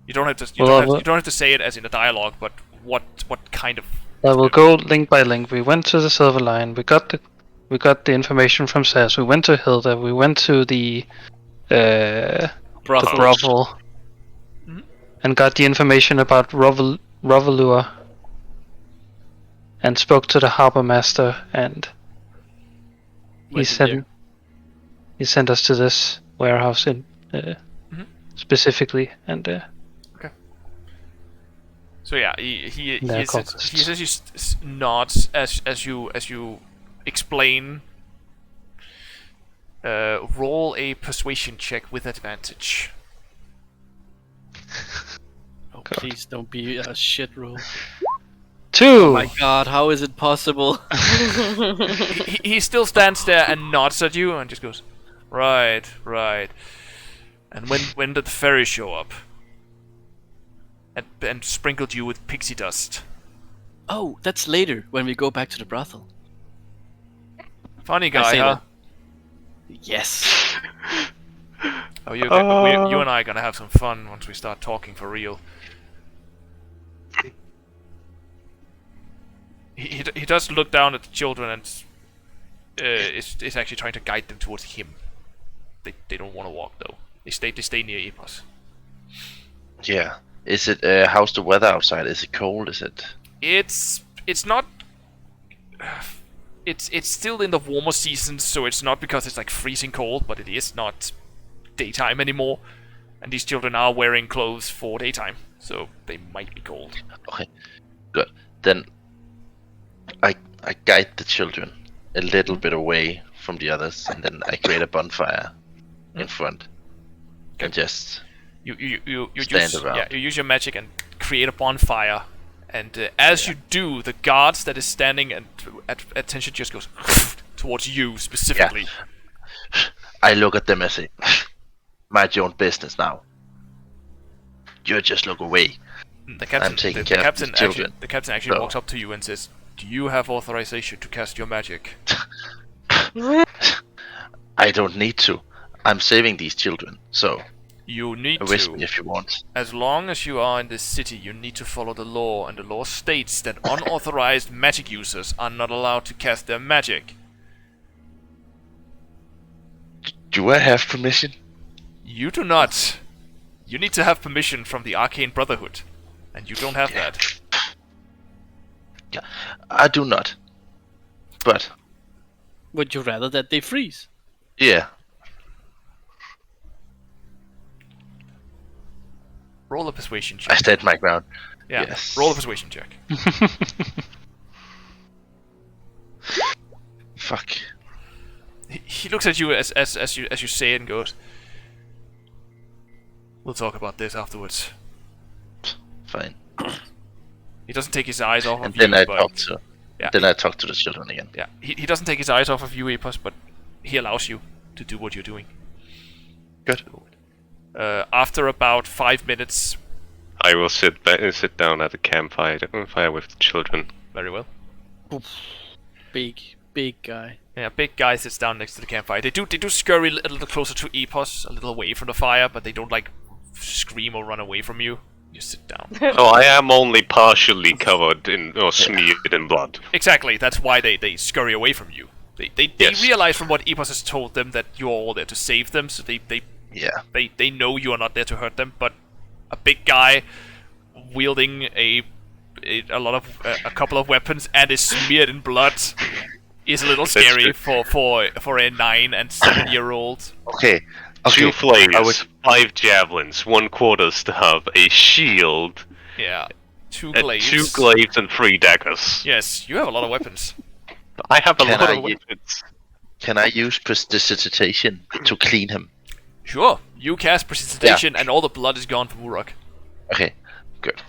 You don't have to. You don't have to say it as in a dialogue, but what kind of? I will go link by link. We went to the Silver Line. We got the information from Saz. We went to Hilda. We went to the brothel, and got the information about Rovalua, and spoke to the harbor master, and he sent us to this warehouse in specifically, and okay. So yeah, he cultists. essentially nods as you explain. Roll a persuasion check with advantage. Oh, please don't be a shit roll. 2. Oh my god, how is it possible? he still stands there and nods at you and just goes, right. And when did the fairy show up? And sprinkled you with pixie dust. Oh, that's later when we go back to the brothel. Funny I guy, say huh? Yes. Oh, you and I are gonna have some fun once we start talking for real. He does look down at the children and is actually trying to guide them towards him. They don't want to walk though. They stay near Epos. Yeah. Is it how's the weather outside? Is it cold? Is it? It's not. It's still in the warmer seasons, so it's not because it's like freezing cold, but it is not daytime anymore. And these children are wearing clothes for daytime, so they might be cold. Okay. Good. then I guide the children a little bit away from the others, and then I create a bonfire in front, and just You stand use around. you use your magic and create a bonfire, and as you do, the guards that is standing and at attention just goes towards you specifically. I look at them and say, "Mind your own business now. You just look away." The captain, I'm taking the care of captain these actually, children. the captain actually So- walks up to you and says, "Do you have authorization to cast your magic?" I don't need to. I'm saving these children, so You need arrest me to. if you want. As long as you are in this city, you need to follow the law, and the law states that unauthorized magic users are not allowed to cast their magic. Do I have permission? You do not. You need to have permission from the Arcane Brotherhood, and you don't have that. Yeah, I do not. But Would you rather that they freeze? yeah, Roll a persuasion I check. stand my ground. Yeah, yes. roll a persuasion check. Fuck. He looks at you as you say it and goes, "We'll talk about this afterwards." Fine. He doesn't take his eyes off And of then you, I but talk to. yeah, Then I talk to the children again. yeah, he doesn't take his eyes off of you, Epos, but he allows you to do what you're doing. Good. After about 5 minutes, I will sit down at the campfire with the children. very well. Big guy. Yeah, big guy sits down next to the campfire. They do scurry a little closer to Epos, a little away from the fire, but they don't like scream or run away from you. You sit down. Oh, I am only partially covered in or smeared in blood. Exactly, that's why they scurry away from you. They Yes. realize from what Epos has told them that you're all there to save them, so Yeah. they know you are not there to hurt them, but a big guy wielding a couple of weapons and is smeared in blood is a little scary true. for a 9 and 7-year-old. Okay. Two flails, I was 5 javelins, 1 quarterstaff, a shield, Yeah, 2 and glaives. 2 glaives and 3 daggers. Yes, you have a lot of weapons. I have a Can lot I of u- weapons. Can I use prestidigitation to clean him? Sure, you cast precipitation and all the blood is gone from Urak. Okay. Good.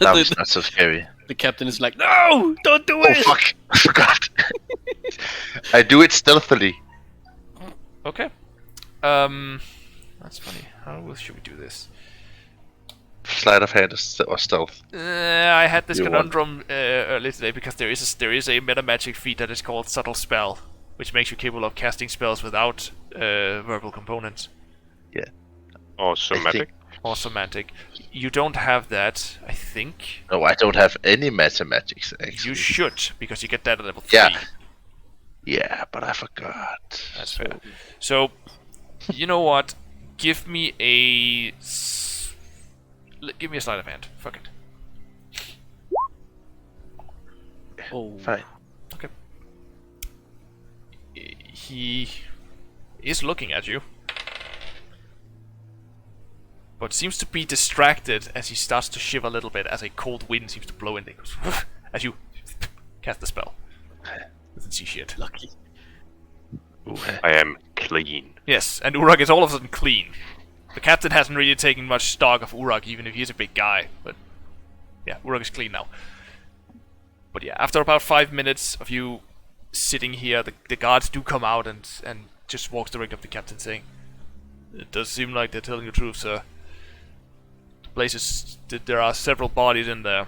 Now the, it's not so scary. the captain is like, no, don't do Oh it. fuck! I forgot. I do it stealthily. Okay. That's funny. How should we do this? Sleight of hand or stealth. I had this You want- conundrum earlier today because there is a meta magic feat that is called Subtle Spell, which makes you capable of casting spells without verbal components Yeah. Or I somatic. or semantic. You don't have that, I think. No, I don't have any mathematics actually. You should, because you get that at level 3. Yeah. Yeah, but I forgot. That's fair. So, you know what? Give me a sleight of hand. Fuck it. Oh, Fine. He is looking at you, but seems to be distracted as he starts to shiver a little bit as a cold wind seems to blow in. He goes, as you cast the spell. Doesn't see shit. lucky. I am clean. Yes, and Urak is all of a sudden clean. The captain hasn't really taken much stock of Urak, even if he is a big guy. But yeah, Urak is clean now. But yeah, after about 5 minutes of you sitting here, the guards do come out and just walks directly up to the captain, saying, "It does seem like they're telling the truth, sir. The place is there are several bodies in there.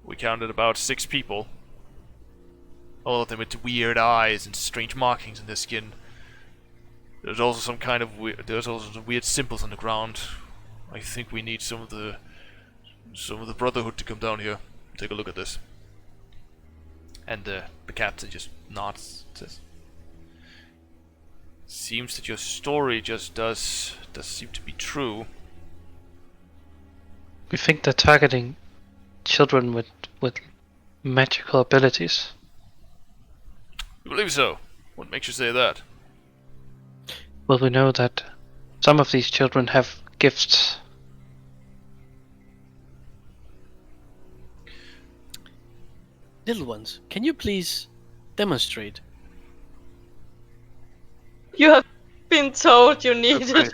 We counted about 6 people. All of them with weird eyes and strange markings in their skin. There's also some kind of there's also some weird symbols on the ground. I think we need some of the Brotherhood to come down here. Take a look at this." And the captain just nods. Says, "Seems that your story just does seem to be true." We think they're targeting children with magical abilities. You believe so? What makes you say that? Well, we know that some of these children have gifts. little ones, can you please demonstrate? You have been told you needed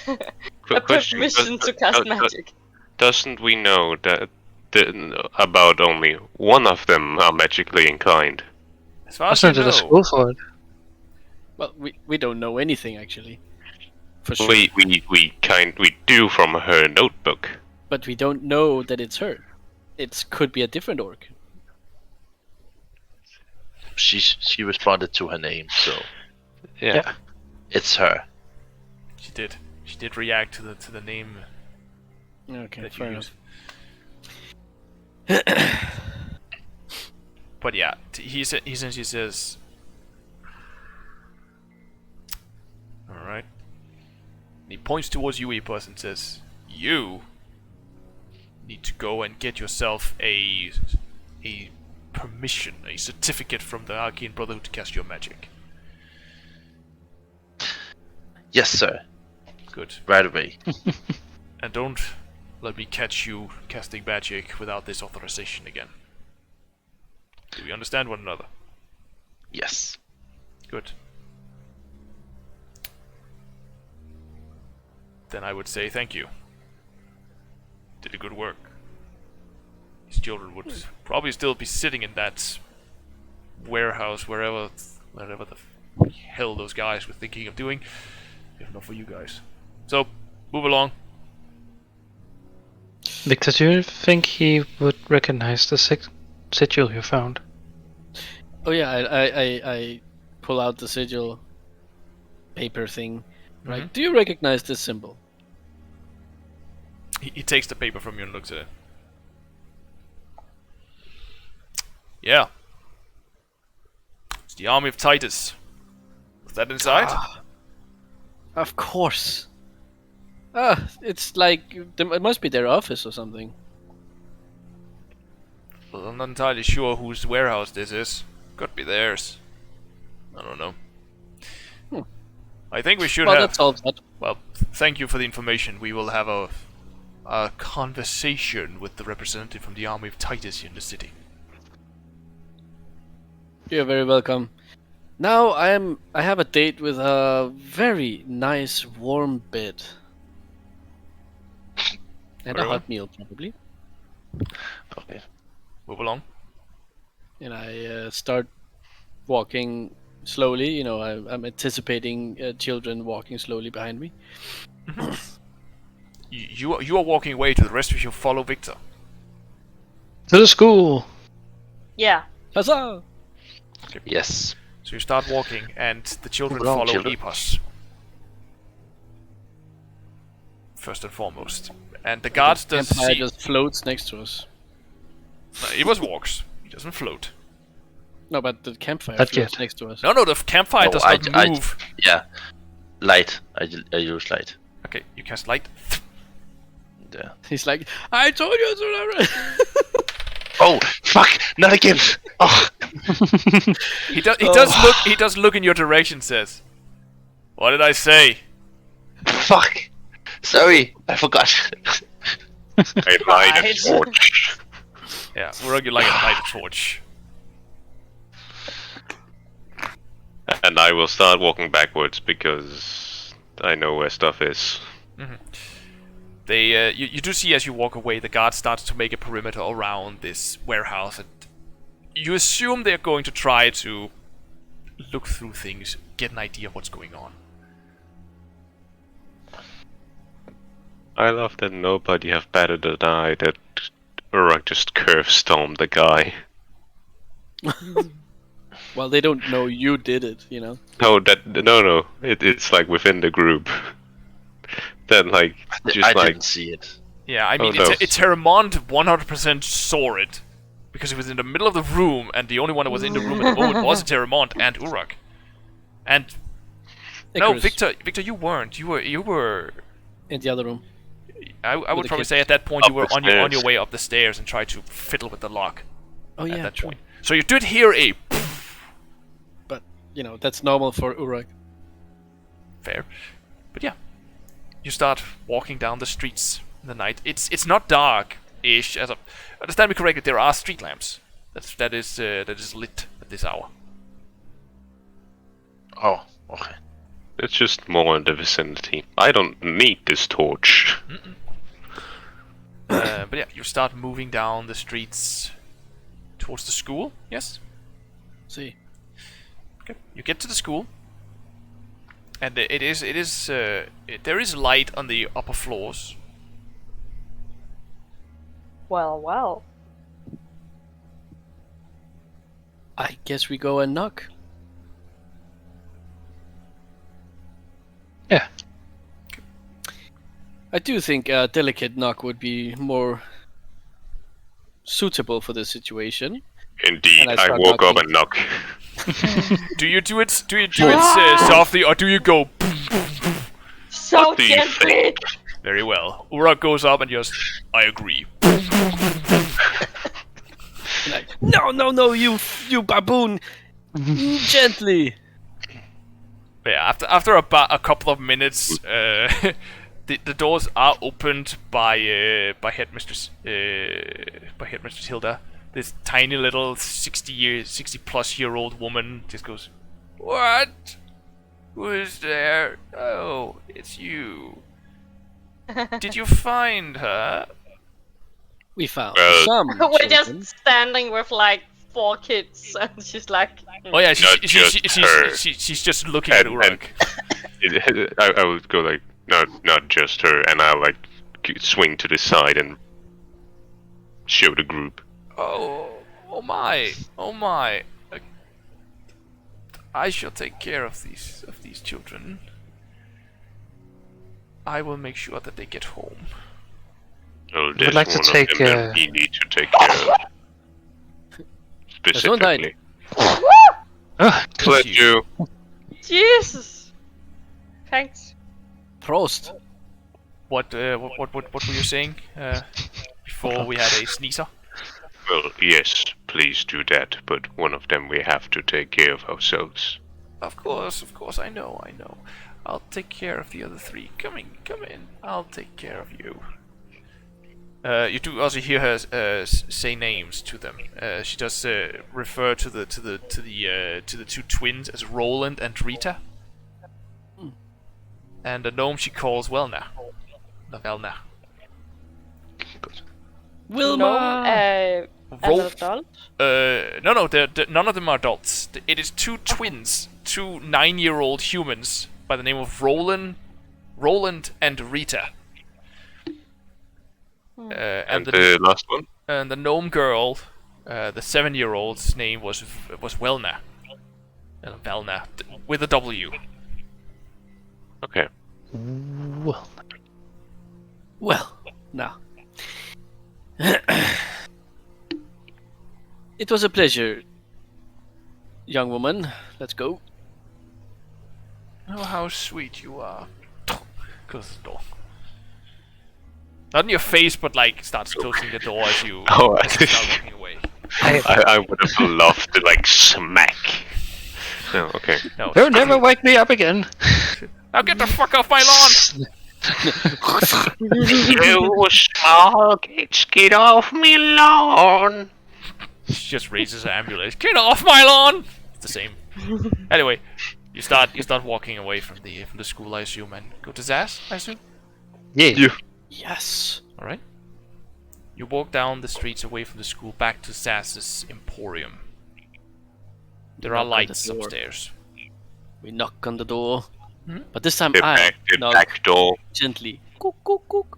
a Quick question, permission to cast magic. Doesn't we know that about only one of them are magically inclined? As far I as you sent to the know, school for it. Well, we don't know anything actually, for sure. We do from her notebook. But we don't know that it's her. It could be a different orc. She responded to her name, so Yeah. it's her. she did react to the name Okay, that fair you enough. use. But yeah, he essentially says, all right. And he points towards you, Epos, and says, "You need to go and get yourself a permission, a certificate from the Arcane Brotherhood to cast your magic." Yes, sir. Good. Right away. And don't let me catch you casting magic without this authorization again. Do we understand one another? Yes. Good. Then I would say thank you. Did a good work. These children would probably still be sitting in that warehouse, wherever the hell those guys were thinking of doing, if not for you guys. So, move along. Victor, do you think he would recognize the sigil you found? Oh yeah, I pull out the sigil paper thing. Right? Do you recognize this symbol? He takes the paper from you and looks at it. Yeah. It's the army of Titus. Was that inside? Of course. It's like it must be their office or something. Well, I'm not entirely sure whose warehouse this is. Could be theirs. I don't know. I think we should Well, have... that solves that. Well, thank you for the information. We will have a conversation with the representative from the army of Titus here in the city. You're very welcome. Now I have a date with a very nice warm bed. And Very a well. hot meal, probably. Okay. Move along. And I start walking slowly. You know, I'm anticipating children walking slowly behind me. You are walking away. To the rest of you follow Victor. To the school! Yeah. Huzzah! Yes. So you start walking, and the children Move along, follow children. Epos. First and foremost. And the guards does Vampire see... just floats next to us. No, Epos walks. He doesn't float. No, but the campfire Not floats yet. next to us. No, the campfire No, does not move. Yeah. Light. I use light. Okay, you cast light. Yeah. He's like, I told you to. Oh, fuck! Not again! Oh, He does look. He does look in your direction. Says, "What did I say?" fuck! Sorry, I forgot. I light a Right. torch. Yeah, Urak, you like a light torch. And I will start walking backwards because I know where stuff is. They, you do see as you walk away, the guards start to make a perimeter around this warehouse, and you assume they're going to try to look through things, get an idea of what's going on. I love that nobody have better than I that Urak just curve stormed the guy. Well, they don't know you did it, you know. No. It's like within the group. Then like just I like didn't see it. Yeah, I mean, Oh, no. Eterèmont 100% saw it, because he was in the middle of the room, and the only one that was in the room at the moment was Eterèmont and Urak. And no, Icarus, Victor, you weren't. You were. in the other room. I would the probably kid. say at that point you Up were the on your stairs. way up the stairs and tried to fiddle with the lock. Oh at yeah, that true. point. So you did hear a But you know that's normal for Urak. fair, but yeah, you start walking down the streets in the night. It's not dark-ish. Understand me correctly. There are street lamps. That is lit at this hour. Oh, okay. It's just more in the vicinity. I don't need this torch. But yeah, you start moving down the streets towards the school. Yes. See. Okay. You get to the school, and there is light on the upper floors. Well. I guess we go and knock. Yeah. I do think a delicate knock would be more suitable for this situation. Indeed, And I I start walk up knocking. and knock. Do you do it softly, or do you go So What do you gently. think? very well? Urak goes up and just, I agree. Like, no, you baboon! Gently! But yeah, after about a couple of minutes, the doors are opened by Headmistress Hilda. This tiny little 60-plus-year-old woman just goes, "What? Who is there? Oh, it's you. Did you find her?" We found Well, some. We're children. just standing with like 4 kids, and she's like, Oh yeah, Not just her. she's just looking at And- Urak. I would go like, not just her, and I'll like swing to the side and show the group. Oh my. I shall take care of these children. I will make sure that they get home. Oh, would there's like to one take, of them that we need to take care of. one died. Specifically. Let you. Jesus. Thanks. Prost. What were you saying before we had a sneezer? Well, yes, please do that, but one of them we have to take care of ourselves. Of course, I know. I'll take care of the other 3. Come in. I'll take care of you. You do also hear her say names to them. She does refer to the 2 twins as Roland and Rita, and the gnome she calls Velna. Wilma! No, an Roll- adult. No, none of them are adults. It is 2 twins, 2 9-year-old humans by the name of Roland and Rita. And the last one? And the gnome girl, the 7-year-old's name was Velna. Velna, with a W. Okay. Well, now. It was a pleasure, young woman. Let's go. Oh, how sweet you are. Close the door. Not in your face, but like starts closing the door as you as you start walking away. I would have loved to like smack. No, okay. No. Don't never wake me up again. Now get the fuck off my lawn! You small kids, get off me lawn! She just raises her ambulance. Get off my lawn! It's the same. Anyway, you start walking away from the school, I assume, and go to Zaz, I assume. Yeah. Yes. All right. You walk down the streets away from the school back to Zaz's Emporium. There are Knock on the lights door. upstairs. We knock on the door. Hmm? But this time The I knock back door. gently. Cook, cook, cook.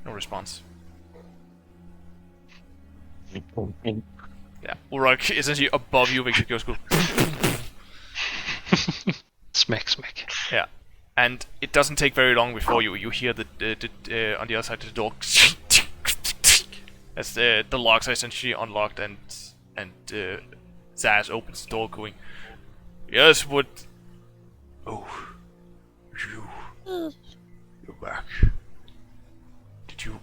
No response. Yeah, Urak is essentially above you, which goes go. Smack. Yeah, and it doesn't take very long before you hear the on the other side of the door as the locks are essentially unlocked, and Zaz opens the door, going, "Yes, what? Oh, you're back. Did you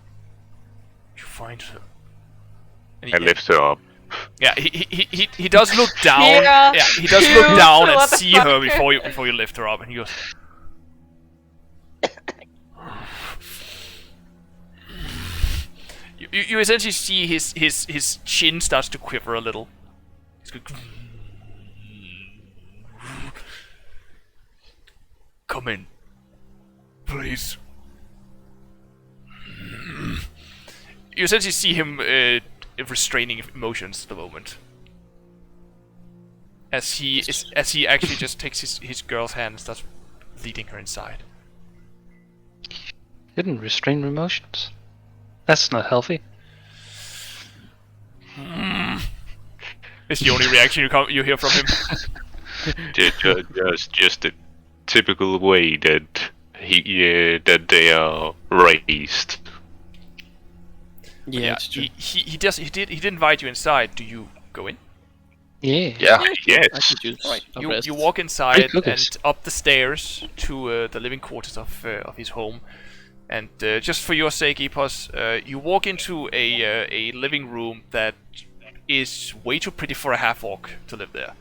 find her?" And I lift her up. Yeah, he does look down. Yeah. Yeah, he does look down and What the see her fuck? before you lift her up, and he goes, You essentially see his chin starts to quiver a little. He's going, come in, please. You essentially see him restraining emotions at the moment, as he actually just takes his girl's hand and starts leading her inside. Didn't restrain emotions. That's not healthy. It's the only reaction you hear from him. Just a typical way that that they are raised. Yeah, it's true. He did invite you inside. Do you go in? Yeah. Yeah. Yes. Right. You walk inside cookies. and up the stairs to the living quarters of his home. And just for your sake, Epos, you walk into a living room that is way too pretty for a half-orc to live there.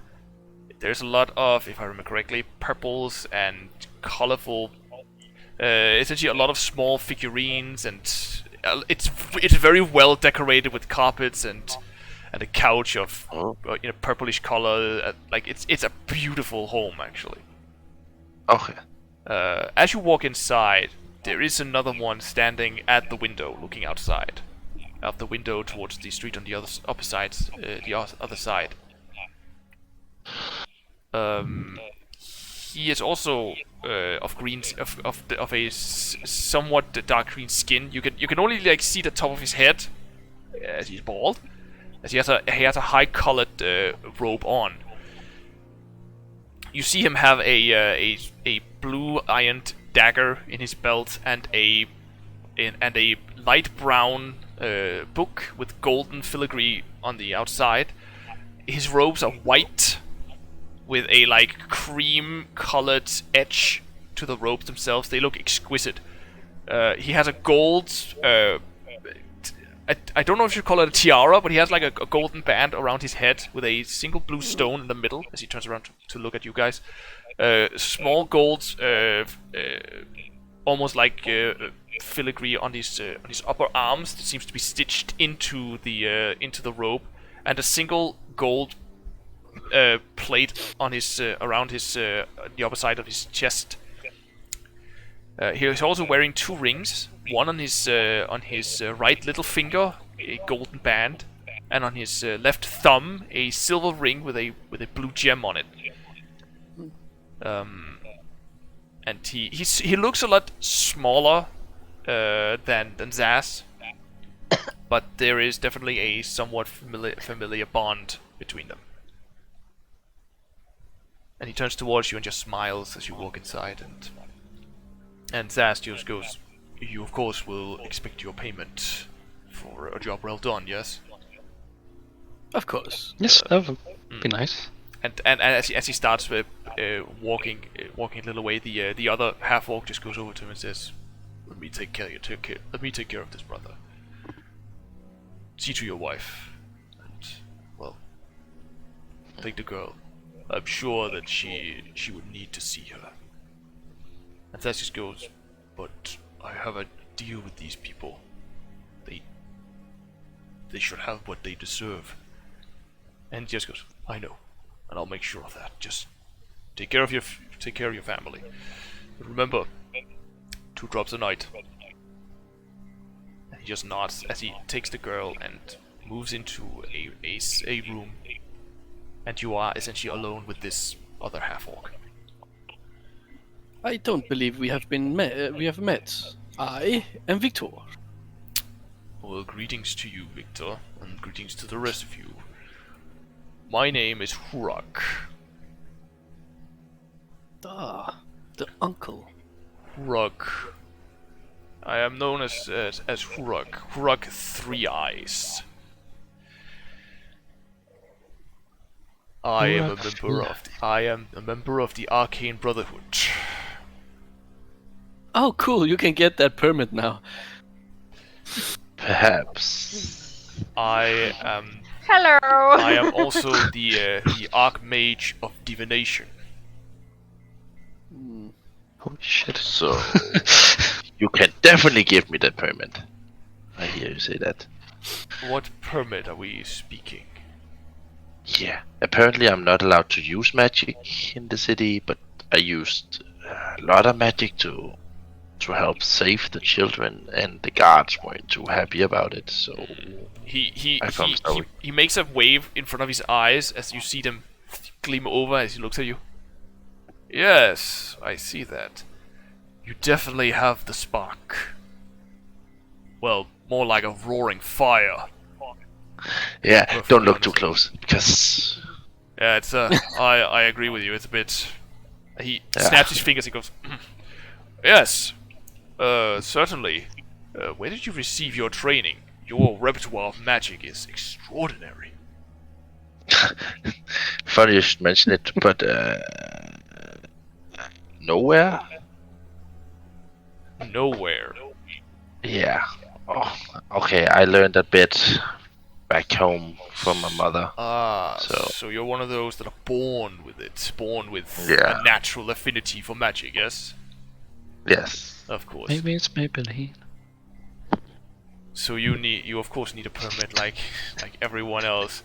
There's a lot of, if I remember correctly, purples and colorful, essentially a lot of small figurines, and it's very well decorated with carpets and a couch of purplish color. Like it's a beautiful home actually. Okay. As you walk inside, there is another one standing at the window, looking outside, out the window towards the street on the other side. He is also of green, of a somewhat dark green skin. You can only like see the top of his head, as he's bald, as he has a high colored robe on. You see him have a blue ironed dagger in his belt and a light brown book with golden filigree on the outside. His robes are white with a like cream colored edge to the robes themselves. They look exquisite. He has a gold I don't know if you call it a tiara, but he has like a golden band around his head with a single blue stone in the middle as he turns around to look at you guys. Small gold, almost like filigree on his upper arms that seems to be stitched into the robe, and a single gold plate on his around his the upper side of his chest. He is also wearing 2 rings, one on his right little finger, a golden band, and on his left thumb, a silver ring with a blue gem on it. And he looks a lot smaller than Zaz, but there is definitely a somewhat familiar bond between them. And he turns towards you and just smiles as you walk inside, and Zaz just goes, "You of course will expect your payment for a job well done, yes?" Of course. Yes, that would be nice. And as he starts walking a little way, the other half orc just goes over to him and says, "Let me take care of this, brother. See to your wife, and well, take the girl. I'm sure that she would need to see her." And Thess just goes, "But I have a deal with these people. They should have what they deserve." And he just goes, "I know, and I'll make sure of that. Just take care of your family. But remember, 2 drops a night." And he just nods as he takes the girl and moves into a room, and you are essentially alone with this other half orc. I don't believe we have met. I am Victor. Well, greetings to you, Victor, and greetings to the rest of you. My name is Urak. Ah, the uncle. Urak. I am known as Urak. Urak 3 Eyes. I am a member of the Arcane Brotherhood. Oh, cool! You can get that permit now. Perhaps. I am Hello. also the Archmage of Divination. Holy shit. So you can definitely give me the permit. I hear you say that. What permit are we speaking? Yeah. Apparently, I'm not allowed to use magic in the city, but I used a lot of magic to help save the children, and the guards weren't too happy about it. So He makes a wave in front of his eyes as you see them gleam over as he looks at you. Yes, I see that. You definitely have the spark. Well, more like a roaring fire. yeah, Perfectly don't look too honest. close because Yeah, it's I agree with you. It's a bit. He snaps his fingers. He goes, yes, certainly. Where did you receive your training? Your repertoire of magic is extraordinary. funny you should mention it, but nowhere. Nowhere. Yeah. Oh, okay. I learned a bit back home from my mother. So you're one of those that are born with it, born with Yeah. a natural affinity for magic, yes? Yes. Of course. Maybe it's Maybelline. So you of course need a permit like everyone else.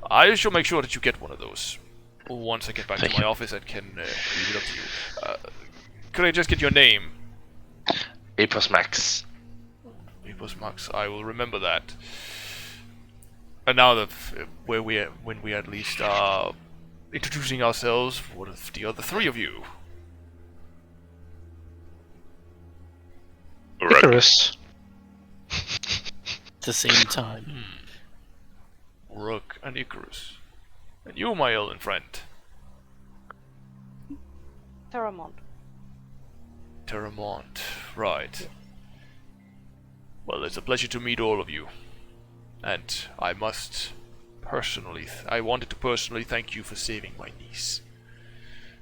I shall make sure that you get one of those. Once I get back Thank to my you. office, I can leave it up to you. Could I just get your name? Epos Max. Epos Max. I will remember that. And now that when we at least are introducing ourselves, what of the other three of you? Urak. Icarus. At the same time. Urak and Icarus. And you, my elven friend. Eterèmont. Eterèmont. Right. Well, it's a pleasure to meet all of you. And I must personally, I wanted to personally thank you for saving my niece.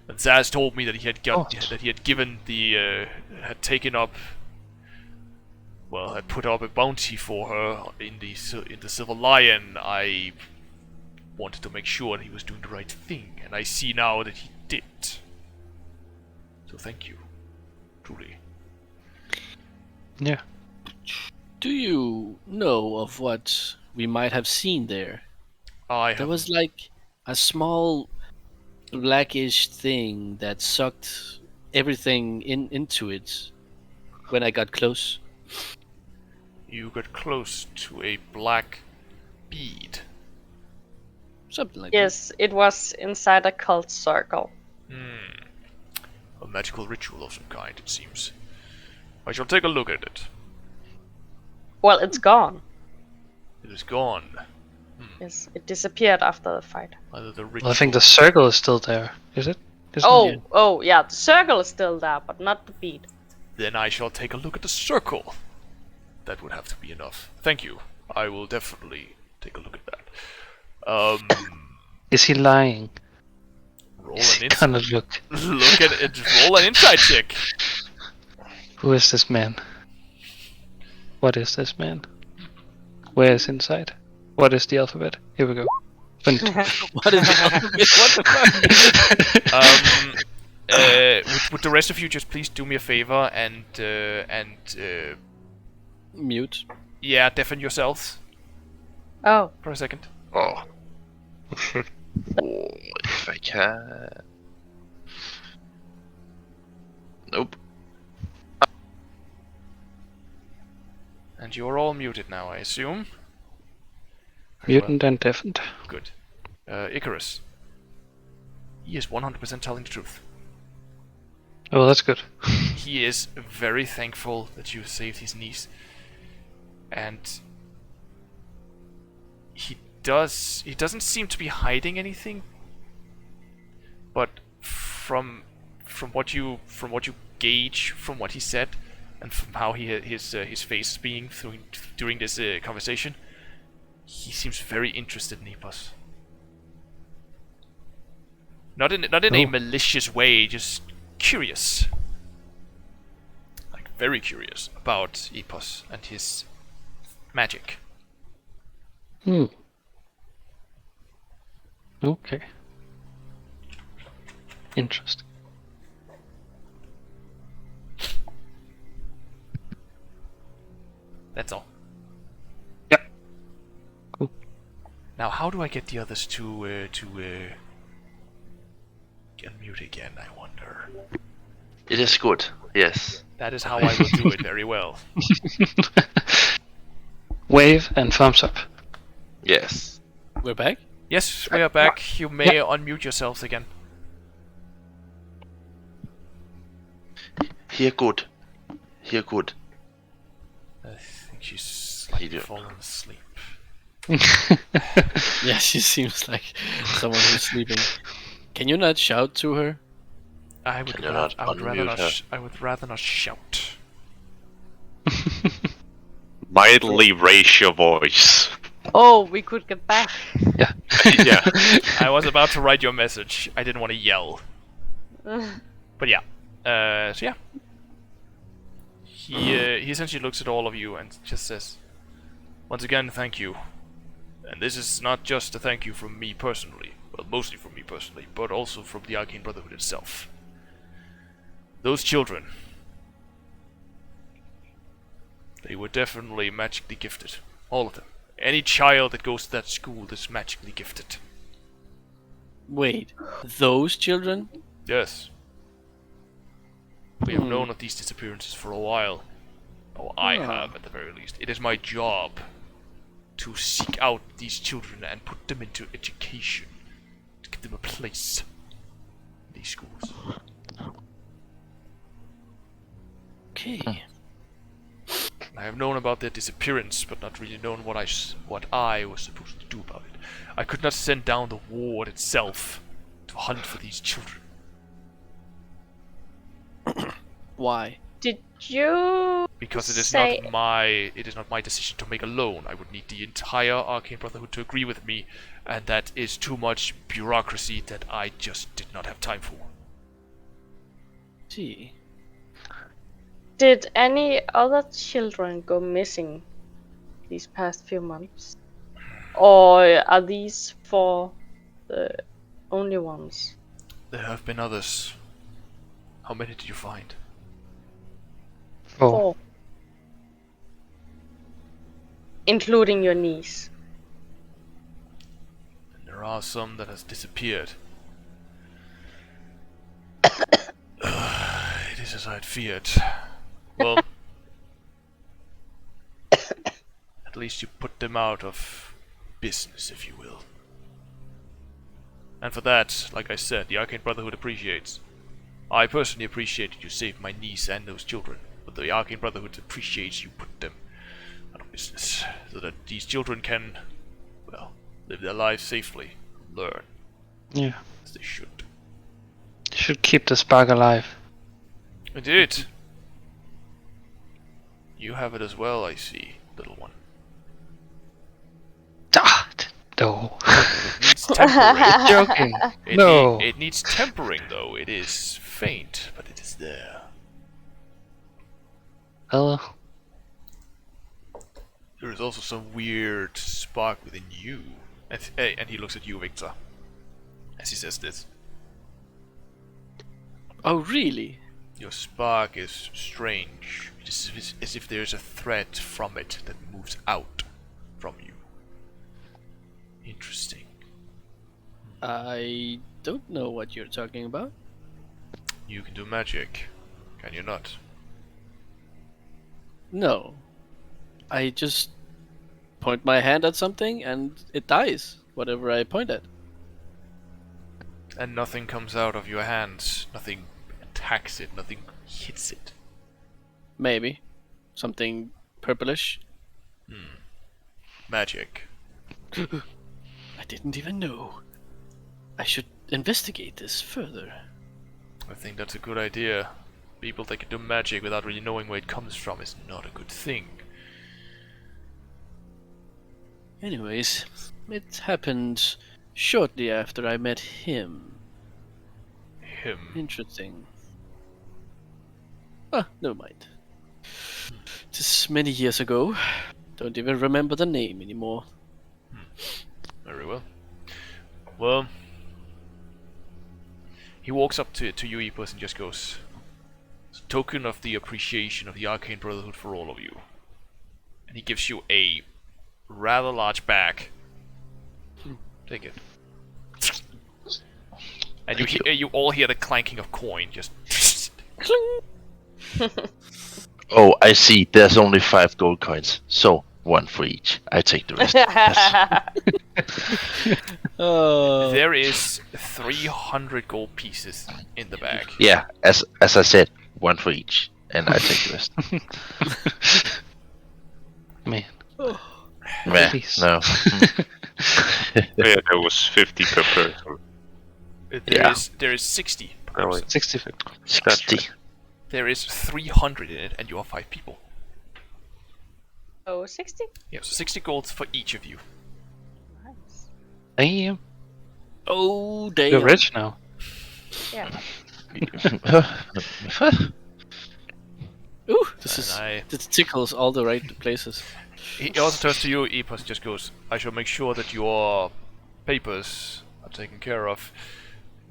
And Zaz told me that he had that he had given the, had taken up, well, had put up a bounty for her in the Silver Lion. I wanted to make sure that he was doing the right thing, and I see now that he did. So thank you, truly. Yeah. Do you know of what we might have seen there? There was like a small blackish thing that sucked everything into it when I got close. You got close to a black bead. Something like Yes, it was inside a cult circle. A magical ritual of some kind, it seems. I shall take a look at it. Well, it's gone. It is gone. Yes, it disappeared after the fight. Either the ritual. Well, I think the circle is still there. Is it? Isn't Oh, it? oh, yeah, the circle is still there, but not the bead. Then I shall take a look at the circle. That would have to be enough. Thank you. I will definitely take a look at that. Is he lying? Roll Is an he insight. gonna look? Look at it. Roll an insight check. Who is this man? What is this man? Where is inside? What is the alphabet? Here we go. 22. What is what the fuck? Would the rest of you just please do me a favor and Mute. yeah, deafen yourselves Oh, for a second. Oh. Oh, if I can. Nope. And you're all muted now, I assume. Mutant and deafened. Good. Icarus. He is 100% telling the truth. Oh, that's good. He is very thankful that you saved his niece. And he doesn't seem to be hiding anything. But from what you gauge from what he said and from how his face is being during this conversation, he seems very interested in Epos. Not in a malicious way, just curious. Like very curious about Epos and his magic. Okay. Interesting. That's all. Cool. Now, how do I get the others to unmute again? I wonder. It is good. Yes. That is how I will do it very well. Wave and thumbs up. Yes. We're back. Yes, we are back. You may unmute yourselves again. Here good. Here good. I think she's like Idiot. fallen asleep. Yeah, she seems like someone who's sleeping. Can you not shout to her? I would Can you not rather unmute not. her? I would rather not shout. Mildly raise your voice. Oh, we could get back. Yeah. Yeah. I was about to write your message. I didn't want to yell. But yeah. So yeah. He essentially looks at all of you and just says, "Once again, thank you. And this is not just a thank you from me personally, well, mostly from me personally, but also from the Arcane Brotherhood itself. Those children, they were definitely magically gifted. All of them. Any child that goes to that school is magically gifted. Wait, those children? Yes. We have known of these disappearances for a while. Or I have, at the very least. It is my job to seek out these children and put them into education. To give them a place in these schools. Okay. I have known about their disappearance, but not really known what I was supposed to do about it. I could not send down the ward itself to hunt for these children. Why? Did you? Because it is say... not my decision to make alone. I would need the entire Arcane Brotherhood to agree with me, and that is too much bureaucracy that I just did not have time for. Gee. Did any other children go missing these past few months? Or are these four the only ones? There have been others. How many did you find? Oh, Four. Including your niece. And there are some that has disappeared. It is as I had feared. Well, at least you put them out of business, if you will. And for that, like I said, the Arcane Brotherhood appreciates. I personally appreciate that you saved my niece and those children, but the Arcane Brotherhood appreciates you put them out of business, so that these children can, well, live their lives safely, learn, yeah. as they should. You should keep the spark alive. Indeed. You have it as well, I see, little one. Ah, no. It needs tempering. Joking. No. It needs tempering, though. It is faint, but it is there. Well, There is also some weird spark within you. And he looks at you, Victor, as he says this. Oh, really? Your spark is strange. It is as if there is a thread from it that moves out from you. Interesting. I don't know what you're talking about. You can do magic, can you not? No. I just point my hand at something and it dies, whatever I point at. And nothing comes out of your hands. Nothing attacks it. Nothing hits it. Maybe. Something purplish. Magic. I didn't even know. I should investigate this further. I think that's a good idea. People that can do magic without really knowing where it comes from is not a good thing. Anyways, it happened shortly after I met him. Him. Interesting. Ah, never mind. It is many years ago. Don't even remember the name anymore. Very well. Well, he walks up to you, Epos, and just goes, "It's a token of the appreciation of the Arcane Brotherhood for all of you." And he gives you a rather large bag. Take it. And you all hear the clanking of coin, just. Oh, I see. There's only 5 gold coins, so 1 for each. I take the rest. Yes. There is 300 gold pieces in the bag. Yeah, as I said, 1 for each, and I take the rest. Man. Meh, Please. no. Yeah, there was 50 per person. There is 60 per Oh, person. 60. 60. There is 300 in it, and you are 5 people. Oh, 60? Yeah, so 60 golds for each of you. Nice. Damn. Oh, damn. You're rich now. Yeah. Ooh, this tickles all the right places. He also turns to you, Epos, just goes, I shall make sure that your papers are taken care of.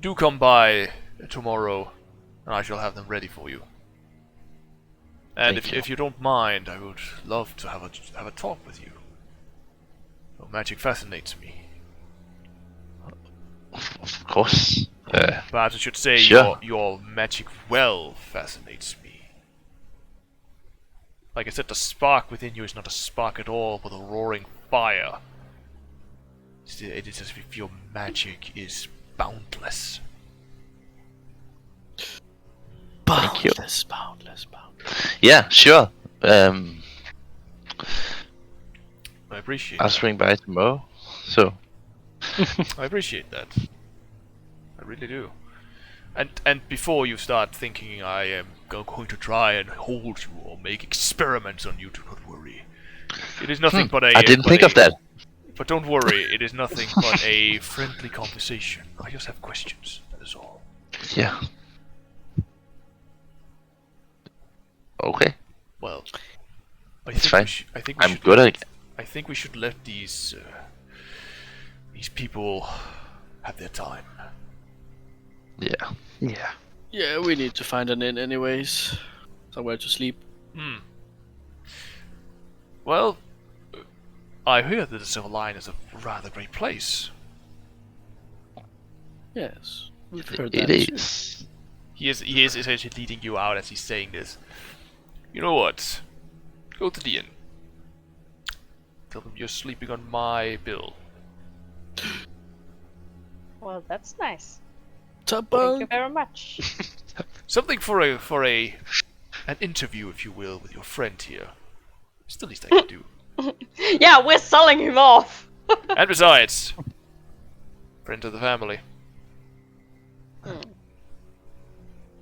Do come by tomorrow, and I shall have them ready for you. And Thank you. if you don't mind, I would love to have a talk with you. Oh, magic fascinates me. Of course. Perhaps I should say Sure. your magic well fascinates me. Like I said, the spark within you is not a spark at all, but a roaring fire. It is as if your magic is boundless. Thank you. Boundless. Yeah, sure. I appreciate I'll that. swing by tomorrow. So, I appreciate that. I really do. And before you start thinking I am going to try and hold you or make experiments on you, do not worry. It is nothing but a... I didn't think of that. But don't worry, it is nothing but a friendly conversation. I just have questions, that is all. Yeah. Okay. Well, It's fine. I think we I'm should good let, at it. I think we should let these people have their time. Yeah. Yeah. Yeah, we need to find an inn anyways. Somewhere to sleep. Well, I hear that the Silver Lion is a rather great place. Yes, we've heard It that. is. He is essentially leading you out as he's saying this. You know what? Go to the inn. Tell them you're sleeping on my bill. Well, that's nice. Top Thank you bunk. very much. Something for an interview, if you will, with your friend here. It's the least I can do. Yeah, we're selling him off. And besides, friend of the family.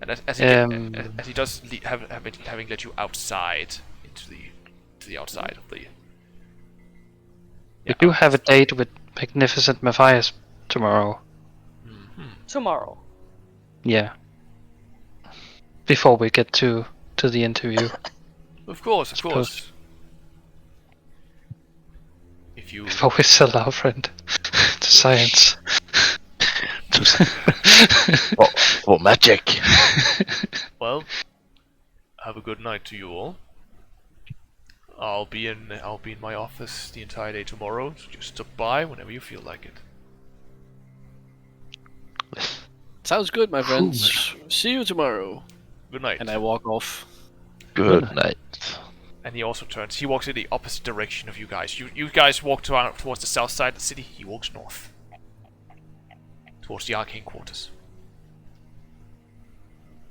And as he does having let you outside into the outside of the. We do have a date with Magnificent Matthias tomorrow. Tomorrow. Yeah. Before we get to the interview. Of course. Suppose. If you Before we sell our friend to science. For magic. well, have a good night to you all. I'll be in my office the entire day tomorrow. So just stop by whenever you feel like it. Sounds good, my friends. See you tomorrow. Good night. And I walk off. Good night. And he also turns. He walks in the opposite direction of you guys. You guys walk towards the south side of the city. He walks north. Towards the arcane quarters.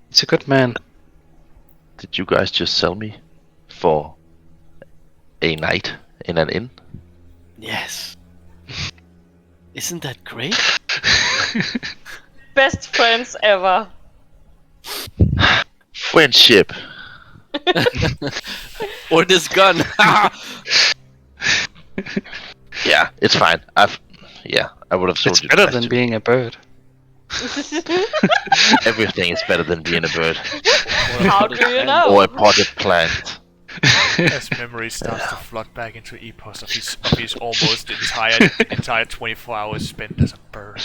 He's a good man. Did you guys just sell me for a night in an inn? Yes. Isn't that great? Best friends ever. Friendship. Or this gun. Yeah, it's fine. I would have sold It's you. better the than rest. being a bird. Everything is better than being a bird How do you know? or a potted plant. As memory starts to flood back into Epos of his almost entire 24 hours spent as a bird.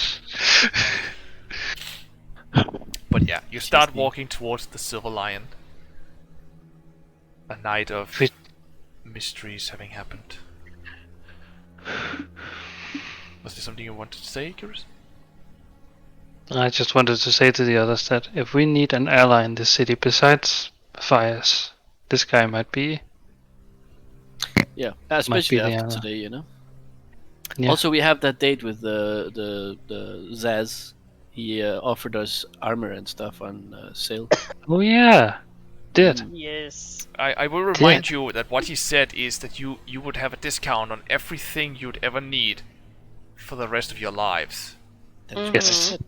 But yeah, you start walking towards the Silver Lion. A night of mysteries having happened. Was there something you wanted to say, Icarus? I just wanted to say to the others that if we need an ally in this city besides fires, this guy might be. Yeah, especially the after ally. today, you know. Yeah. Also, we have that date with the Zaz. He offered us armor and stuff on sale. Oh yeah, did. Yes. I will remind you that what he said is that you would have a discount on everything you'd ever need for the rest of your lives. Yes.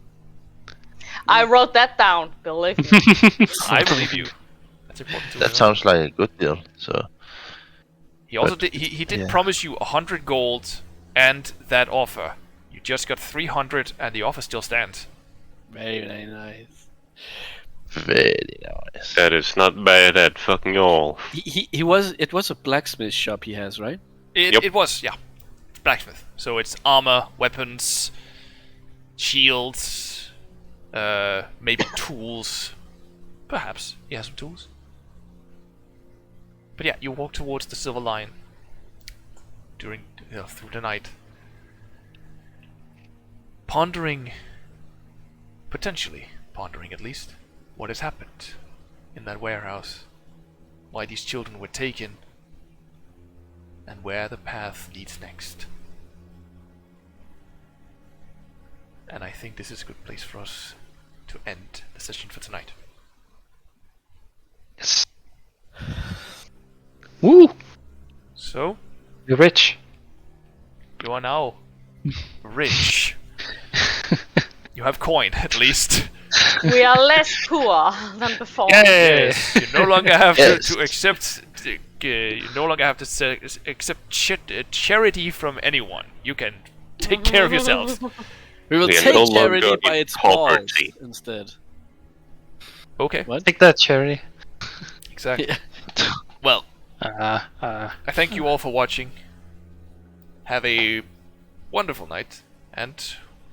I wrote that down, believe me. I believe you. That's important to That remember. sounds like a good deal. So He also but- did. He did yeah. promise you 100 gold and that offer. You just got 300, and the offer still stands. Very, very nice. very nice. That is not bad at fucking all. He was. It was a blacksmith shop he has, right? It was, yeah, blacksmith. So it's armor, weapons, shields, maybe tools. Perhaps he has some tools. But yeah, you walk towards the Silver Line through the night, potentially pondering at least, what has happened in that warehouse, why these children were taken, and where the path leads next. And I think this is a good place for us to end the session for tonight. Yes. Woo! So, You're rich. you are now rich. You have coin, at least. We are less poor than before. Yes, you no longer have Yes. to accept. You no longer have to accept charity from anyone. You can take care of yourselves. We will We are take no longer charity by in its balls poverty. instead. Okay, What? Take that, charity. exactly. Yeah. Well, I I thank you all for watching. Have a wonderful night, and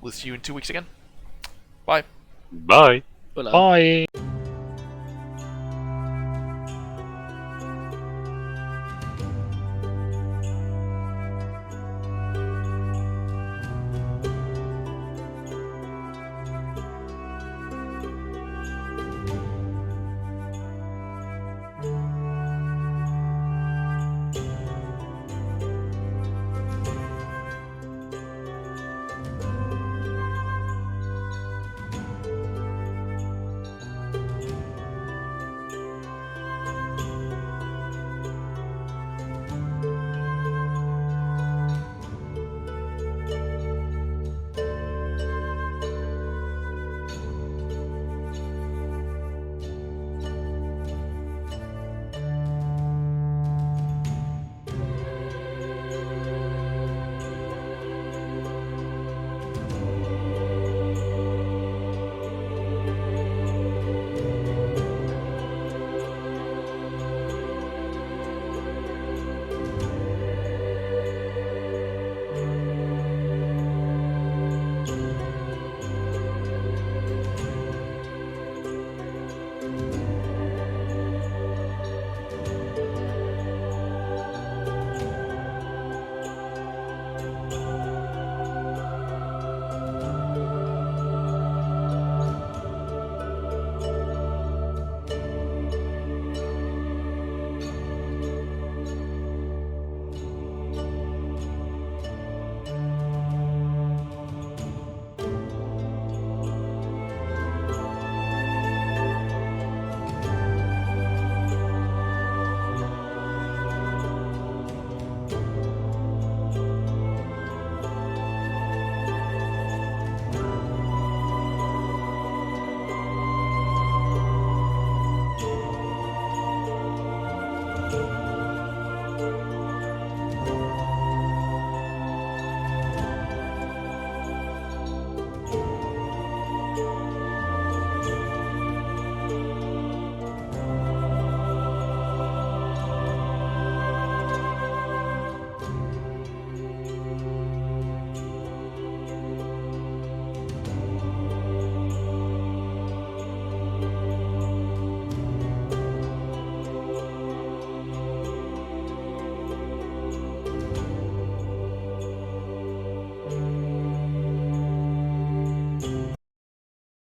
we'll see you in 2 weeks again. Bye. Bye. Hola. Bye.